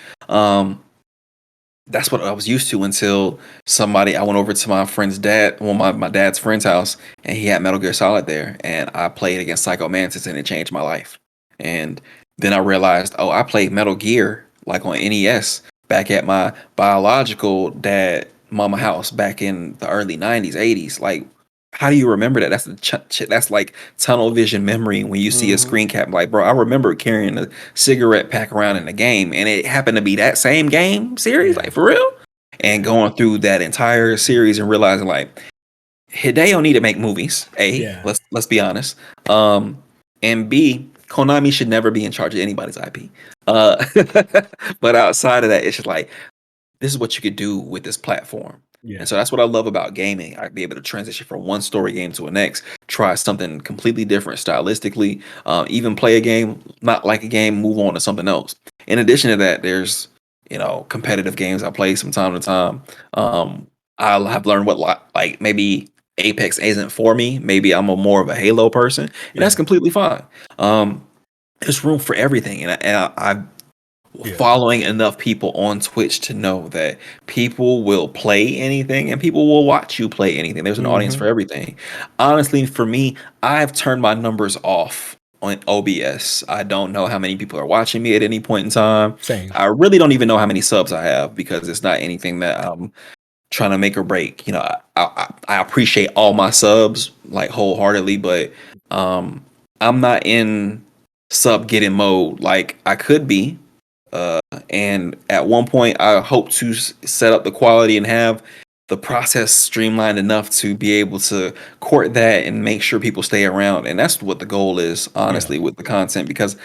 That's what I was used to until I went over to my friend's dad, well, my dad's friend's house, and he had Metal Gear Solid there, and I played against Psycho Mantis, and it changed my life. And then I realized, oh, I played Metal Gear like on NES back at my biological dad mama house back in the early 90s, 80s. Like, how do you remember that? That's like tunnel vision memory when you see a screen cap. Like, bro, I remember carrying a cigarette pack around in the game, and it happened to be that same game series, like for real. And going through that entire series and realizing like Hideo need to make movies. A, Yeah. let's be honest. And B, Konami should never be in charge of anybody's IP. But outside of that, it's just like this is what you could do with this platform. Yeah. And so that's what I love about gaming. I'd be able to transition from one story game to the next, try something completely different stylistically, even play a game, not like a game, move on to something else. In addition to that, there's competitive games I play from time to time. I'll have learned what like maybe Apex isn't for me. Maybe I'm a more of a Halo person, and that's Yeah. completely fine. There's room for everything, I'm Yeah. following enough people on Twitch to know that people will play anything and people will watch you play anything. There's an audience for everything. Honestly, for me, I've turned my numbers off on OBS. I don't know how many people are watching me at any point in time. Same. I really don't even know how many subs I have because it's not anything that I'm trying to make or break. I appreciate all my subs like wholeheartedly, but I'm not in sub getting mode like I could be. And at one point, I hope to set up the quality and have the process streamlined enough to be able to court that and make sure people stay around. And that's what the goal is, honestly, with the content, because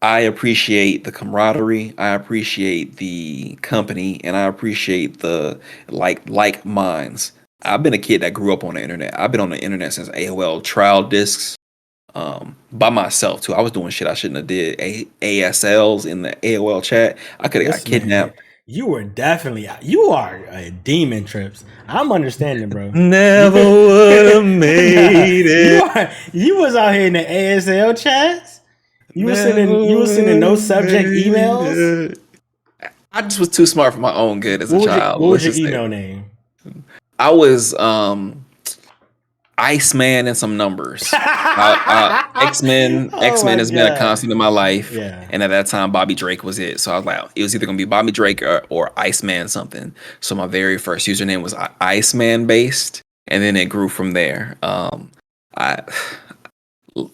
I appreciate the camaraderie, I appreciate the company, and I appreciate the like minds. I've been a kid that grew up on the internet. I've been on the internet since AOL trial discs, by myself too. I was doing shit I shouldn't have did. ASLs in the AOL chat. I could have got Listen, man, kidnapped. you are a demon, Trips. I'm understanding, bro. Never would have made it. You was out here in the ASL chats. You was sending no subject emails. I just was too smart for my own good as a child. What was your email name? I was Iceman and some numbers. X-Men has been a constant in my life. Yeah. And at that time, Bobby Drake was it. So I was like, it was either going to be Bobby Drake or Iceman something. So my very first username was Iceman based. And then it grew from there.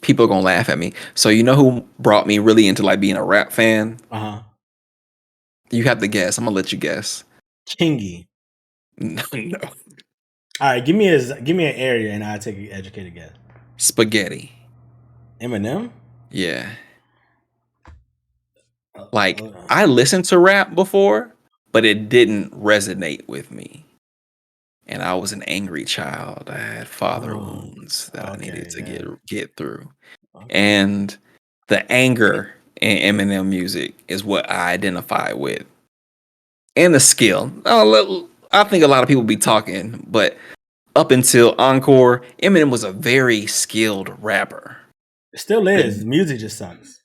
People are going to laugh at me. So you know who brought me really into like being a rap fan? Uh-huh. You have to guess. I'm going to let you guess. Chingy. No. All right, give me an area and I'll take an educated guess. Spaghetti. Eminem? Yeah. Like, I listened to rap before, but it didn't resonate with me. And I was an angry child. I had father wounds that I needed to get through. Okay. And the anger in Eminem music is what I identify with. And the skill. I think a lot of people be talking, but up until Encore, Eminem was a very skilled rapper. It still is. Music just sucks.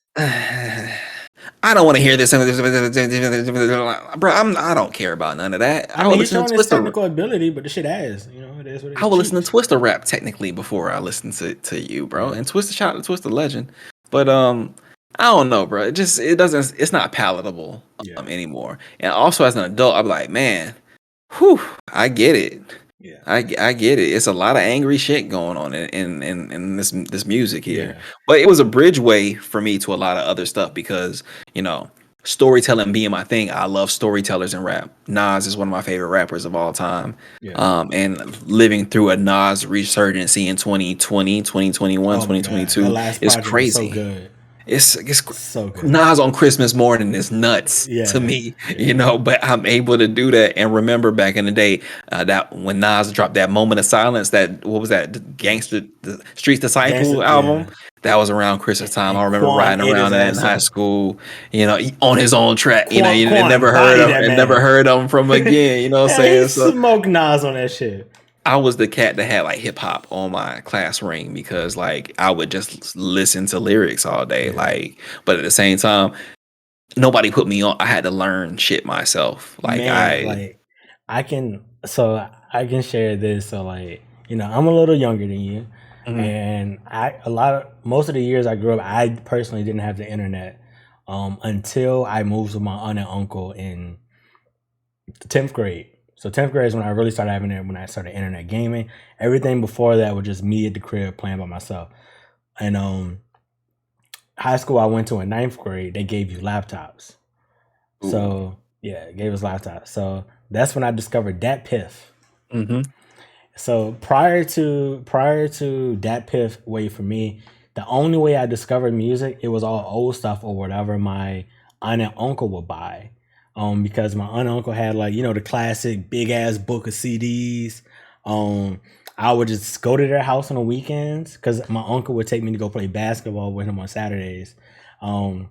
I don't want to hear this, bro. I don't care about none of that. I mean, he's showing his technical ability, but the shit ass. It is what it is. I would listen to Twista rap technically before I listen to you, bro. And Twista, shout out to Twista Legend, but I don't know, bro. It's not palatable anymore. And also as an adult, I'm like, man, whew, I get it. Yeah, I get it. It's a lot of angry shit going on in this music here. Yeah. But it was a bridgeway for me to a lot of other stuff because, storytelling being my thing. I love storytellers in rap. Nas is one of my favorite rappers of all time. Yeah. And living through a Nas resurgence in 2020, 2021, 2022 is crazy. So good. It's so good. Nas on Christmas morning is nuts to me, but I'm able to do that and remember back in the day that when Nas dropped that Moment of Silence, what was that, the Streets Disciple album? Yeah. That was around Christmas time. I remember riding around that in high school, on his own track. You never heard him from again. You know what I'm saying? So smoke Nas on that shit. I was the cat that had like hip hop on my class ring because like I would just listen to lyrics all day. But at the same time, nobody put me on. I had to learn shit myself. I can share this. So I'm a little younger than you, and most of the years I grew up, I personally didn't have the internet until I moved with my aunt and uncle in the 10th grade. So 10th grade is when I really started having it, when I started internet gaming. Everything before that was just me at the crib playing by myself. And high school I went to in 9th grade, they gave you laptops. Ooh. So yeah, gave us laptops. So that's when I discovered Dat Piff. Mm-hmm. So prior to Dat Piff way for me, the only way I discovered music, it was all old stuff or whatever my aunt and uncle would buy. Because my aunt and uncle had the classic big ass book of CDs. I would just go to their house on the weekends because my uncle would take me to go play basketball with him on Saturdays. And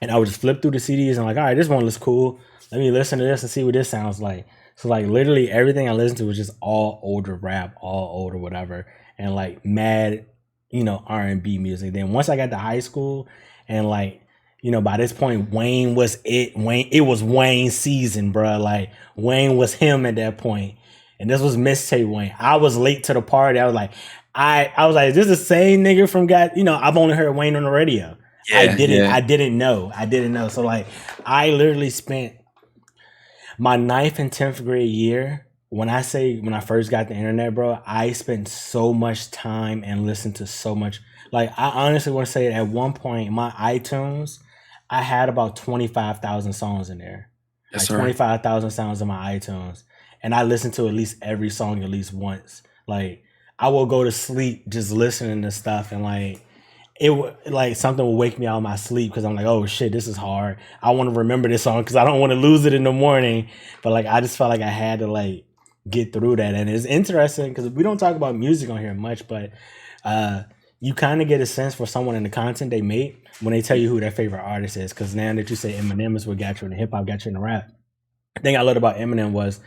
and I would just flip through the CDs and like, all right, this one looks cool. Let me listen to this and see what this sounds like. So like literally everything I listened to was just all older rap, all older whatever, and like mad, R&B music. Then once I got to high school, and like, by this point Wayne was it. It was Wayne's season, bro. Like Wayne was him at that point, and this was mixtape Wayne. I was late to the party. I was like, I was like, is this the same nigga from I've only heard Wayne on the radio. I didn't know. So like I literally spent my 9th and 10th grade year. When I first got the internet, bro, I spent so much time and listened to so much. Like I honestly want to say at one point my iTunes, I had about 25,000 songs in there. Yes, like 25,000 songs in my iTunes. And I listened to at least every song at least once. Like I will go to sleep just listening to stuff, and like like something will wake me out of my sleep because I'm like, oh shit, this is hard. I want to remember this song because I don't want to lose it in the morning. But like I just felt like I had to like get through that. And it's interesting because we don't talk about music on here much, but you kind of get a sense for someone in the content they make when they tell you who their favorite artist is. Because now that you say Eminem is what got you in the hip hop, got you in the rap, the thing I loved about Eminem was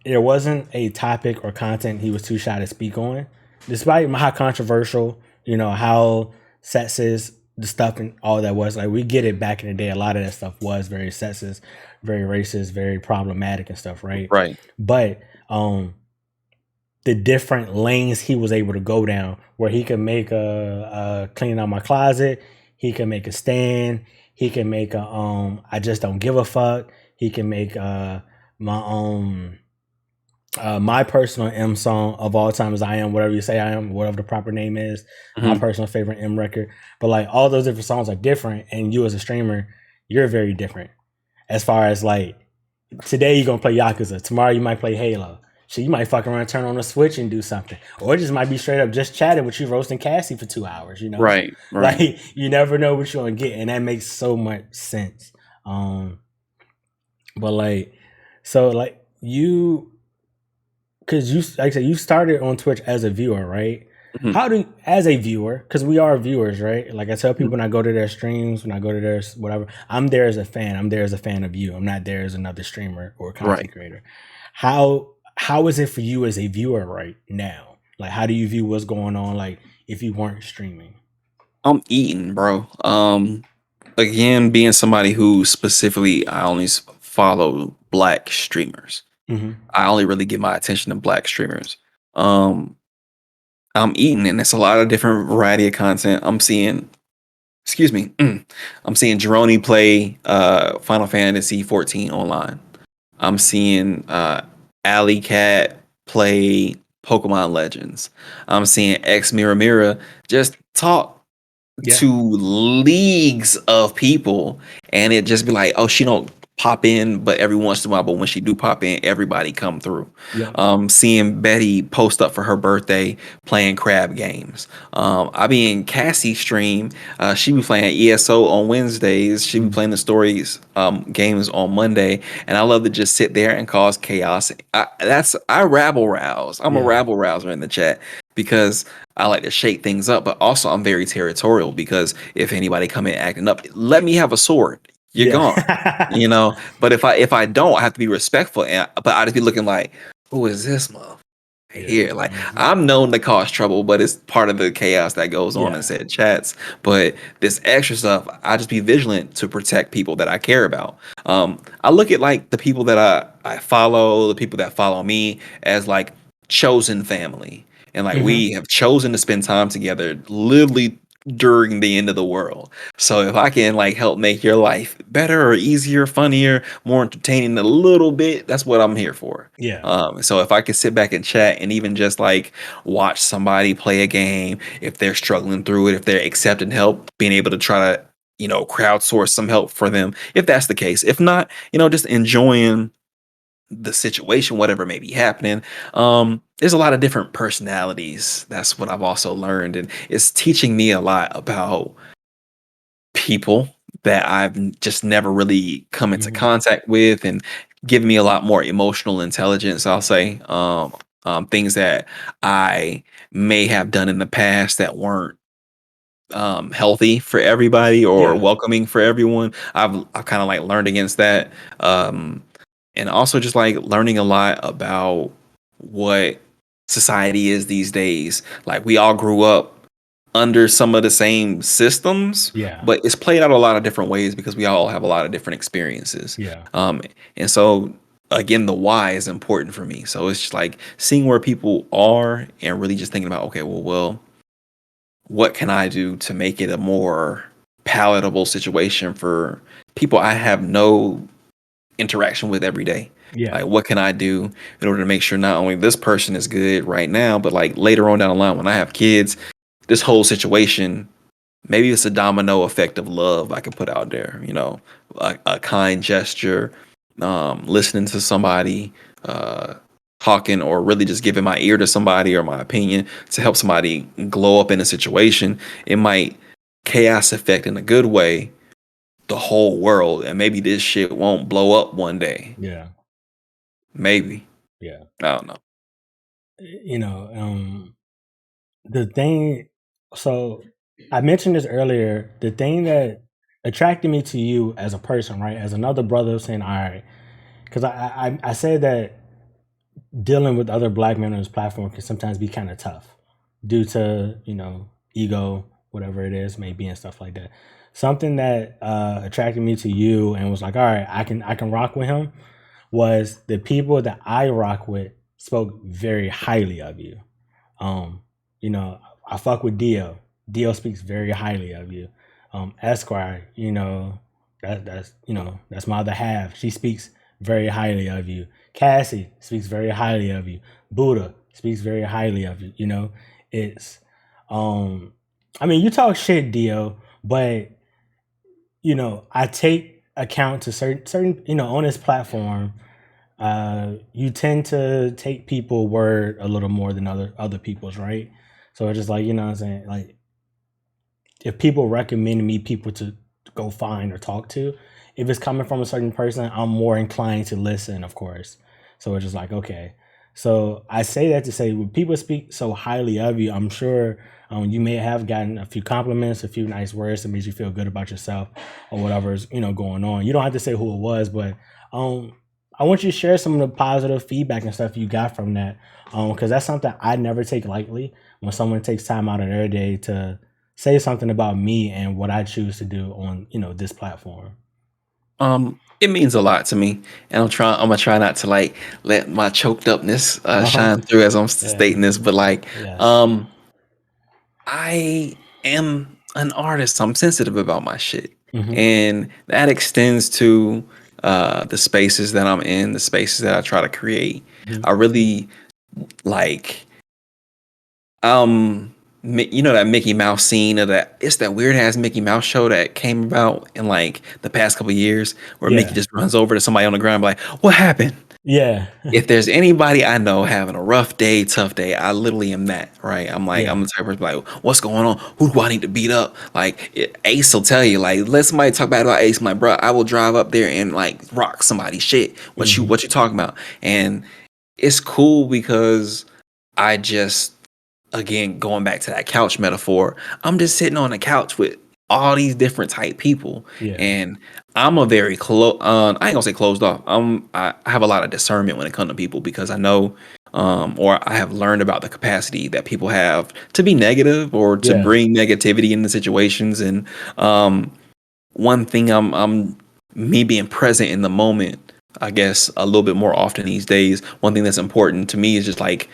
there wasn't a topic or content he was too shy to speak on, despite how controversial, how sexist the stuff and all that was. Like we get it back in the day, a lot of that stuff was very sexist, very racist, very problematic and stuff, right? Right. But the different lanes he was able to go down, where he could make a clean out my closet, he can make a stand, he can make a I just don't give a fuck, he can make my personal M song of all time is I Am Whatever You Say I Am, whatever the proper name is, my personal favorite M record. But like all those different songs are different, and you as a streamer, you're very different. As far as like today you're gonna play Yakuza, tomorrow you might play Halo. So you might fuck around, turn on a Switch and do something. Or it just might be straight up just chatting with you, roasting Cassie for 2 hours, Right. Like you never know what you're gonna get, and that makes so much sense. But like, so like because you, like I said, you started on Twitch as a viewer, right? As a viewer, because we are viewers, right? Like I tell people when I go to their streams, when I go to their whatever, I'm there as a fan. I'm there as a fan of you. I'm not there as another streamer or content creator. How is it for you as a viewer right now? Like, how do you view what's going on? Like, if you weren't streaming, I'm eating, bro. Again, being somebody who specifically I only follow black streamers. I only really give my attention to black streamers. I'm eating, and it's a lot of different variety of content. I'm seeing, excuse me, I'm seeing Droney play Final Fantasy 14 online. I'm seeing Alley Cat play Pokemon Legends. I'm seeing X Mira just talk to leagues of people, and it just be like, oh, she don't pop in but every once in a while, but when she do pop in, everybody come through. Seeing Betty post up for her birthday playing crab games. I be in Cassie stream, she be playing ESO on Wednesdays, she be playing the stories games on Monday, and I love to just sit there and cause chaos. I rabble rouse. I'm a rabble rouser in the chat because I like to shake things up, but also I'm very territorial because if anybody come in acting up, let me have a sword. You're gone, But if I don't, I have to be respectful. But I just be looking like, who is this motherfucker here? Like I'm known to cause trouble, but it's part of the chaos that goes on in said chats. But this extra stuff, I just be vigilant to protect people that I care about. I look at like the people that I follow, the people that follow me as like chosen family, and like we have chosen to spend time together, literally during the end of the world. So if I can like help make your life better or easier, funnier, more entertaining a little bit, that's what I'm here for. So if I could sit back and chat and even just like watch somebody play a game, if they're struggling through it, if they're accepting help, being able to try to, crowdsource some help for them, if that's the case. If not, just enjoying the situation, whatever may be happening. There's a lot of different personalities. That's what I've also learned, and it's teaching me a lot about people that I've just never really come into contact with, and giving me a lot more emotional intelligence, I'll say. Things that I may have done in the past that weren't healthy for everybody or Yeah. welcoming for everyone. I've kind of like learned against that. And also just like learning a lot about what society is these days. Like we all grew up under some of the same systems, Yeah. but it's played out a lot of different ways because we all have a lot of different experiences. Yeah. And so again, the why is important for me. So it's just like seeing where people are and really just thinking about, okay, well, what can I do to make it a more palatable situation for people I have no interaction with every day? Yeah. Like, what can I do in order to make sure not only this person is good right now, but like later on down the line when I have kids, this whole situation, maybe it's a domino effect of love I can put out there, a kind gesture, listening to somebody, uh, talking, or really just giving my ear to somebody or my opinion to help somebody glow up in a situation. It might chaos effect in a good way the whole world, and maybe this shit won't blow up one day. Yeah. Maybe. Yeah. I don't know. You know, the thing, so I mentioned this earlier, the thing that attracted me to you as a person, right? As another brother saying, all right, because I said that dealing with other black men on this platform can sometimes be kind of tough due to, ego, whatever it is, maybe, and stuff like that. Something that attracted me to you and was like, all right, I can rock with him was the people that I rock with spoke very highly of you. Um, I fuck with Dio. Dio speaks very highly of you. Esquire, that's my other half. She speaks very highly of you. Cassie speaks very highly of you. Buddha speaks very highly of you. It's I mean, you talk shit, Dio, but I take account to certain, on this platform, you tend to take people word a little more than other people's, right? So it's just like, what I'm saying, like if people recommend me people to go find or talk to, if it's coming from a certain person, I'm more inclined to listen, of course. So it's just like, okay. So I say that to say when people speak so highly of you, I'm sure you may have gotten a few compliments, a few nice words that made you feel good about yourself or whatever's, going on. You don't have to say who it was, but I want you to share some of the positive feedback and stuff you got from that. Because that's something I never take lightly when someone takes time out of their day to say something about me and what I choose to do on, this platform. It means a lot to me, and I'm gonna try not to like let my choked upness shine through as I'm Yeah. stating this, but like, Yes. I am an artist. I'm sensitive about my shit, Hmm. and that extends to the spaces that I'm in, the spaces that I try to create. Hmm. I really like, that Mickey Mouse scene of that weird ass Mickey Mouse show that came about in like the past couple years, where Mickey Yeah. just runs over to somebody on the ground, like, "What happened?" Yeah. If there's anybody I know having a rough day, tough day, I literally am that, right? I'm like, Yeah. I'm the type of person like, what's going on? Who do I need to beat up? Like, Ace will tell you, like, let somebody talk bad about Ace. I'm like, bro, I will drive up there and like rock somebody's shit. Hmm. What you talking about? And it's cool because I just, again, going back to that couch metaphor, I'm just sitting on the couch with all these different type people, Yeah. and I'm a very close. I ain't gonna say closed off. I have a lot of discernment when it comes to people because I know, or I have learned about the capacity that people have to be negative or to Yeah. bring negativity into situations. And one thing I'm me being present in the moment, I guess, a little bit more often these days. One thing that's important to me is just like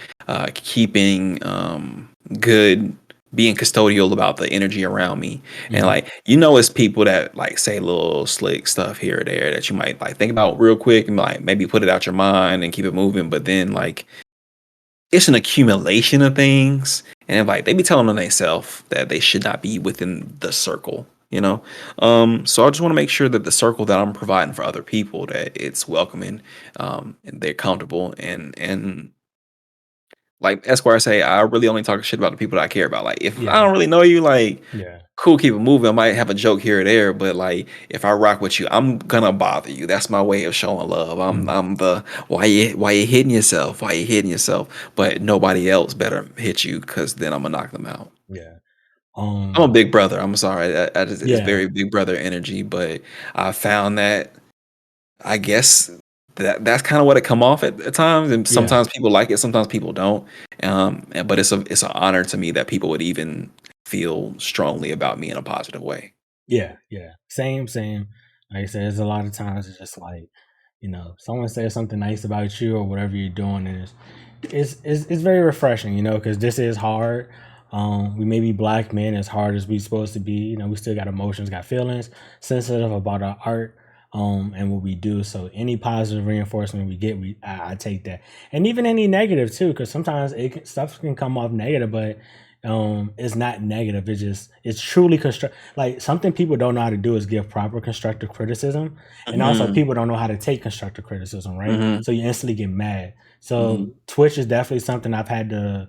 keeping good, being custodial about the energy around me. And Hmm. like, it's people that like say little slick stuff here or there that you might like think about real quick and like maybe put it out your mind and keep it moving. But then like it's an accumulation of things. And like they be telling on themselves that they should not be within the circle, you know? So I just want to make sure that the circle that I'm providing for other people, that it's welcoming, and they're comfortable, and like Esquire say, I really only talk shit about the people that I care about. Like if I Yeah. don't really know you, like Yeah. cool, keep it moving. I might have a joke here or there, but like if I rock with you, I'm gonna bother you. That's my way of showing love. I'm Mhm. I'm the why you hitting yourself? Why you hitting yourself? But nobody else better hit you because then I'm gonna knock them out. Yeah. I'm a Um, big brother. I'm sorry. It's yeah, very big brother energy, but I found that I guess that's kind of what it come off at times, and yeah, sometimes people like it, sometimes people don't. But it's an honor to me that people would even feel strongly about me in a positive way. yeah, yeah. Same, same. Like I said, there's a lot of times it's just like, someone says something nice about you or whatever you're doing, and it's very refreshing, because this is hard. We may be black men as hard as we supposed to be. We still got emotions, got feelings, sensitive about our art, and what we do. So any positive reinforcement we get, I take that, and even any negative too, because sometimes stuff can come off negative, but it's not negative. It's truly construct. Like something people don't know how to do is give proper constructive criticism, and also Hmm. people don't know how to take constructive criticism, right? Hmm. So you instantly get mad. So Hmm. Twitch is definitely something I've had to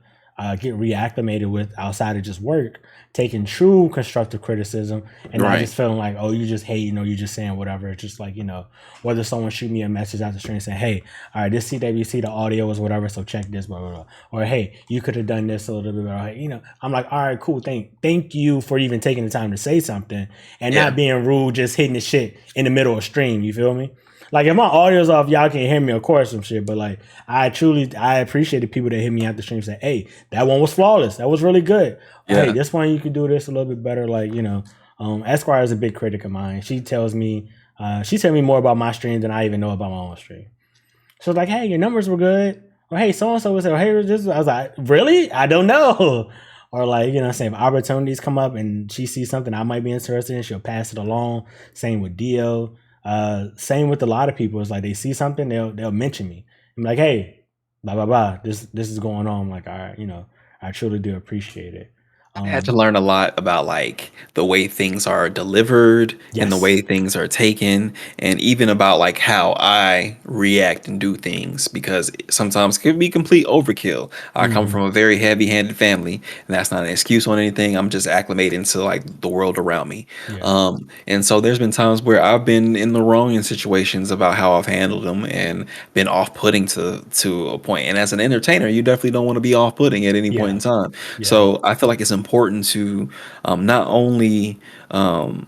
get reacclimated with outside of just work, taking true constructive criticism and not Right. just feeling like, oh, you just hating or you just saying whatever. It's just like, whether someone shoot me a message out the stream saying, hey, all right, this CWC, the audio is whatever, so check this, blah, blah, blah. Or hey, you could have done this a little bit better. Hey, I'm like, all right, cool. Thank you for even taking the time to say something and not Yeah. being rude, just hitting the shit in the middle of stream. You feel me? Like if my audio's off, y'all can't hear me, of course, some shit. But like, I appreciate the people that hit me out the stream say, "Hey, that one was flawless. That was really good. Or, hey, Yeah. this one you could do this a little bit better." Like Esquire is a big critic of mine. She tells me, more about my stream than I even know about my own stream. She was like, "Hey, your numbers were good." Or hey, so and so was say, "Hey, this." I was like, "Really? I don't know." Or like, what I'm saying, if opportunities come up and she sees something I might be interested in, she'll pass it along. Same with Dio. Same with a lot of people. It's like they see something, they'll mention me. I'm like, hey, blah blah blah. This is going on. I'm like, all right, I truly do appreciate it. I had to Um, learn a lot about like the way things are delivered and the yes. way things are taken, and even about like how I react and do things because sometimes it can be complete overkill. I come Mm-hmm. from a very heavy-handed family, and that's not an excuse on anything. I'm just acclimating to like the world around me. Yeah. And so there's been times where I've been in the wrong in situations about how I've handled them and been off-putting to a point. And as an entertainer, you definitely don't want to be off-putting at any point Yeah. in time. Yeah. So I feel like it's important to not only um,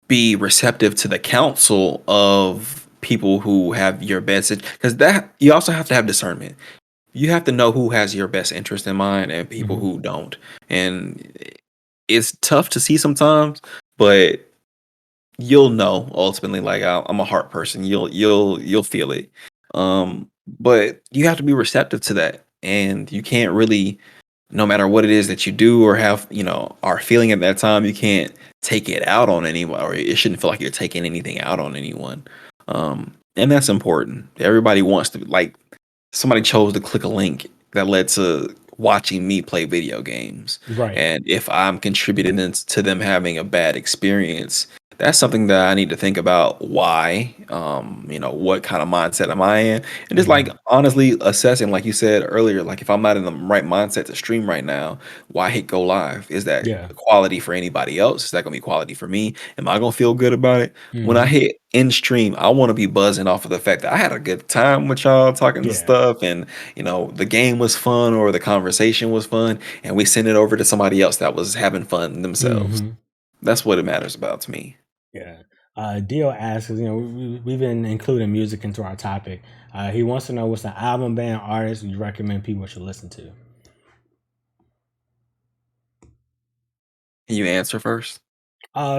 be receptive to the counsel of people who have your best, because that you also have to have discernment. You have to know who has your best interest in mind and people Mm-hmm. who don't. And it's tough to see sometimes, but you'll know ultimately. Like I'm a heart person. You'll feel it. But you have to be receptive to that, and you can't really, no matter what it is that you do or have, are feeling at that time, you can't take it out on anyone, or it shouldn't feel like you're taking anything out on anyone. And that's important. Everybody wants to, like, somebody chose to click a link that led to watching me play video games. Right. And if I'm contributing to them having a bad experience, that's something that I need to think about why, what kind of mindset am I in? And just like Mm-hmm. honestly assessing, like you said earlier, like if I'm not in the right mindset to stream right now, why hit go live? Is that Yeah. quality for anybody else? Is that gonna be quality for me? Am I gonna feel good about it? When I Mm-hmm. hit in stream, I want to be buzzing off of the fact that I had a good time with y'all talking to Yeah. stuff, and the game was fun or the conversation was fun, and we sent it over to somebody else that was having fun themselves. Mm-hmm. That's what it matters about to me. Yeah. Dio asks, we've been including music into our topic. He wants to know what's the album, band, artist you recommend people should listen to. Can you answer first?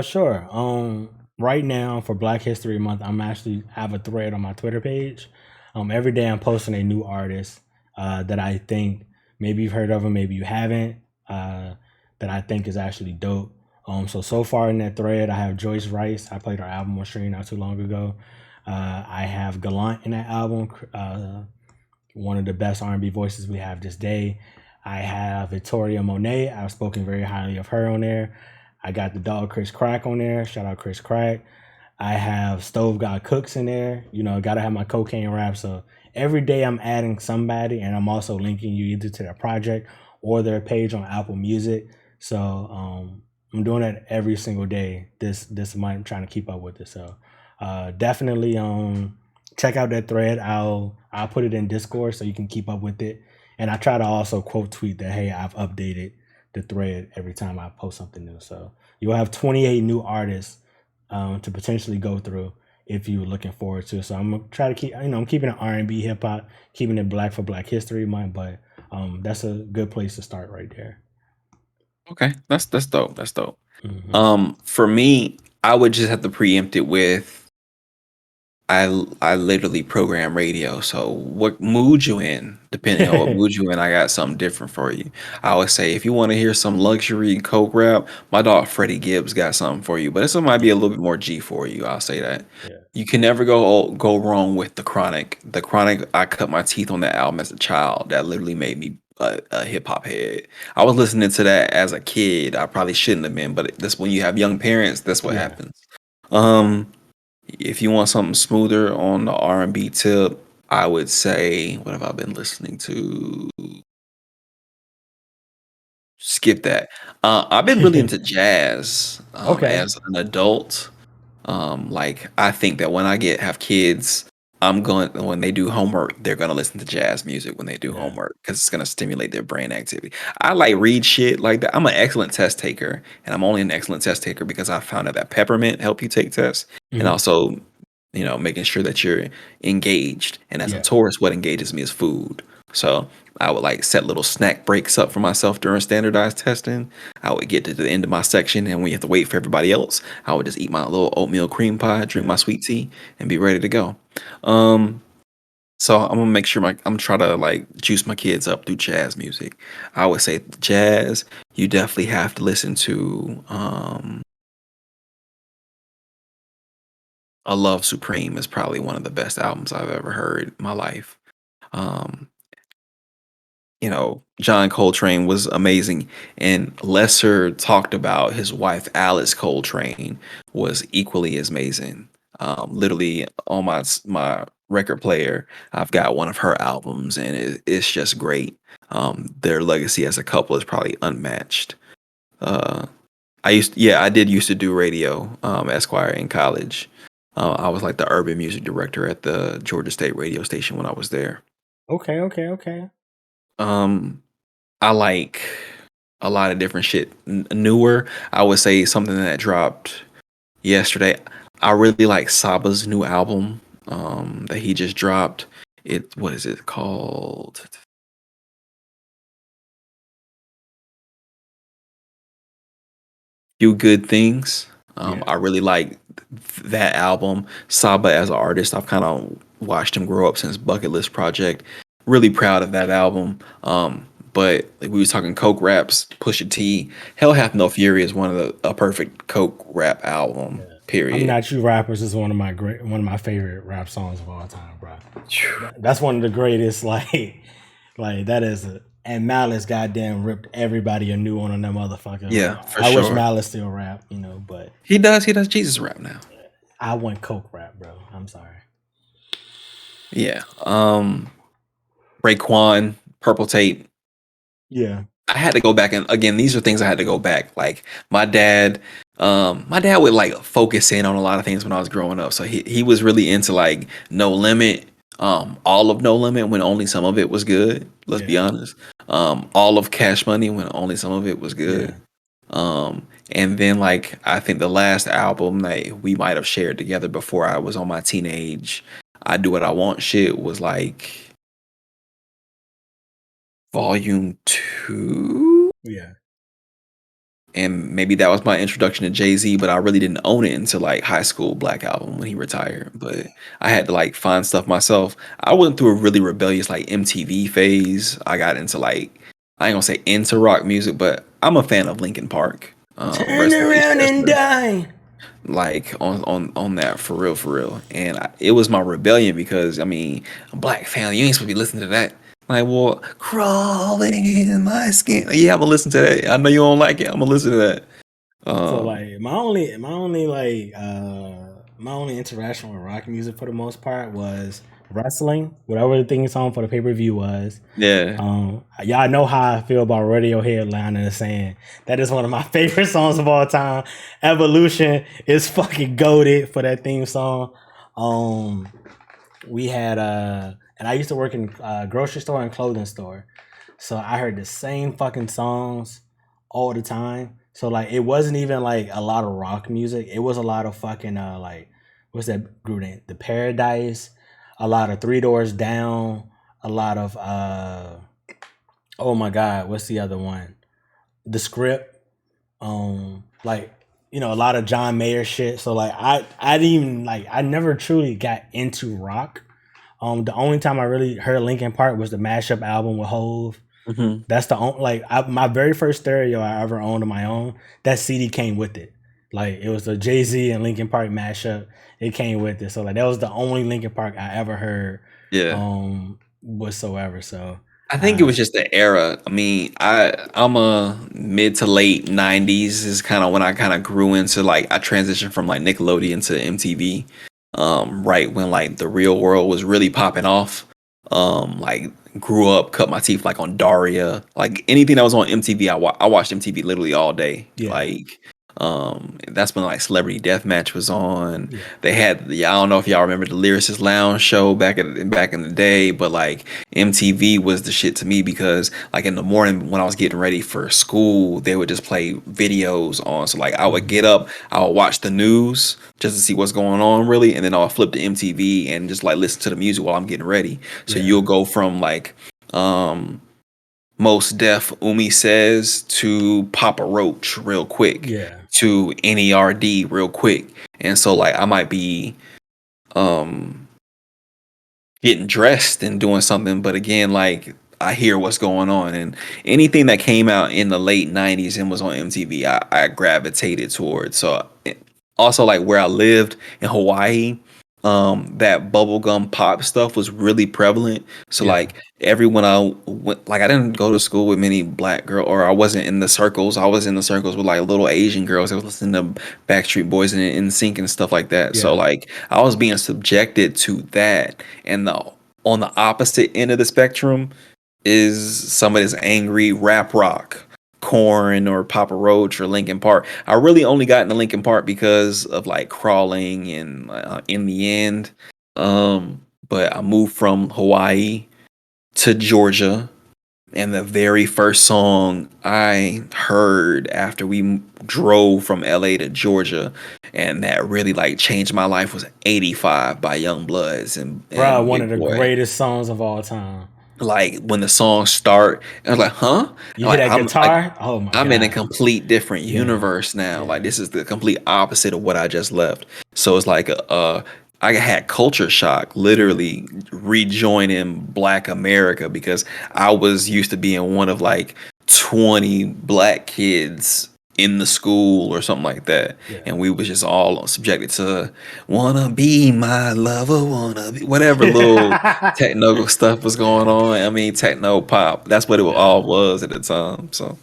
Sure. Right now for Black History Month, I'm actually have a thread on my Twitter page. Every day I'm posting a new artist that I think maybe you've heard of them, maybe you haven't. That I think is actually dope. So far in that thread, I have Joyce Rice. I played her album on stream not too long ago. I have Gallant in that album, one of the best R&B voices we have this day. I have Victoria Monet. I've spoken very highly of her on there. I got the dog Chris Crack on there. Shout out Chris Crack. I have Stove God Cooks in there. Gotta have my cocaine rap. So every day I'm adding somebody, and I'm also linking you either to their project or their page on Apple Music. So I'm doing that every single day this month. I'm trying to keep up with it. So definitely check out that thread. I'll put it in Discord so you can keep up with it. And I try to also quote tweet that, hey, I've updated the thread every time I post something new. So you'll have 28 new artists to potentially go through if you're looking forward to. So I'm gonna try to keep, I'm keeping it R&B, hip hop, keeping it Black for Black History Month, but that's a good place to start right there. Okay, that's dope. That's dope. Hmm. For me, I would just have to preempt it with I literally program radio. So what mood you in, depending on what mood you in, I got something different for you. I would say if you want to hear some luxury coke rap, my dog Freddie Gibbs got something for you. But this one might be a little bit more G for you. I'll say that. Yeah. You can never go wrong with the Chronic. The Chronic, I cut my teeth on that album as a child. That literally made me a hip hop head. I was listening to that as a kid. I probably shouldn't have been, but that's when you have young parents. That's what Yeah. happens. Um, if you want something smoother on the R&B tip, I would say, what have I been listening to? Skip that. I've been really into jazz Okay. as an adult. Like I think that when I have kids, I'm going when they do homework, they're gonna listen to jazz music when they do Yeah. homework because it's gonna stimulate their brain activity. I like read shit like that. I'm an excellent test taker, and I'm only an excellent test taker because I found out that peppermint help you take tests, and Hmm. also, making sure that you're engaged. And as a Yeah. tourist, what engages me is food. So I would like set little snack breaks up for myself during standardized testing. I would get to the end of my section, and when you have to wait for everybody else, I would just eat my little oatmeal cream pie, drink my sweet tea, and be ready to go. Um, so I'm gonna make sure I'm trying to like juice my kids up through jazz music. I would say jazz. You definitely have to listen to "A Love Supreme" is probably one of the best albums I've ever heard in my life. Um, John Coltrane was amazing, and lesser talked about his wife Alice Coltrane was equally as amazing. Literally on my record player, I've got one of her albums, and it's just great. Their legacy as a couple is probably unmatched. Uh, I did used to do radio, Esquire in college. I was like the urban music director at the Georgia State radio station when I was there. Okay. Okay. Okay. Um, I like a lot of different shit. Newer, I would say something that dropped yesterday. I really like Saba's new album that he just dropped. What is it called? Few Good Things. Yeah. I really like that album. Saba as an artist, I've kind of watched him grow up since Bucket List Project. Really proud of that album. But like we was talking Coke raps, Pusha T, Hell Hath No Fury is a perfect Coke rap album. I'm Period. Not You Rappers is one of my favorite rap songs of all time, bro. That's one of the greatest. Like that is and Malice goddamn ripped everybody a new one on that motherfucker. Yeah, Like for I wish sure. Malice still rap, but He does Jesus rap now. I want Coke rap, bro. I'm sorry. Yeah. Raekwon, Purple Tape. Yeah. I had to go back, and again, these are things I had to go back. Like my dad would like focus in on a lot of things when I was growing up. So he was really into like No Limit, all of No Limit when only some of it was good. Let's be Yeah. honest. All of Cash Money when only some of it was Yeah. good. And then like I think the last album that we might have shared together before I was on my teenage I Do What I Want shit was like volume 2. Yeah. And maybe that was my introduction to Jay-Z, but I really didn't own it until like high school Black Album when he retired. But I had to like find stuff myself. I went through a really rebellious like MTV phase. I got into like I ain't gonna say into rock music, but I'm a fan of Linkin Park. Turn Rest in peace, around and Chester. die. Like on that for real. And it was my rebellion because I mean, a black family, you ain't supposed to be listening to that. Like, well, crawling in my skin. Yeah, I'm gonna listen to that. I know you don't like it. I'm gonna listen to that. So like my only interaction with rock music for the most part was wrestling, whatever the theme song for the pay-per-view was. Yeah. Y'all know how I feel about Radiohead Line in the Sand. That is one of my favorite songs of all time. Evolution is fucking goated for that theme song. We had and I used to work in grocery store and clothing store. So I heard the same fucking songs all the time. So like it wasn't even like a lot of rock music. It was a lot of fucking like what's that group name? The Paradise, a lot of Three Doors Down, a lot of oh my god, what's the other one? The Script. Like a lot of John Mayer shit. So like I didn't even like I never truly got into rock. The only time I really heard Linkin Park was the mashup album with Hove. Hmm. That's the only my very first stereo I ever owned on my own. That CD came with it. Like it was a Jay-Z and Linkin Park mashup. It came with it. So like that was the only Linkin Park I ever heard Yeah. whatsoever. So I think it was just the era. I mean, I'm a mid to late '90s is kind of when I kind of grew into like I transitioned from like Nickelodeon to MTV. Right when like the Real World was really popping off. Like grew up, cut my teeth like on Daria, like anything that was on MTV. I watched MTV literally all day. Yeah. Like, that's when like Celebrity Deathmatch was on. Yeah. They had I don't know if y'all remember the Lyricist Lounge show back in the day, but like MTV was the shit to me because like in the morning when I was getting ready for school, they would just play videos on. So like I would get up, I would watch the news just to see what's going on really, and then I'll flip to MTV and just like listen to the music while I'm getting ready. So Yeah. you'll go from like Most Def Umi Says to Papa Roach real quick Yeah. to NERD real quick. And so like I might be getting dressed and doing something, but again, like I hear what's going on, and anything that came out in the late '90s and was on MTV, I gravitated towards. So also like where I lived in Hawaii, that bubblegum pop stuff was really prevalent. So Yeah. like everyone I went, like I didn't go to school with many black girl, or I wasn't in the circles. I was in the circles with like little Asian girls that was listening to Backstreet Boys and NSYNC and stuff like that. So Yeah. like I was being subjected to that, and on the opposite end of the spectrum is some of this angry rap rock. Corn or Papa Roach or Linkin Park. I really only got into Linkin Park because of like Crawling and In the End. But I moved from Hawaii to Georgia, and the very first song I heard after we drove from LA to Georgia, and that really like changed my life, was 85 by Young Bloods Bro, and one of Big the Boy. greatest songs of all time. Like when the songs start, I was like, huh? You Like hear that I'm like guitar? Oh my I'm in a god. complete different Yeah. universe now. Like Yeah. this is the complete opposite of what I just left. So it's like I had culture shock, literally rejoining Black America, because I was used to being one of like 20 black kids in the school or something like that, Yeah. and we was just all subjected to "Wanna Be My Lover," wanna be whatever little techno stuff was going on. I mean, techno pop. That's what it all was at the time. So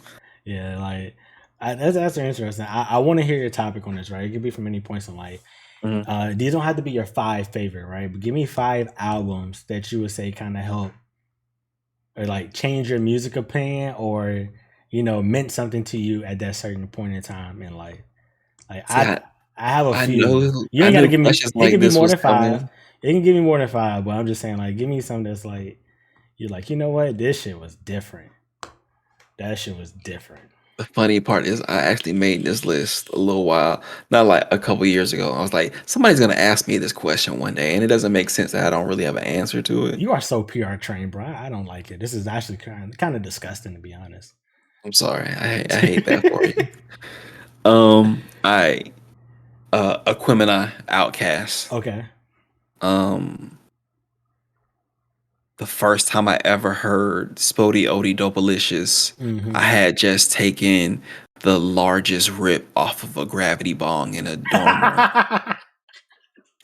Yeah, like that's interesting. I want to hear your topic on this, right? It could be from any points in life. mhm. These don't have to be your 5 favorite, right? But give me 5 albums that you would say kind of help or like change your music opinion, or meant something to you at that certain point in time in life. Like See, I have a I few. know You I ain't got to knew give me. questions It like can be this more was than 5. coming. It can give me more than 5, but I'm just saying, like, give me something that's like you're like, you know what, this shit was different. That shit was different. The funny part is I actually made this list a little while, not like a couple years ago. I was like, somebody's gonna ask me this question one day, and it doesn't make sense that I don't really have an answer to it. You are so PR trained, bro. I don't like it. This is actually kind of disgusting, to be honest. I'm sorry. I hate that for you. I Aquemini Outcast. Okay. The first time I ever heard Spodie Odie Dopalicious, Mhm. I had just taken the largest rip off of a gravity bong in a dorm room.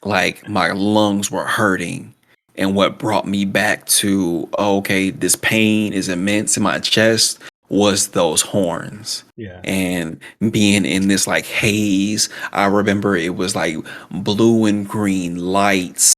Like my lungs were hurting, and what brought me back to okay, this pain is immense in my chest was those horns. Yeah. And being in this like haze, I remember it was like blue and green lights.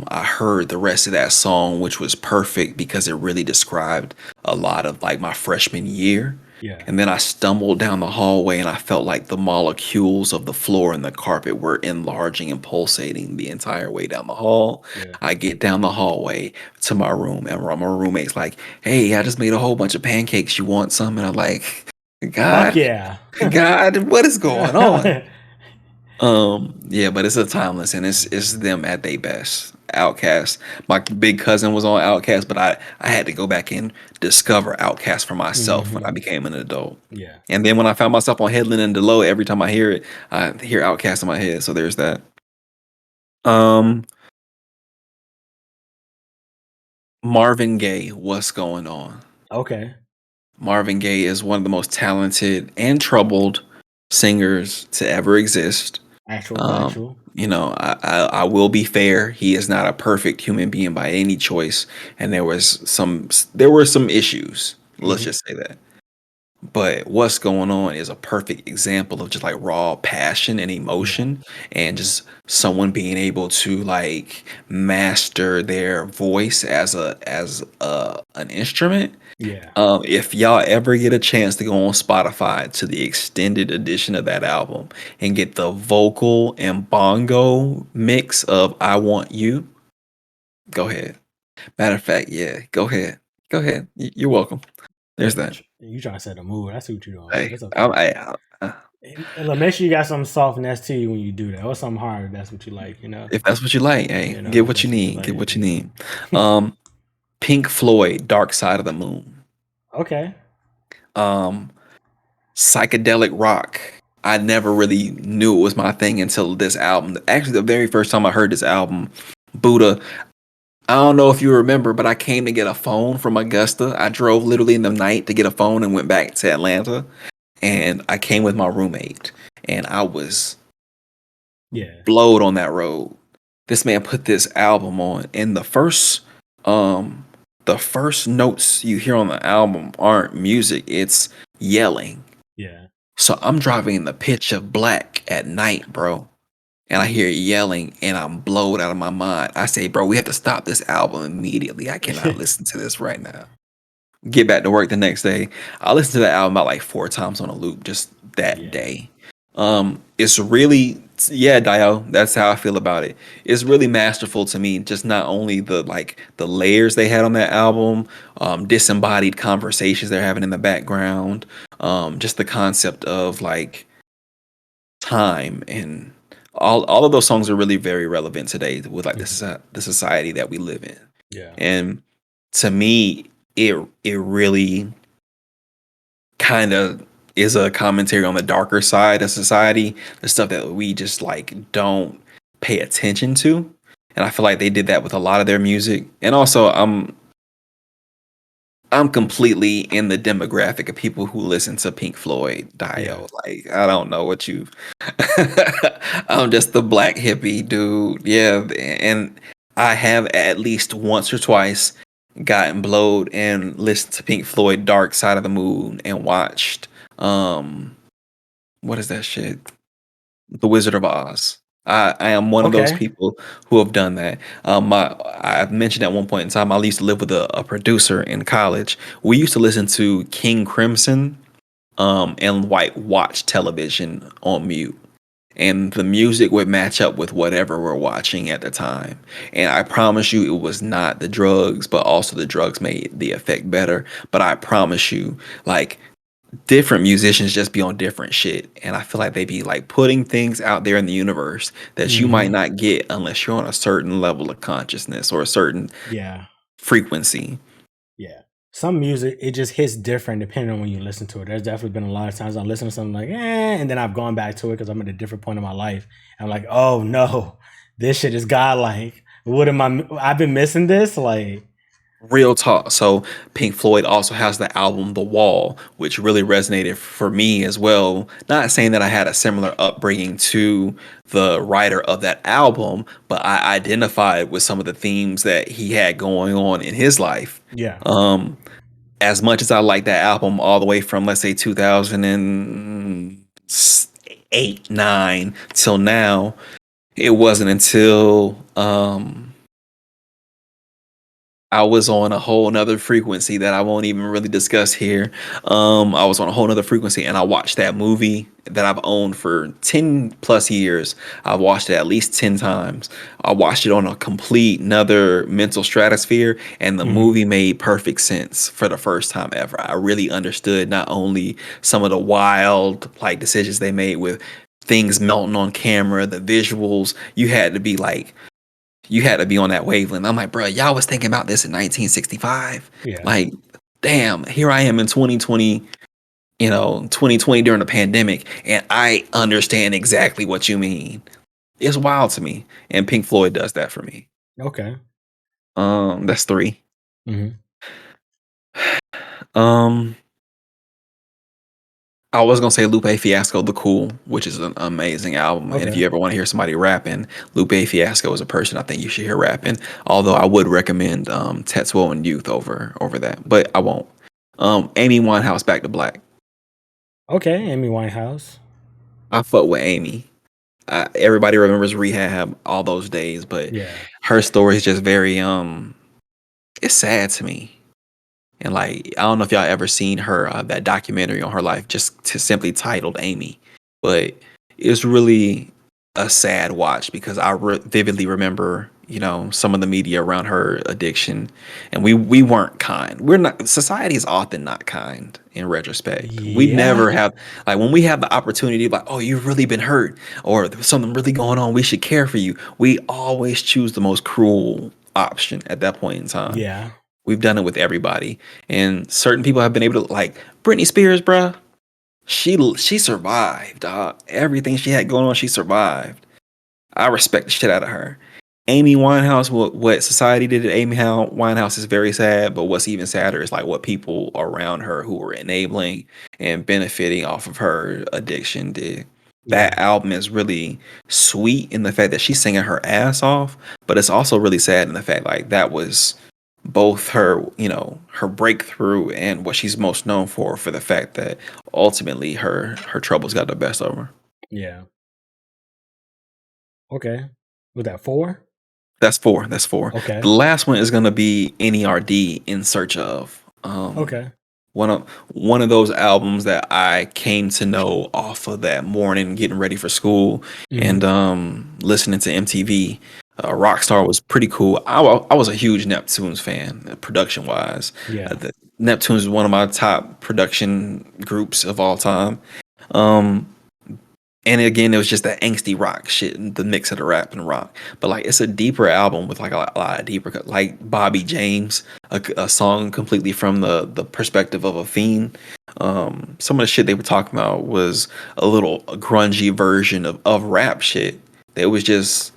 I heard the rest of that song, which was perfect because it really described a lot of like my freshman year. Yeah. And then I stumbled down the hallway and I felt like the molecules of the floor and the carpet were enlarging and pulsating the entire way down the hall. Yeah. I get down the hallway to my room, and my roommate's like, "Hey, I just made a whole bunch of pancakes. You want some?" And I'm like, Fuck God, yeah. God, what is going on? Yeah, but it's a timeless, and it's them at their best. Outcast. My big cousin was on Outcast, but I had to go back and discover Outcast for myself when I Hmm. became an adult. Yeah. And then when I found myself on Headland and Delow, every time I hear it, I hear Outcast in my head. So there's that. Um, Marvin Gaye, what's going on? Okay. Marvin Gaye is one of the most talented and troubled singers to ever exist. Actual factual. I will be fair. He is not a perfect human being by any choice, and there were some issues. Let's Hmm. just say that. But what's going on is a perfect example of just like raw passion and Yeah. emotion, and just someone being able to like master their voice as an instrument. Yeah. If y'all ever get a chance to go on Spotify to the extended edition of that album and get the vocal and bongo mix of "I Want You," go ahead. Matter of fact, yeah, go ahead, go ahead. You're welcome. There's Yeah. that. You trying to set a mood. I see what you're doing, but Hey, it's okay. uh, And look, make sure you got some softness to you when you do that, or something hard if that's what you like, you know? if that's what you like, hey, You know, get if what you that's what you need. Get like, what you you know. need. Um, Pink Floyd, "Dark Side of the Moon." Okay. Um, Psychedelic rock. I never really knew it was my thing until this album. Actually, the very first time I heard this album, Buddha. I don't know if you remember, but I came to get a phone from Augusta. I drove literally in the night to get a phone and went back to Atlanta. And I came with my roommate, and I was Yeah. blowed on that road. This man put this album on, and um, the first notes you hear on the album aren't music; it's yelling. Yeah. So I'm driving in the pitch of black at night, bro. And I hear yelling and I'm blowed out of my mind. I say, bro, we have to stop this album immediately. I cannot listen to this right now. Get back to work the next day. I listened to that album about like 4 times on a loop just that Yeah. day. It's really, yeah, Dio, that's how I feel about it. It's really masterful to me. Just not only the layers they had on that album, disembodied conversations they're having in the background, just the concept of like time, and all of those songs are really very relevant today with like Mhm. the society that we live in. Yeah. And to me, it really kind of is a commentary on the darker side of society, the stuff that we just like don't pay attention to. And I feel like they did that with a lot of their music. And also, I'm completely in the demographic of people who listen to Pink Floyd, Yeah. Dio. Like, I don't know what you. I'm just the black hippie dude. Yeah, and I have at least once or twice gotten blowed and listened to Pink Floyd Dark Side of the Moon and watched what is that shit? The Wizard of Oz. I am one of those Okay. people who have done that. I've mentioned at one point in time I used to live with a producer in college. We used to listen to King Crimson and White watch television on mute. And the music would match up with whatever we're watching at the time. And I promise you, it was not the drugs, but also the drugs made the effect better. But I promise you, like, different musicians just be on different shit, and I feel like they be like putting things out there in the universe that you might Hmm. not get unless you're on a certain level of consciousness or a certain Yeah. frequency. Yeah. Some music, it just hits different depending on when you listen to it. There's definitely been a lot of times I listen to something like, and then I've gone back to it because I'm at a different point in my life. And I'm like, oh no, this shit is godlike. What am I? I've been missing this. Like, Real talk. So Pink Floyd also has the album The Wall, which really resonated for me as well. Not saying that I had a similar upbringing to the writer of that album, but I identified with some of the themes that he had going on in his life. yeah, Um, as much as I like that album all the way from, let's say, 2008, 9 till now, it wasn't until I was on a whole nother frequency that I won't even really discuss here. I was on a whole nother frequency and I watched that movie that I've owned for 10 plus years. I've watched it at least 10 times. I watched it on a complete another mental stratosphere, and the Hmm. movie made perfect sense for the first time ever. I really understood not only some of the wild like decisions they made with things melting on camera, the visuals. You had to be on that wavelength. I'm like, bro, y'all was thinking about this in 1965. Yeah. Like, damn, here I am in 2020, 2020 during the pandemic, and I understand exactly what you mean. It's wild to me, and Pink Floyd does that for me. Okay. That's three. Hmm. Um, I was gonna say Lupe Fiasco, The Cool, which is an amazing album. And if Okay. you ever want to hear somebody rapping, Lupe Fiasco is a person I think you should hear rapping. Although I would recommend Tetsuo and Youth over that, but I won't. Amy Winehouse, Back to Black. Okay. Amy Winehouse. I fuck with Amy. Everybody remembers Rehab, all those days, but Yeah. her story is just very it's sad to me. And like, I don't know if y'all ever seen her that documentary on her life, just simply titled Amy, but it's really a sad watch because I vividly remember, some of the media around her addiction, and we weren't kind. We're not. Society is often not kind in retrospect. We Yeah. never have like when we have the opportunity, like, oh, you've really been hurt, or there's something really going on. We should care for you. We always choose the most cruel option at that point in time. Yeah. We've done it with everybody, and certain people have been able to, like Britney Spears, bruh. She survived, dog. Everything she had going on, she survived. I respect the shit out of her. Amy Winehouse, what society did to Amy Winehouse is very sad, but what's even sadder is like what people around her who were enabling and benefiting off of her addiction did. Yeah. That album is really sweet in the fact that she's singing her ass off, but it's also really sad in the fact like that was both her, her breakthrough and what she's most known for the fact that ultimately her troubles got the best of her. Yeah. Okay. Was that 4? That's four. That's four. The Okay. last one is gonna be NERD, In Search Of. Okay. One of those albums that I came to know off of that morning, getting ready for school, Hmm. and listening to MTV. Rockstar was pretty cool. I was a huge Neptunes fan, production wise. Yeah. Neptunes is one of my top production groups of all time. Um, and again, it was just that angsty rock shit, the mix of the rap and rock. But like, it's a deeper album with like a lot of deeper, like Bobby James, a song completely from the perspective of a fiend. Some of the shit they were talking about was a little grungy version of rap shit. It was just,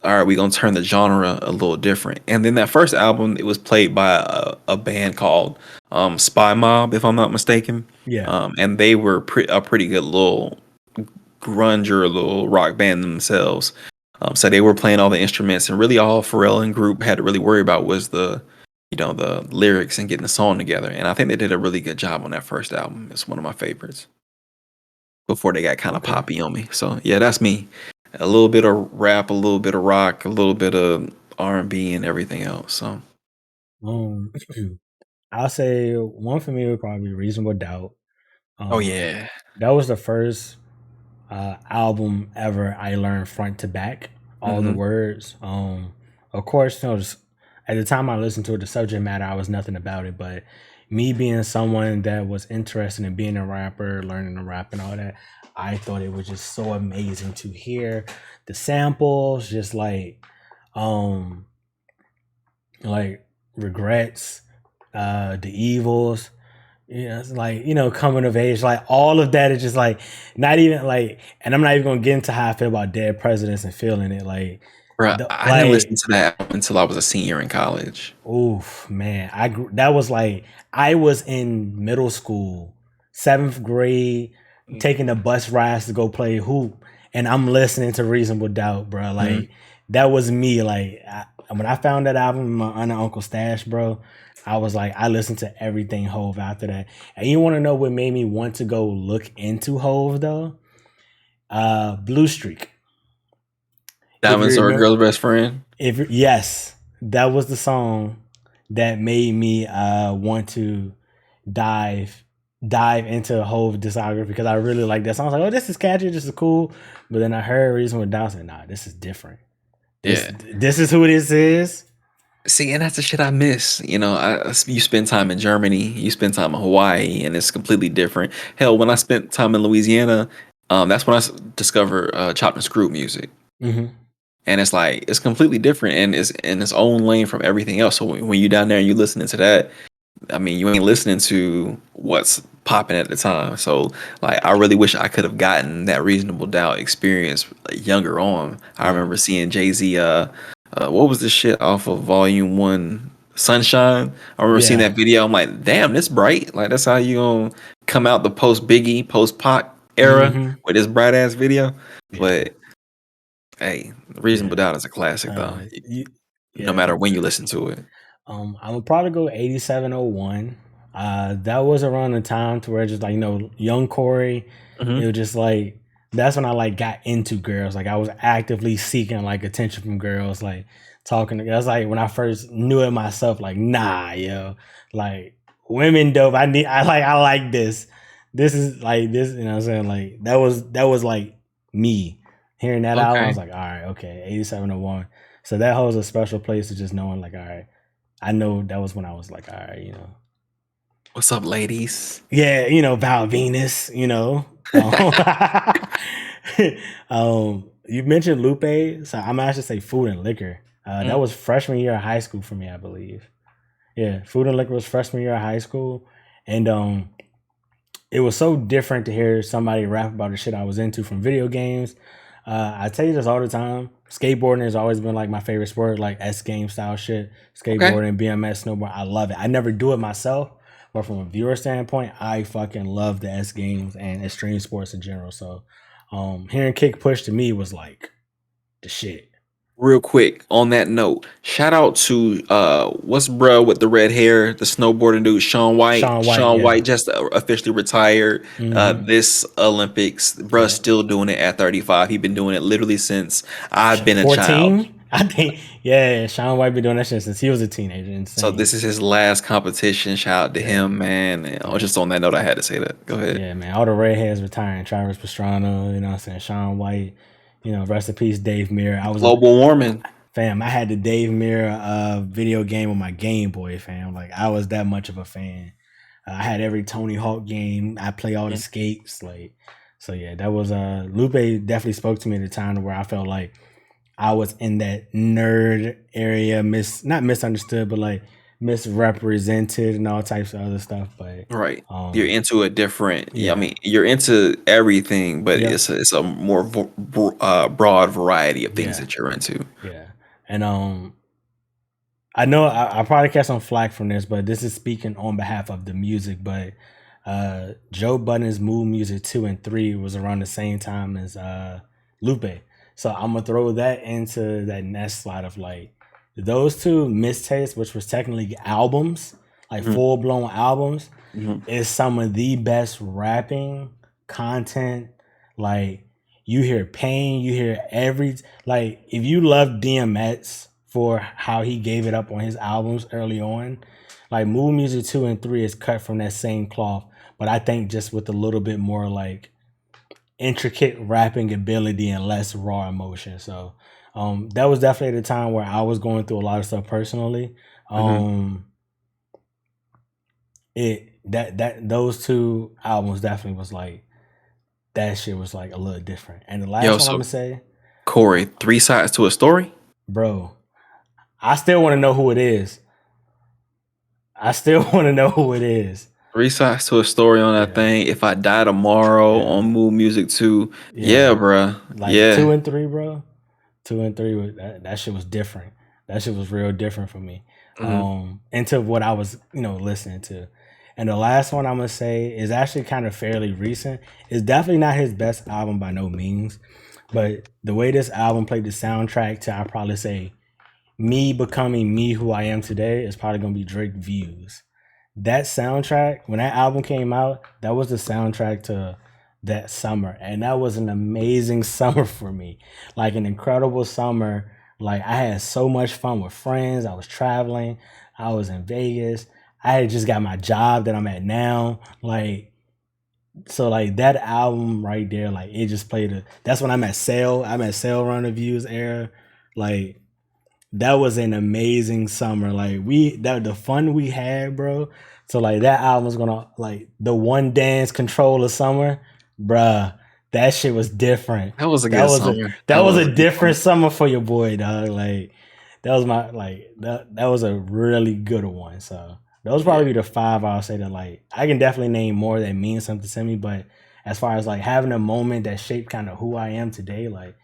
all right, we're gonna turn the genre a little different. And then that first album, it was played by a band called Spy Mob, if I'm not mistaken. Yeah. And they were a pretty good little grunge or a little rock band themselves. So they were playing all the instruments, and really all Pharrell and group had to really worry about was the lyrics and getting the song together. And I think they did a really good job on that first album. It's one of my favorites before they got kind of Okay. poppy on me. So yeah, that's me. A little bit of rap, a little bit of rock, a little bit of R&B and everything else. So Um, I'll say one for me would probably be Reasonable Doubt. oh Um, yeah. that was the first album ever I learned front to back all the Hmm. words. Of course, just, at the time I listened to it, the subject matter I was nothing about it, but me being someone that was interested in being a rapper, learning to rap and all that, I thought it was just so amazing to hear the samples, just um like regrets, the evils. Yeah, it's like, coming of age, like all of that is just like not even like, and I'm not even gonna get into how I feel about dead presidents and feeling it. Like Bruh, the I didn't listen like, to that album until I was a senior in college. oof, man, that was like I was in middle school, 7th grade, taking the bus rides to go play hoop, and I'm listening to Reasonable Doubt, bro. Mhm. Like that was me. Like when I found that album in my aunt and uncle stash, bro, I was like, I listened to everything Hove after that. And you want to know what made me want to go look into Hove though? Blue Streak. If you Diamonds Are a remember, Girl's Best Friend. yes, that was the song. that made me want to dive into Hove discography because I really like that song. I was like, oh, this is catchy, this is cool. But then I heard Reasonable Doubt, I said, nah, this is different. Yeah. This is who this is. See, and that's the shit I miss. You know, you spend time in Germany, you spend time in Hawaii, and it's completely different. Hell, when I spent time in Louisiana, that's when I discovered chopped and screwed music. Mm-hmm. And it's like it's completely different and it's in its own lane from everything else. So when you down there and you listening to that, I mean, you ain't listening to what's popping at the time. So like, I really wish I could have gotten that Reasonable Doubt experience like, younger on. I remember seeing Jay-Z. What was this shit off of Volume One, Sunshine? I remember seeing that video. I'm like, damn, this bright. Like that's how you gonna come out the post Biggie, post Pac era with this bright ass video. But hey, Reasonable Doubt is a classic though. No matter when you listen to it. I would probably go 8701. That was around the time to where just like, you know, young Corey, it was just like that's when I like got into girls. Like I was actively seeking like attention from girls, like talking to girls. Like when I first knew it myself, like, nah, yo, like women dope. I like this. This is like this, you know what I'm saying? Like that was like me. Hearing that album, I was like, all right, okay, 8701. So that holds a special place to just knowing, like, all right, I know that was when I was like, all right, you know. What's up, ladies? Yeah, you know, Val Venus, you know. You mentioned Lupe, so I'm actually say Food and Liquor. That was freshman year of high school for me, I believe. Yeah, Food and Liquor was freshman year of high school. And it was so different to hear somebody rap about the shit I was into from video games. I tell you this all the time. Skateboarding has always been like my favorite sport, like S game style shit. Skateboarding, BMX, snowboard. I love it. I never do it myself, but from a viewer standpoint, I fucking love the S games and extreme sports in general. So hearing Kick Push to me was like the shit. Real quick on that note, shout out to what's bruh with the red hair, the snowboarding dude, Shaun White. Shaun White just officially retired this Olympics. Bruh still doing it at 35. He's been doing it literally since I've been a child. I think, yeah, Shaun White been doing that shit since he was a teenager. Insane. So this is his last competition. Shout out to him, man. And just on that note, I had to say that. Go ahead. Yeah, man. All the redheads retiring. Travis Pastrana, you know what I'm saying? Shaun White. You know, rest in peace, Dave Mirra. I was global warming. Fam, I had the Dave Mirra video game on my Game Boy, fam. Like, I was that much of a fan. I had every Tony Hawk game. I play all the skates. Like, so yeah, that was Lupe definitely spoke to me at the time where I felt like I was in that nerd area, not misunderstood, but like misrepresented and all types of other stuff. But right, you're into a different. Yeah, I mean, you're into everything, but it's a more broad variety of things that you're into. Yeah, and I know I probably catch some flack from this, but this is speaking on behalf of the music. But Joe Budden's Mood Music 2 and 3 was around the same time as Lupe. So I'm gonna throw that into that next slide of like those two mistakes, which was technically albums, like full blown albums, is some of the best rapping content. Like you hear pain, you hear like if you love DMX for how he gave it up on his albums early on, like Mood Music 2 and 3 is cut from that same cloth, but I think just with a little bit more like intricate rapping ability and less raw emotion. So that was definitely the time where I was going through a lot of stuff personally. Those two albums definitely was like that shit was like a little different. And the last one I'm gonna say, Corey, 3 Sides to a Story, bro. I still want to know who it is. 3 Sides to a Story on that thing. If I Die Tomorrow on Mood Music 2. Yeah, bro. Like 2 and 3, bro. 2 and 3, that shit was different. That shit was real different for me. Into what I was, listening to. And the last one I'm gonna say is actually kind of fairly recent. It's definitely not his best album by no means, but the way this album played the soundtrack to, I probably say, me becoming me who I am today is probably gonna be Drake Views. That soundtrack, when that album came out, that was the soundtrack to that summer. And that was an amazing summer for me. Like an incredible summer. Like I had so much fun with friends. I was traveling. I was in Vegas. I had just got my job that I'm at now. Like, so like that album right there, like it just played that's when I'm at sale. I'm at sale run reviews era. Like that was an amazing summer. Like the fun we had, bro. So like that album's gonna like the one dance control of summer, bruh. That shit was different. That was a That good was a summer. that That was was a a good different summer. summer for your boy, dog. Like that was my like that was a really good one. So those Yeah. probably be the five I'll say that like I can definitely name more that mean something to me, but as far as like having a moment that shaped kind of who I am today, like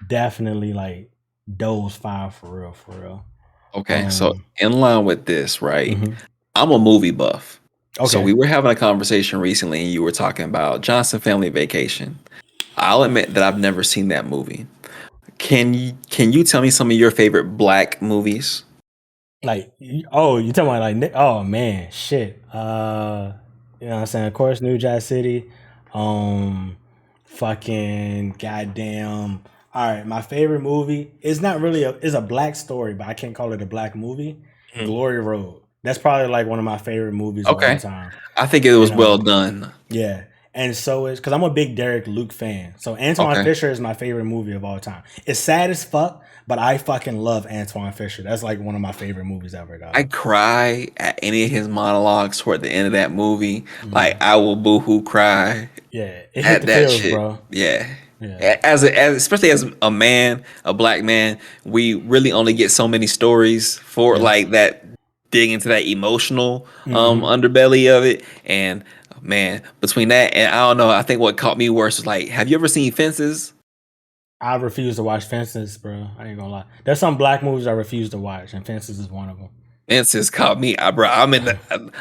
definitely like those five for real, for real. Okay, so in line with this, right? Mhm. I'm a movie buff. So Okay. we were having a conversation recently and you were talking about Johnson Family Vacation. I'll admit that I've never seen that movie. Can you tell me some of your favorite black movies? Like, oh, you talking about like, oh man, shit. You know what I'm saying? Of course, New Jack City. Um, fucking goddamn. All right, my favorite movie is not really is a black story, but I can't call it a black movie. Mhm. Glory Road. That's probably like one of my favorite movies of all Okay. time. I think it was And well done. yeah. And so is because I'm a big Derek Luke fan. So Antoine Okay. Fisher is my favorite movie of all time. It's sad as fuck, but I fucking love Antoine Fisher. That's like one of my favorite movies ever, I dog. cry at any of his monologues toward the end of that movie. Like Mhm. I will boohoo cry Yeah, it hit at the that feels, shit. bro. Yeah. Yeah. As especially as a man, a black man, we really only get so many stories for Yes. like that dig into that emotional Hmm. underbelly of it. And man, between that and I don't know, I think what caught me worse was like, have you ever seen Fences? I refuse to watch Fences, bro. I ain't gonna lie. There's some black movies I refuse to watch, and Fences is one of them. Fences caught me. Bro,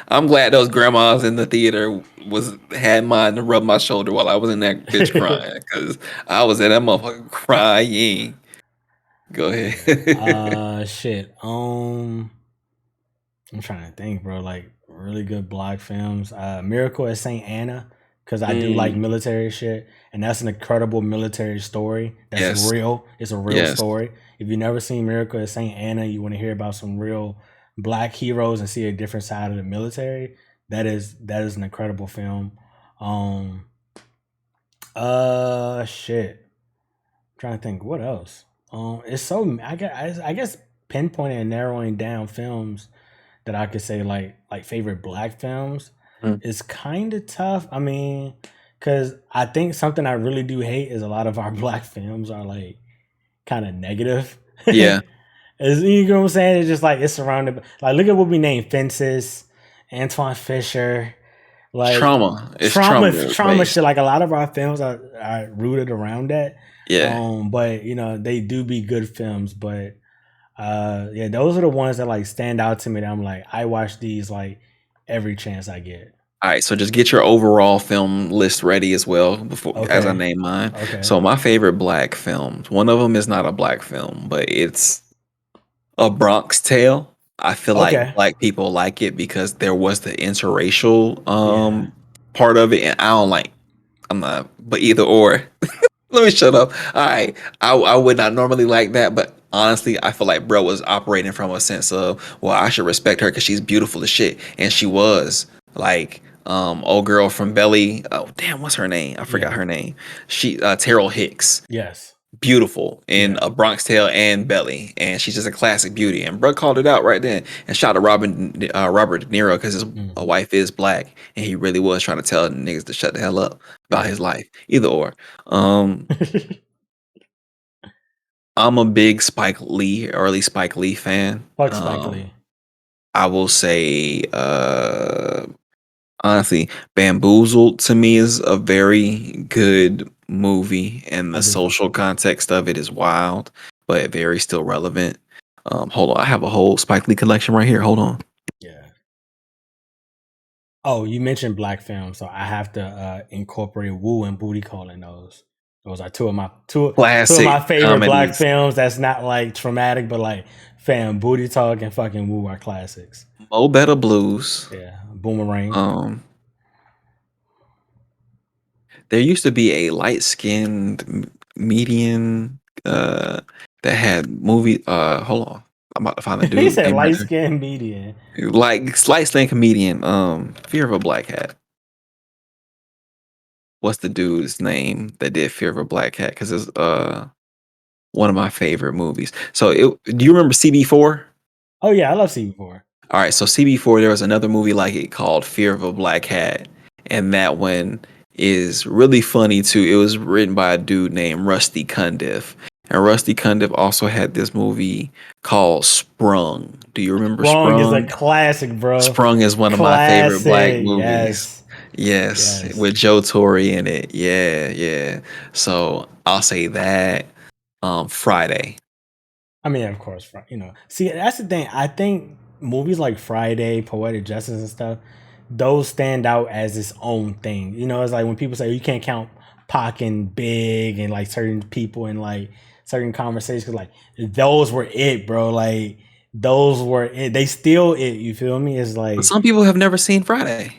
I'm glad those grandmas in the theater was had mine to rub my shoulder while I was in that bitch crying because I was in that motherfucker crying. Go Yeah. ahead. Shit. I'm trying to think, bro. Like really good black films. Miracle at Saint Anna, because I do like Mm, military shit, and that's an incredible military story. That's yes, real. It's a real yes. story. If you never seen Miracle at Saint Anna, you want to hear about some real black heroes and see a different side of the military. That is an incredible film. Um. Shit. I'm trying to think what else. It's so I guess pinpointing and narrowing down films that I could say like favorite black films Mm, is kind of tough. I mean, because I think something I really do hate is a lot of our black films are like kind of negative. yeah, You know what I'm saying? It's just like it's surrounded. Like look at what we named Fences, Antoine Fisher, it's like trauma. It's trauma based. shit. Like a lot of our films are rooted around that. Yeah. But they do be good films. But yeah, those are the ones that like stand out to me. That I'm like, I watch these like every chance I get. All right, so just get your overall film list ready as well before as I Okay, name mine. okay, So my favorite black films, one of them is not a black film, but it's A Bronx Tale. I feel like okay. black people like it because there was the interracial Yeah. part of it, and I don't like. I'm not, but either or. Let me shut up. All right, I would not normally like that, but honestly, I feel like bro was operating from a sense of, well, I should respect her because she's beautiful as shit, and she was like, old girl from Belly. Oh damn, what's her name? I forgot Yeah. her name. She Terrell Hicks, Yes. beautiful in Yeah. A Bronx Tale and Belly, and she's just a classic beauty. And bro called it out right then, and shout out to Robert De Niro because his Hmm. wife is black, and he really was trying to tell niggas to shut the hell up about Yeah. his life. Either or. Um, I'm a big Spike Lee, early Spike Lee fan. Fuck Spike Lee. I will say, honestly, Bamboozled to me is a very good movie, and I the do fuck social with that. context of it is wild, but very still relevant. Hold on, I have a whole Spike Lee collection right here. Hold on. Yeah. Oh, you mentioned black films, so I have to incorporate Woo and Booty Call in those. Those are two of my Classic favorite black comedies. films. That's not like traumatic, but like fam, Booty Talk and fucking Woo are classics. Mo Better Blues. Yeah, Boomerang. Um, there used to be a light skinned median that had movie hold on. I'm about to find a He dude said named light after skinned median. like slight slang comedian. Fear of a Black Cat. What's the dude's name that did Fear of a Black Cat? Because it's one of my favorite movies. So do you remember CB4? Oh yeah, I love CB4. All right, so CB4, there was another movie like it called Fear of a Black Cat, and that one is really funny too. It was written by a dude named Rusty Cundiff, and Rusty Cundiff also had this movie called Sprung. Do you remember Sprung is a Sprung? classic, bro. Sprung is one of my favorite black Classic. movies. Yes. Yes, Yes. with Joe Torre in it. Yeah, yeah. So I'll say that. Friday. I mean, of course, you know. See, that's the thing. I think movies like Friday, Poetic Justice, and stuff, those stand out as its own thing. You know, it's like when people say you can't count Pac and Big and like certain people and like certain conversations. 'Cause, like those were it, bro. Like those were it. They still it. You feel me? It's like, But some people have never seen Friday.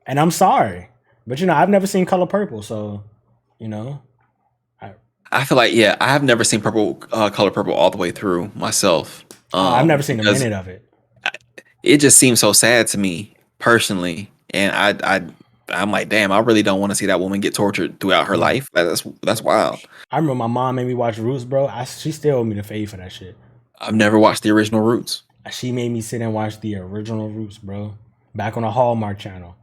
and I'm sorry, but you know, I've never seen Color Purple, so you know. I feel like, yeah, I have never seen Color Purple all the way through myself. I've never seen a because minute of it. it just seems so sad to me personally, and I'm like, damn, I really don't want to see that woman get tortured throughout her life. That's wild. I remember my mom made me watch Roots, bro. She still owed me the fade for that shit. I've never watched the original Roots. She made me sit and watch the original Roots, bro. Back on the Hallmark channel.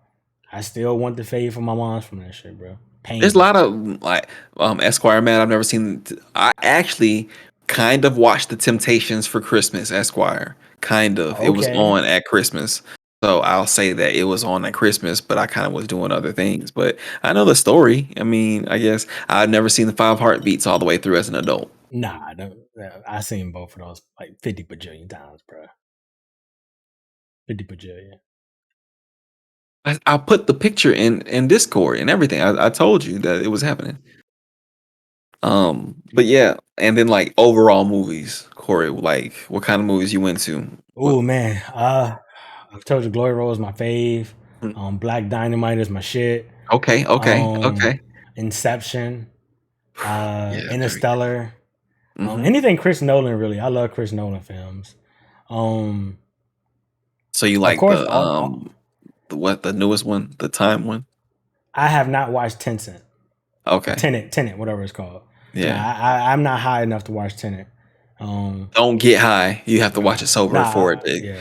I still want the fade from my mom's from that shit, bro. Pain. There's a lot of like Esquire Man. I've never seen. I actually kind of watched the Temptations for Christmas, Esquire. Kind of. It was Okay. on at Christmas. So I'll say that it was on at Christmas, but I kind of was doing other things. But I know the story. I mean, I guess I've never seen the 5 Heartbeats all the way through as an adult. Nah, I seen both of those like 50 bajillion times, bro. 50 bajillion. I put the picture in Discord and everything. I told you that it was happening. But yeah, and then like overall movies, Corey, like what kind of movies you into? Oh man, I've told you Glory Roll is my fave. Mm. Black Dynamite is my shit. Okay. Inception, Yeah, there we go. Interstellar, Mhm. anything Chris Nolan really. I love Chris Nolan films. So you like course, the newest one, the Time one? I have not watched Tencent. Okay. Tenet, whatever it's called. Yeah. I'm not high enough to watch Tenet. Don't get high. You have to watch it sober for it. Yeah.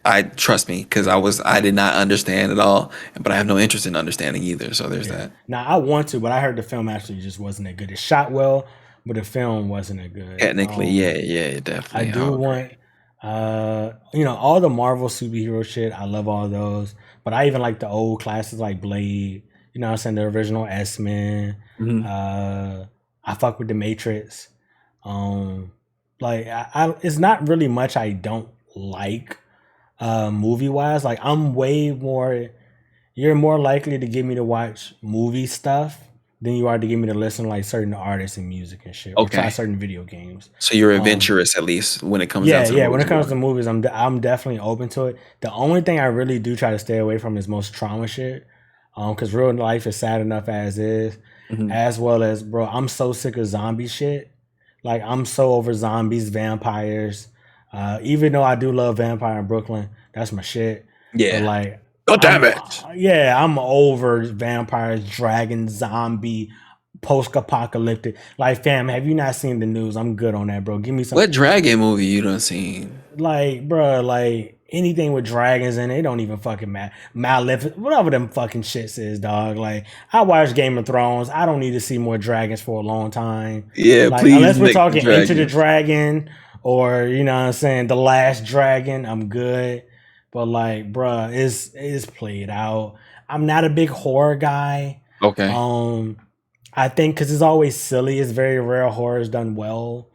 I trust me, because I did not understand at all, but I have no interest in understanding either. So there's that. Now I want to, but I heard the film actually just wasn't that good. It shot well, but the film wasn't that good. Technically, yeah, definitely. I do want, all the Marvel superhero shit. I love all those, but I even like the old classics like Blade. You know what I'm saying? The original X-Men. I fuck with the Matrix. Like it's not really much I don't like movie wise. Like you're more likely to get me to watch movie stuff than you are to get me to listen to like certain artists and music and shit, or try Okay. certain video games. So you're adventurous at least when it comes down to the When it movies. comes to movies, I'm definitely open to it. The only thing I really do try to stay away from is most trauma shit, because real life is sad enough as is, as well as, bro, I'm so sick of zombie shit. Like I'm so over zombies, vampires. Even though I do love Vampire in Brooklyn, that's my shit. Yeah. But like, God damn it. I'm over vampires, dragons, zombie, post-apocalyptic. Like, fam, have you not seen the news? I'm good on that, bro. Give me some. What dragon movie you done seen? Like, bro, like anything with dragons in it, don't even fucking matter. Maleficent, whatever them fucking shits is, dog. Like, I watched Game of Thrones. I don't need to see more dragons for a long time. Yeah, Like, please. unless we're make talking Enter the dragons. Dragon or, you know what I'm saying, The Last Dragon, I'm good. But like, bruh, it's played out. I'm not a big horror guy. Okay. I think because it's always silly. It's very rare horror is done well.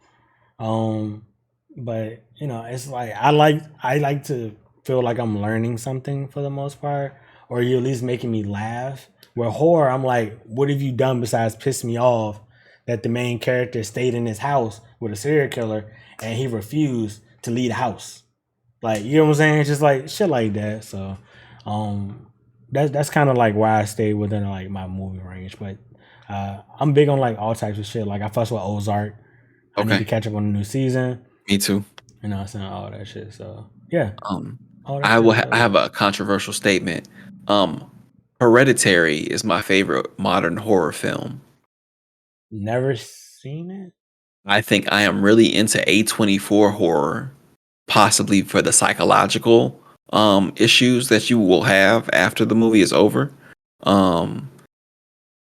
But you know, it's like I like to feel like I'm learning something for the most part, or you at least making me laugh. Where horror, I'm like, what have you done besides piss me off that the main character stayed in his house with a serial killer and he refused to leave the house? Like, you know what I'm saying? It's just like shit like that. So that's kind of like why I stay within like my movie range. But I'm big on like all types of shit. Like I fuss with Ozark. I need to Okay. catch up on the new season. Me too. You know, what I'm saying all that shit. So yeah, Um, all that I shit will. is I dope. have a controversial statement. Um, Hereditary is my favorite modern horror film. Never seen it. I think I am really into A24 horror, possibly for the psychological issues that you will have after the movie is over. Um,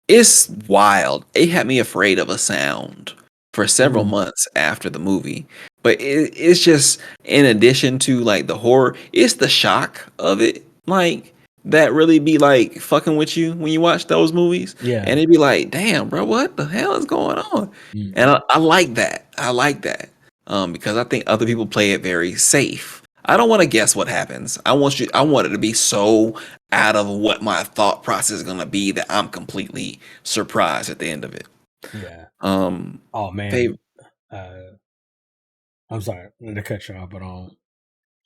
it's wild. It had me afraid of a sound for several Mm. months after the movie. But it's just, in addition to like the horror, it's the shock of it. Like, that really be like fucking with you when you watch those movies. Yeah. And it'd be like, damn, bro, what the hell is going on? And Mm. I like that. I like that. Because I think other people play it very safe. I don't want to guess what happens. I want it to be so out of what my thought process is gonna be that I'm completely surprised at the end of it. Yeah. Um, Oh man. fav- Uh, I'm sorry to cut you off, but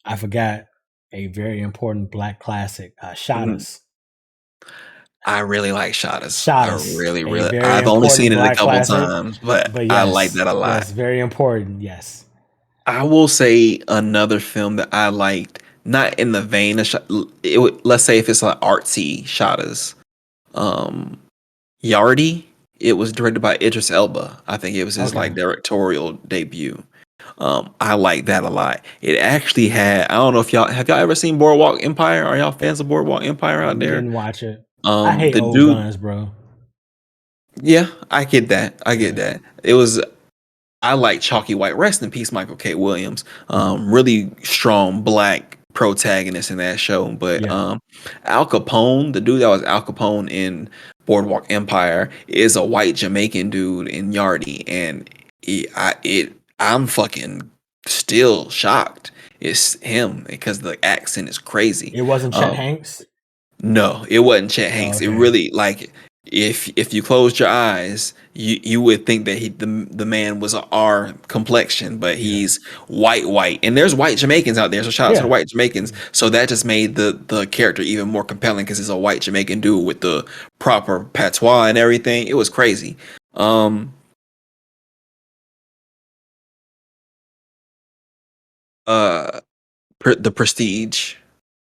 I forgot a very important black classic. Shot mhm. Us. I really like Shadas. Shot I Us. really, A really. very I've only seen important it a black couple classic. times, but But I like yes, that a lot. yes, very important. Yes. I will say another film that I liked, not in the vein of let's say if it's like artsy Shadas. Um, Yardi. It was directed by Idris Elba. I think it was his Okay. like directorial debut. I like that a lot. It actually had. I don't know if y'all ever seen Boardwalk Empire? Are y'all fans of Boardwalk Empire out there? Didn't watch it. I hate The old dude. guns, bro. Yeah, I get that. I get Yeah. that. It was. I like Chalky White. Rest in peace, Michael K. Williams. Really strong black protagonist in that show. But Yeah. Al Capone, the dude that was Al Capone in Boardwalk Empire, is a white Jamaican dude in Yardy, and I'm fucking still shocked. It's him because the accent is crazy. It wasn't Chet Um, Hanks. no, it wasn't Chet Oh, Hanks. It okay. really like if you closed your eyes, you would think that the man was a R complexion, but Yeah. he's white, and there's white Jamaicans out there. So shout out to the Yeah. white Jamaicans. So that just made the character even more compelling because it's a white Jamaican dude with the proper patois and everything. It was crazy. Um, uh, the Prestige.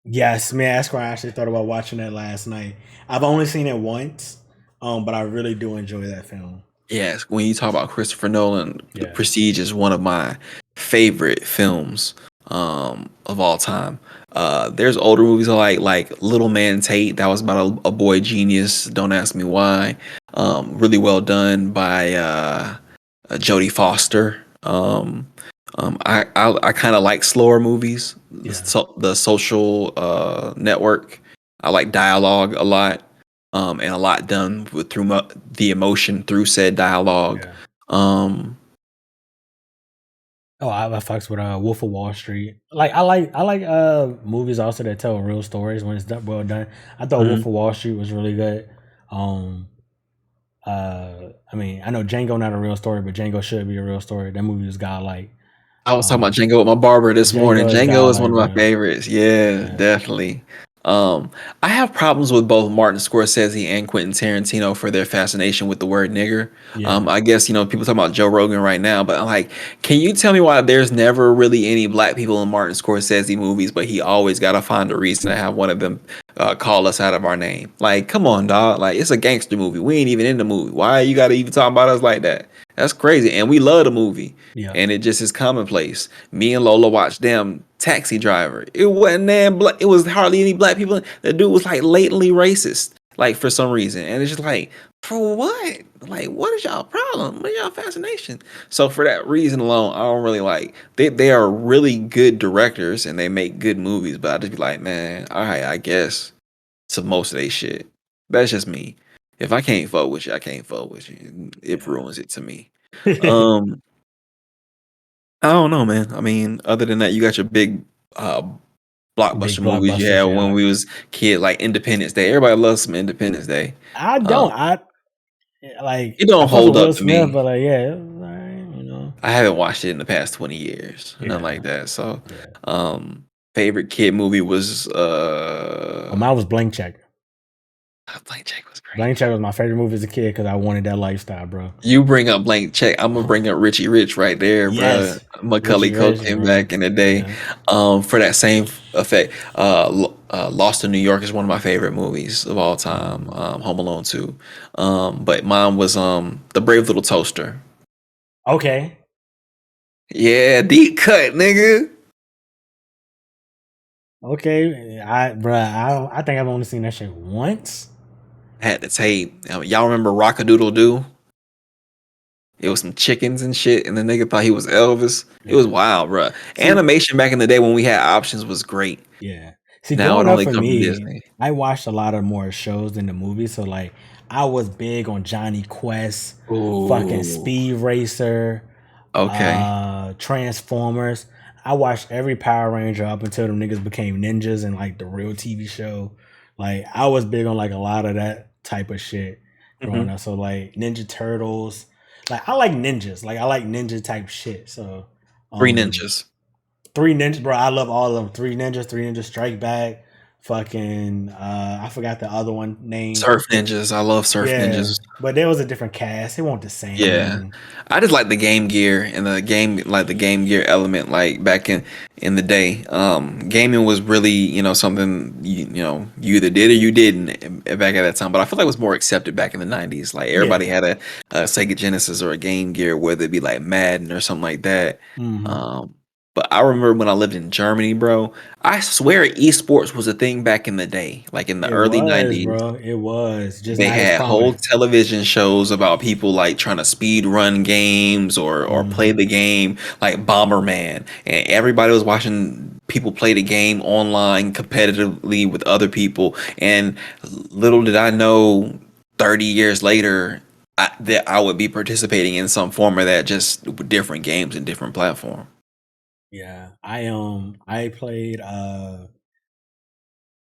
Yes, man. That's why I actually thought about watching that last night. I've only seen it once, but I really do enjoy that film. Yes, when you talk about Christopher Nolan, The Yeah. Prestige is one of my favorite films of all time. There's older movies I like Little Man Tate. That was about a boy genius. Don't ask me why. Really well done by Jodie Foster. I kind of like slower movies. Yeah. The Social Network. I like dialogue a lot, and a lot done with through the emotion through said dialogue. Yeah. Um, Oh, I fucks with Wolf of Wall Street. Like I like movies also that tell real stories when it's well done. I thought mhm. Wolf of Wall Street was really good. I mean, I know Django not a real story, but Django should be a real story. That movie was godlike. I was talking about Django with my barber this morning. Django is Django is one godlike, of my bro. favorites. Yeah, Yeah. definitely. I have problems with both Martin Scorsese and Quentin Tarantino for their fascination with the word nigger. Yeah. I guess people talking about Joe Rogan right now, but I'm like, can you tell me why there's never really any black people in Martin Scorsese movies, but he always got to find a reason to have one of them call us out of our name? Like, come on, dog. Like, it's a gangster movie. We ain't even in the movie. Why you got to even talk about us like that? That's crazy. And we love the movie. Yeah. And it just is commonplace. Me and Lola watched damn Taxi Driver. It wasn't damn black. It was hardly any black people. The dude was like latently racist, like for some reason. And it's just like, for what? Like, what is y'all problem? What is y'all fascination? So for that reason alone, I don't really like. They are really good directors and they make good movies. But I just be like, man, all right, I guess to most of they shit. That's just me. If I can't fuck with you, I can't fuck with you. It ruins it to me. Um, I don't know, man. I mean, other than that, you got your big Big blockbuster movies you had blockbusters, when yeah. we was kid, like Independence Day. Everybody loves some Independence Day. I Um, don't. I like it I don't fuck with hold Will up to Smith, me. but like yeah, it was alright, you know. I haven't watched it in the past 20 years. Nothing Yeah. like that. So, Yeah. favorite kid movie was Mine was Blank Check. Blank Check was Blank Check was my favorite movie as a kid because I wanted that lifestyle, bro. You bring up Blank Check, I'm gonna bring up Richie Rich right there, bruh. Yes, Macaulay Richie Rich, Culkin bro. back in the day. Yeah. For that same effect, Lost in New York is one of my favorite movies of all time. Home Alone 2. But mine was The Brave Little Toaster. Okay. Yeah, deep cut, nigga. Okay. I think I've only seen that shit once. Had the tape. Y'all remember Rockadoodle Doo? It was some chickens and shit, and the nigga thought he was Elvis. It was Yeah. wild, bruh. See, Animation back in the day when we had options was great. yeah. See, Now it growing up only for come from me, Disney. I watched a lot of more shows than the movies. So like I was big on Johnny Quest, fucking Ooh, Speed Racer, okay. Transformers. I watched every Power Ranger up until them niggas became ninjas and like the real TV show. Like I was big on like a lot of that type of shit growing hmm up. So like Ninja Turtles. Like I like ninjas. Like I like ninja type shit. So Three um Ninjas. Three Ninjas, bro. I love all of them. Three Ninjas Strike Back. Fucking I forgot the other one name. Surf Ninjas. I love Surf Yeah. Ninjas. But there was a different cast. It wasn't the Yeah. same. I just like the Game Gear and the game like the Game Gear element like back in the day. Gaming was really, something you either did or you didn't back at that time. But I feel like it was more accepted back in the 90s. Like everybody Yeah. had a Sega Genesis or a Game Gear, whether it be like Madden or something like that. Hmm. Um but I remember when I lived in Germany, bro. I swear esports was a thing back in the day, like in the It early was, 90s. bro. It was. Just They not as had whole prominent. television shows about people like trying to speed run games or play Hmm. the game like Bomberman, and everybody was watching people play the game online competitively with other people. And little did I know, 30 years later, that I would be participating in some form of that, just with different games and different platform. Yeah. I played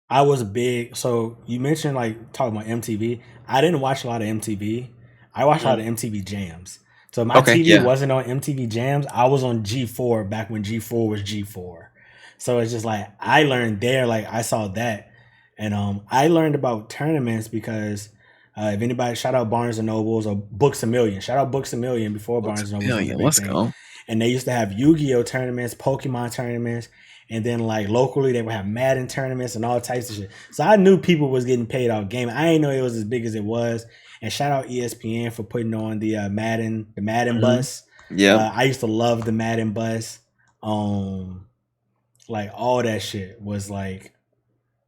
I was big. So you mentioned like talking about MTV. I didn't watch a lot of MTV. I watched a lot Mm. of MTV Jams. So my Okay, TV yeah, wasn't on MTV Jams. I was on G4 back when G4 was G4. So it's just like I learned there. Like I saw that, and I learned about tournaments because if anybody shout out Barnes and Nobles or Books a Million, shout out Books a Million before books Barnes and a Nobles was a million. big Let's thing, go. and they used to have Yu-Gi-Oh tournaments, Pokemon tournaments, and then like locally they would have Madden tournaments and all types of shit. So I knew people was getting paid off gaming. I didn't know it was as big as it was. And shout out ESPN for putting on the Madden hmm bus. Yep. I used to love the Madden bus. Um, like all that shit was like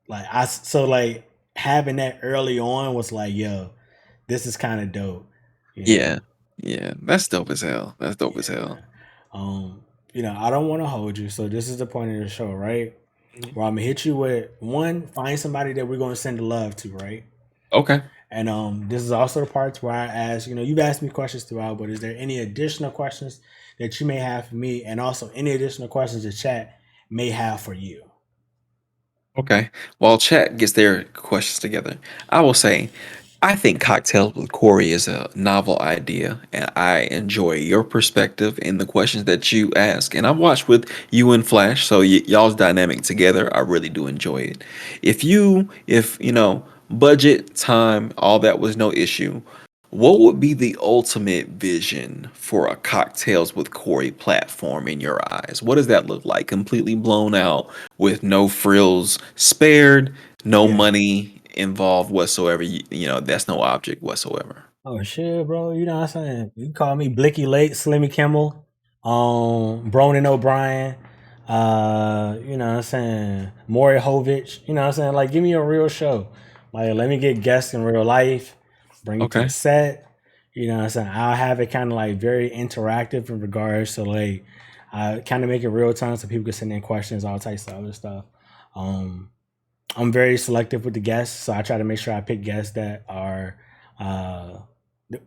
I so like having that early on was like, yo, this is kind of dope, you Yeah. know? Yeah. That's dope as hell. That's dope as hell. Yeah. Um, I don't want to hold you, so this is the point of the show, right? Mhm. Where I'm gonna hit you with one, find somebody that we're gonna send the love to, right? Okay. And this is also the parts where I ask, you've asked me questions throughout, but is there any additional questions that you may have for me, and also any additional questions the chat may have for you? Okay. While chat gets their questions together, I will say, I think Cocktails with Corey is a novel idea, and I enjoy your perspective in the questions that you ask. And I've watched with you and Flash, so y'all's dynamic together, I really do enjoy it. If budget, time, all that was no issue, what would be the ultimate vision for a Cocktails with Corey platform in your eyes? What does that look like? Completely blown out with no frills spared, no Yeah. money involved whatsoever. That's no object whatsoever. Oh shit, bro. You know what I'm saying? You can call me Blicky Lake, Slimmy Kimmel, Bronan O'Brien, you know what I'm saying, Maury Hovich, you know what I'm saying? Like give me a real show. Like let me get guests in real life, bring it to the Okay. set. You know what I'm saying? I'll have it kind of like very interactive in regards to like kind of make it real time so people can send in questions, all types of other stuff. Um I'm very selective with the guests, so I try to make sure I pick guests that are uh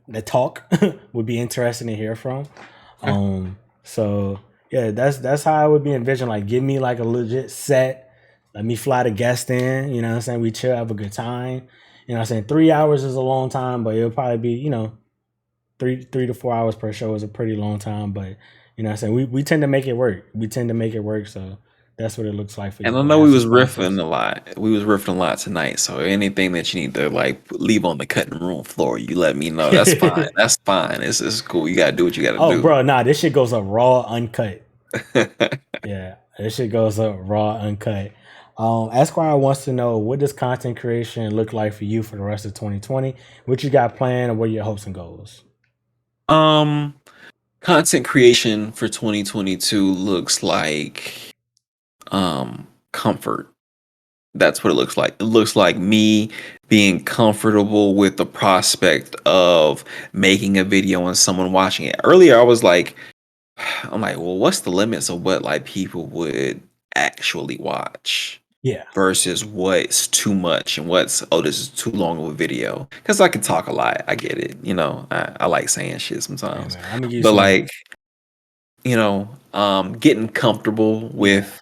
that talk would be interesting to hear from. Okay. So yeah, that's how I would be envisioned. Like, give me like a legit set. Let me fly the guest in. You know what I'm saying? We chill, have a good time. You know what I'm saying? 3 hours is a long time, but it'll probably be, 3 to 4 hours per show is a pretty long time. But you know what I'm saying? We tend to make it work. We tend to make it work. So That's what it looks like for And you. I Or know have we some was sponsors. riffing a lot. We was riffing a lot tonight. So anything that you need to like leave on the cutting room floor, you let me know. That's fine. That's fine. It's cool. You gotta do what you gotta Oh, do. bro, nah, this shit goes up raw, uncut. Yeah, this shit goes up raw, uncut. Esquire wants to know, what does content creation look like for you for the rest of 2020? What you got planned, and what are your hopes and goals? um, Content creation for 2022 looks like comfort. That's what it looks like. It looks like me being comfortable with the prospect of making a video and someone watching it. Earlier, I was like, I'm like, well, what's the limits of what like people would actually watch Yeah, versus what's too much and what's, oh, this is too long of a video? Because I can talk a lot. I get it. I like saying shit hey sometimes. man, I'm gonna give you But some. like, getting comfortable Yeah, with,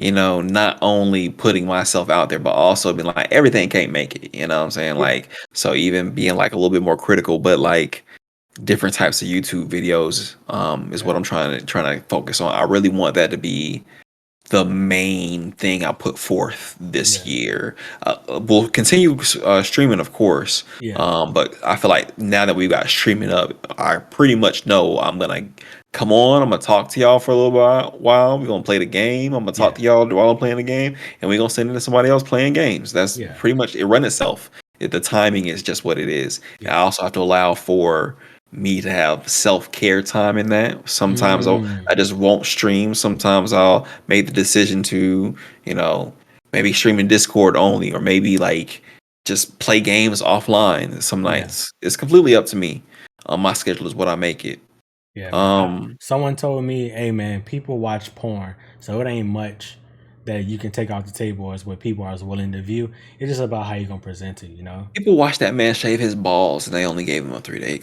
not only putting myself out there, but also being like, everything can't make it. You know what I'm saying? yeah, Like, so even being like a little bit more critical, but like different types of YouTube videos, is yeah, what I'm trying to focus on. I really want that to be the main thing I put forth this yeah, year. We'll continue streaming, of course, yeah, but I feel like now that we've got streaming up, I pretty much know I'm gonna come on. I'm gonna talk to y'all for a little while. We're gonna play the game. I'm gonna talk yeah, to y'all while I'm playing the game, and we're gonna send it to somebody else playing games. That's yeah, pretty much it. Run itself. The timing is just what it is. And I yeah. also have to allow for me to have self-care time in that. Sometimes I Mm, just won't stream. Sometimes I'll make the decision to, you know, maybe stream in Discord only, or maybe like just play games offline some yeah, nights. It's completely up to me. My schedule is what I make it. yeah, man. Um, Someone told me, hey man, people watch porn, so it ain't much that you can take off the table as what people are willing to view. It's just about how you gonna present it, you know. People watch that man shave his balls, and they only gave him a 3-day Like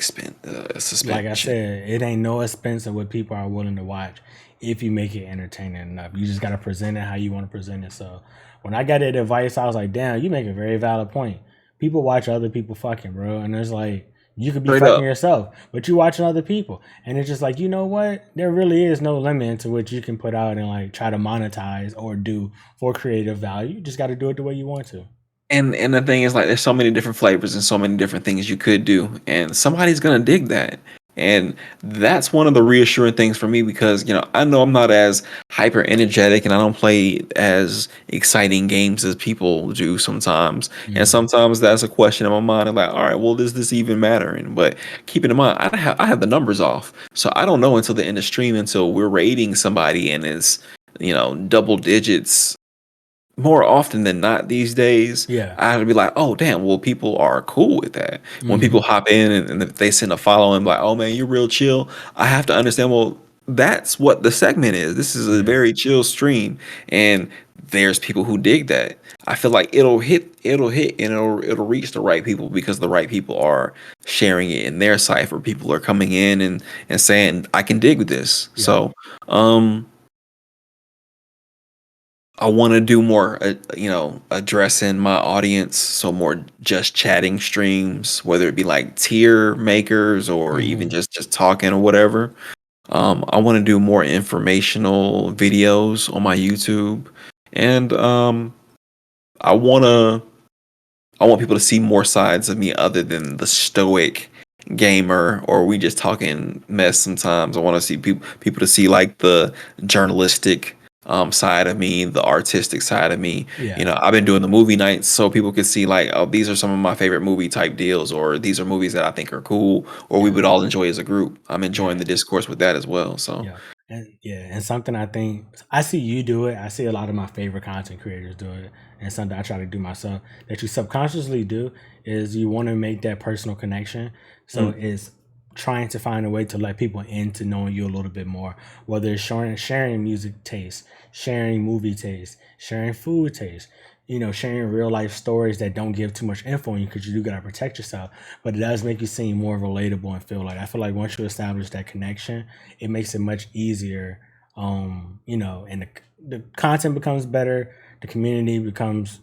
I suspension. said, it ain't no expense of what people are willing to watch if you make it entertaining enough. You just gotta present it how you want to present it. So when I got that advice, I was like, damn, you make a very valid point. People watch other people fucking, bro. And it's like, you could be Straight fucking up. yourself, but you watching other people. And it's just like, you know what? There really is no limit to what you can put out and like try to monetize or do for creative value. You just gotta do it the way you want to. And the thing is, like, there's so many different flavors and so many different things you could do, and somebody's gonna dig that. And that's one of the reassuring things for me, because I know I'm not as hyper energetic, and I don't play as exciting games as people do sometimes. And Mm, sometimes that's a question in my mind, of like, all right, well, does this even matter? But keeping in mind, I have the numbers off, so I don't know until the end of stream, until we're rating somebody and it's double digits more often than not these days. yeah. I have to be like, oh damn, well, people are cool with that. When Hmm. people hop in and if they send a follow and like, oh man, you're real chill, I have to understand, well, that's what the segment is. This is a Yeah. very chill stream, and there's people who dig that. I feel like it'll hit, and it'll reach the right people, because the right people are sharing it in their cipher. People are coming in and saying, I can dig with this. Yeah. So I want to do more, addressing my audience. So more just chatting streams, whether it be like tier makers or even Hmm. just talking or whatever. I want to do more informational videos on my YouTube, and I I want people to see more sides of me other than the stoic gamer, or we just talking mess sometimes. I want to see people to see like the journalistic side of me, the artistic side of me. Yeah. I've been doing the movie nights so people could see like, oh, these are some of my favorite movie type deals, or these are movies that I think are cool, or we Yeah. would all enjoy as a group. I'm enjoying Yeah. the discourse with that as well. So Yeah. And something I think I see you do it. I see a lot of my favorite content creators do it, and something I try to do myself that you subconsciously do is you want to make that personal connection. So mm, it's trying to find a way to let people into knowing you a little bit more, whether it's sharing music taste, sharing movie taste, sharing food taste, sharing real life stories that don't give too much info on you, because you do gotta protect yourself, but it does make you seem more relatable and I feel like once you establish that connection, it makes it much easier. And the content becomes better, the community becomes,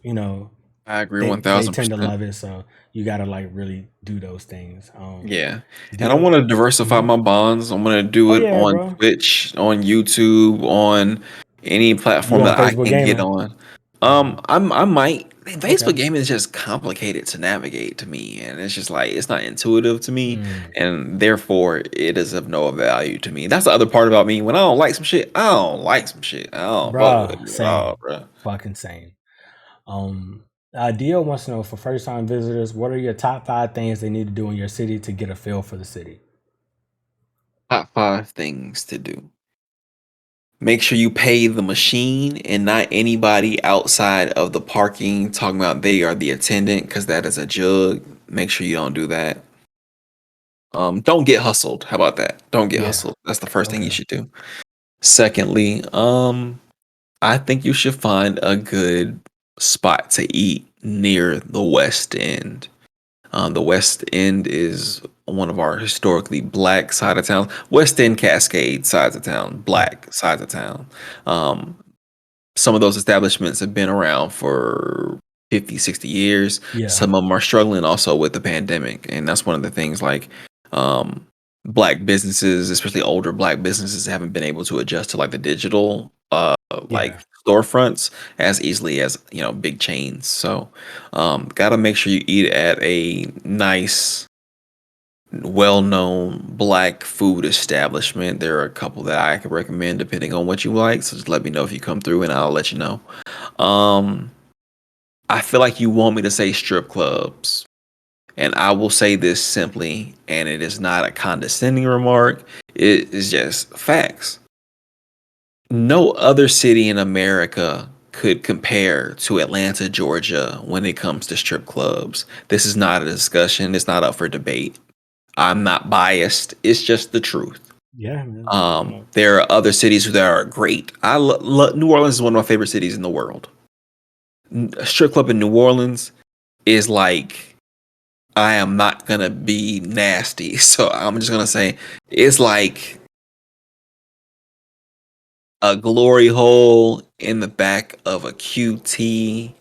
I agree they tend to 1000%. love it. So you gotta like really do those things. Yeah. And I Deal. want to diversify Mhm. my bonds. I'm going to do Oh it yeah, on bro. Twitch, on YouTube, on Any platform You on that I Facebook can get gaming? on. I might. Okay. Facebook gaming is just complicated to navigate to me, and it's just like it's not intuitive to me, Mm. and therefore it is of no value to me. That's the other part about me. When I don't like some shit, I don't like some shit. I don't fuck with Bruh, it at all, same. bro. Fucking same. Dio wants to know, for first time visitors, what are your top 5 things they need to do in your city to get a feel for the city? Top 5 things to do. Make sure you pay the machine and not anybody outside of the parking talking about they are the attendant, because that is a jug. Make sure you don't do that. Don't get hustled. How about that? Don't get Yeah. hustled. That's the first thing you Okay. should do. Secondly, I think you should find a good spot to eat near the West End. The West End is one of our historically black side of town. West End, Cascade sides of town, Yeah. black sides of town. Um, some of those establishments have been around for 50, 60 years. Yeah. Some of them are struggling also with the pandemic. And that's one of the things, like, um, black businesses, especially older black businesses, haven't been able to adjust to like the digital like Yeah. storefronts as easily as, big chains. So gotta make sure you eat at a nice, well-known black food establishment. There are a couple that I could recommend depending on what you like. So just let me know if you come through and I'll let you know. Um, I feel like you want me to say strip clubs. And I will say this simply, and it is not a condescending remark. It is just facts. No other city in America could compare to Atlanta, Georgia when it comes to strip clubs. This is not a discussion. It's not up for debate. I'm not biased. It's just the truth. Yeah, man. There are other cities that are great. New Orleans is one of my favorite cities in the world. A strip club in New Orleans is like, I am not gonna be nasty, so I'm just gonna say it's like a glory hole in the back of a QT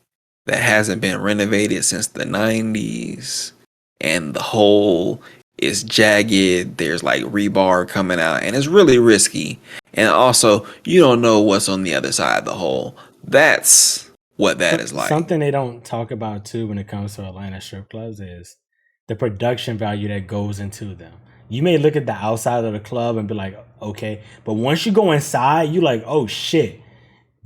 that hasn't been renovated since the 90s, and the hole is jagged. There's like rebar coming out, and it's really risky. And also, you don't know what's on the other side of the hole. That's what that is like. Something they don't talk about too when it comes to Atlanta strip clubs is the production value that goes into them. You may look at the outside of the club and be like, okay, but once you go inside, you like, oh shit,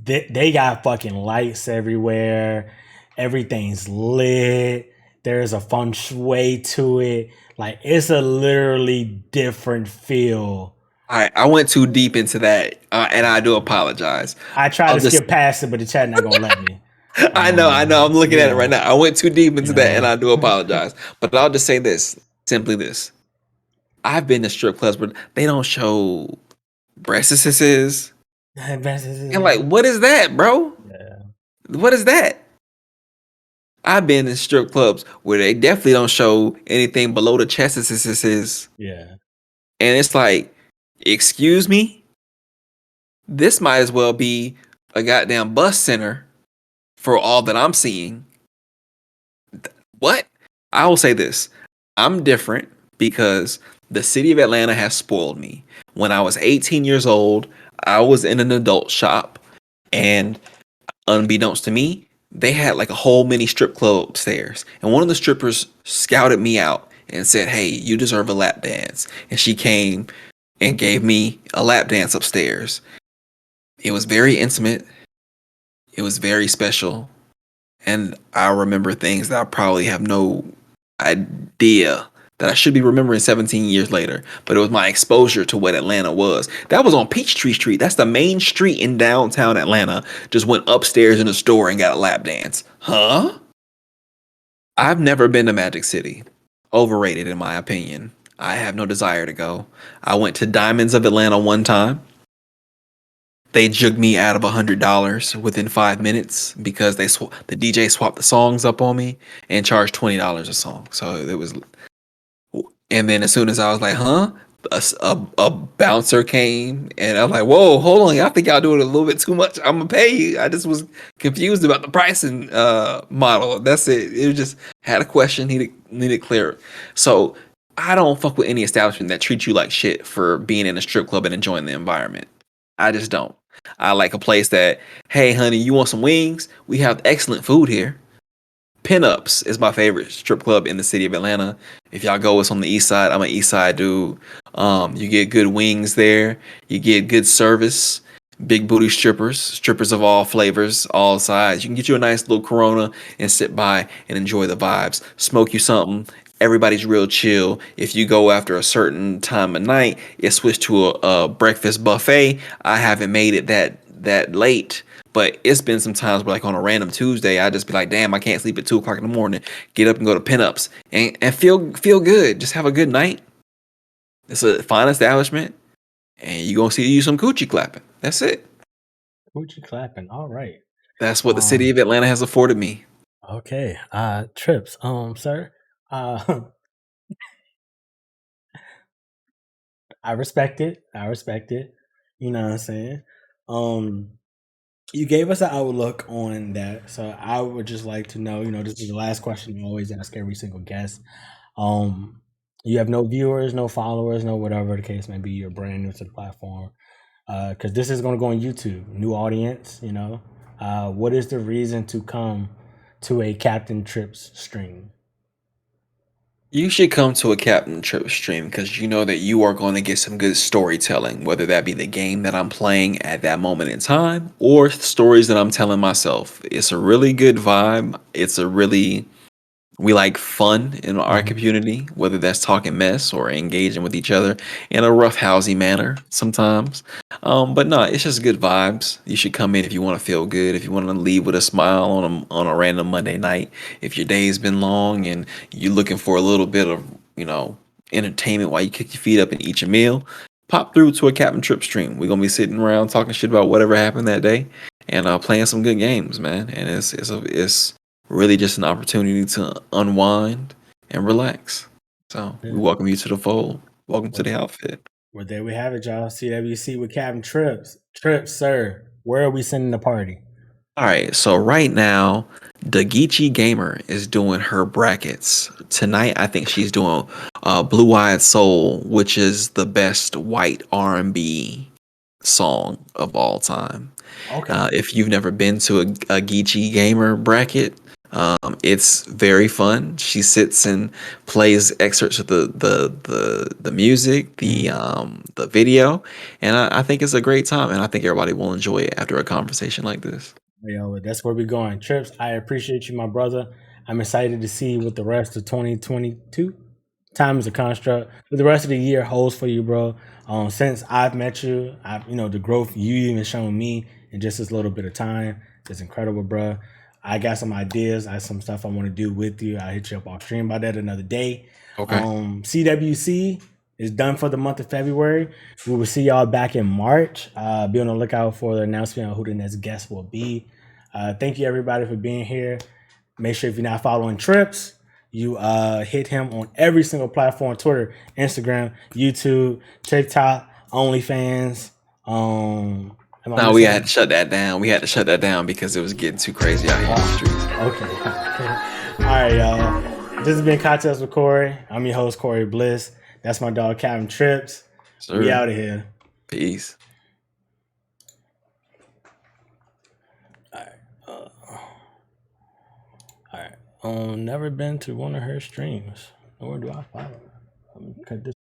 they got fucking lights everywhere. Everything's lit. There's a feng shui to it. Like, it's a literally different feel. I went too deep into that, and I do apologize. I tried I'll to just skip past it, but the chat not gonna let me. I know. I'm looking at it right now. I went too deep into that, and I do know. apologize. But I'll just say this, simply this: I've been to strip clubs, but they don't show breastises. And like, what is that, bro? Yeah. What is that? I've been in strip clubs where they definitely don't show anything below the chestises. Yeah. And it's like, excuse me? This might as well be a goddamn bus center for all that I'm seeing. What? I will say this. I'm different because the city of Atlanta has spoiled me. When I was 18 years old, I was in an adult shop, and unbeknownst to me, they had like a whole mini strip club upstairs. And one of the strippers scouted me out and said, "Hey, you deserve a lap dance." And she came and gave me a lap dance upstairs. It was very intimate. It was very special. And I remember things that I probably have no idea that I should be remembering 17 years later. But it was my exposure to what Atlanta was. That was on Peachtree Street. That's the main street in downtown Atlanta. Just went upstairs in the store and got a lap dance. Huh? I've never been to Magic City. Overrated in my opinion. I have no desire to go. I went to Diamonds of Atlanta one time. They jugged me out of $100 within 5 minutes because the DJ swapped the songs up on me and charged $20 a song. So it was, and then as soon as I was like, huh, a bouncer came, and I'm like, whoa, hold on, I think y'all doing a little bit too much. I'm gonna pay you. I just was confused about the pricing model. That's it. It was just had a question, needed clear. So I don't fuck with any establishment that treats you like shit for being in a strip club and enjoying the environment. I just don't. I like a place that, hey, honey, you want some wings? We have excellent food here. Pinups is my favorite strip club in the city of Atlanta. If y'all go, it's on the east side. I'm an east side dude. You get good wings there. You get good service. Big booty strippers of all flavors, all sizes. You can get you a nice little Corona and sit by and enjoy the vibes. Smoke you something. Everybody's real chill. If you go after a certain time of night, it switched to a breakfast buffet. I haven't made it that late, but it's been some times where, like on a random Tuesday, I just be like, damn, I can't sleep at 2 o'clock in the morning. Get up and go to Pinups and feel good. Just have a good night. It's a fine establishment, and you gonna see you some coochie clapping. That's it. Coochie clapping. All right. That's what the city of Atlanta has afforded me. Okay. Trips. Sir. I respect it. I respect it. You know what I'm saying? You gave us an outlook on that, so I would just like to know. This is the last question I always ask every single guest. You have no viewers, no followers, no whatever the case may be. You're brand new to the platform, because this is going to go on YouTube, new audience. What is the reason to come to a Captain Trips stream? You should come to a Captain Trip stream because you know that you are going to get some good storytelling, whether that be the game that I'm playing at that moment in time or stories that I'm telling myself. It's a really good vibe. We like fun in our community, whether that's talking mess or engaging with each other in a roughhousey manner sometimes. But no, it's just good vibes. You should come in if you want to feel good, if you want to leave with a smile on a random Monday night. If your day's been long and you're looking for a little bit of, entertainment while you kick your feet up and eat your meal, pop through to a Captain Trip stream. We're gonna be sitting around talking shit about whatever happened that day and playing some good games, man. And it's really just an opportunity to unwind and relax. So we welcome you to the fold. Welcome to the outfit. Well, there we have it, y'all. CWC with Captain Trips. Trips, sir. Where are we sending the party? All right, so right now, Dagichi Gamer is doing her brackets. Tonight, I think she's doing Blue Eyed Soul, which is the best white R&B song of all time. Okay. If you've never been to a Geechee Gamer bracket, it's very fun. She sits and plays excerpts of the music, the video, and I think it's a great time, and I think everybody will enjoy it after a conversation like this. Yo, that's where we're going. Trips, I appreciate you, my brother. I'm excited to see what the rest of 2022, time is a construct, what the rest of the year holds for you, bro. Since I've met you, the growth you even shown me in just this little bit of time is incredible, bro. I got some ideas. I have some stuff I want to do with you. I'll hit you up off stream about that another day. Okay. CWC is done for the month of February. We will see y'all back in March. Be on the lookout for the announcement on who the next guest will be. Thank you, everybody, for being here. Make sure if you're not following Trips, you hit him on every single platform: Twitter, Instagram, YouTube, TikTok, OnlyFans. No, we had to shut that down. We had to shut that down because it was getting too crazy out here in the streets. Okay. All right, y'all. This has been Cocktails with Corey. I'm your host, Corey Bliss. That's my dog, Captain Trips. Sir. We out of here. Peace. All right. Never been to one of her streams. Nor do I follow her. Cut this.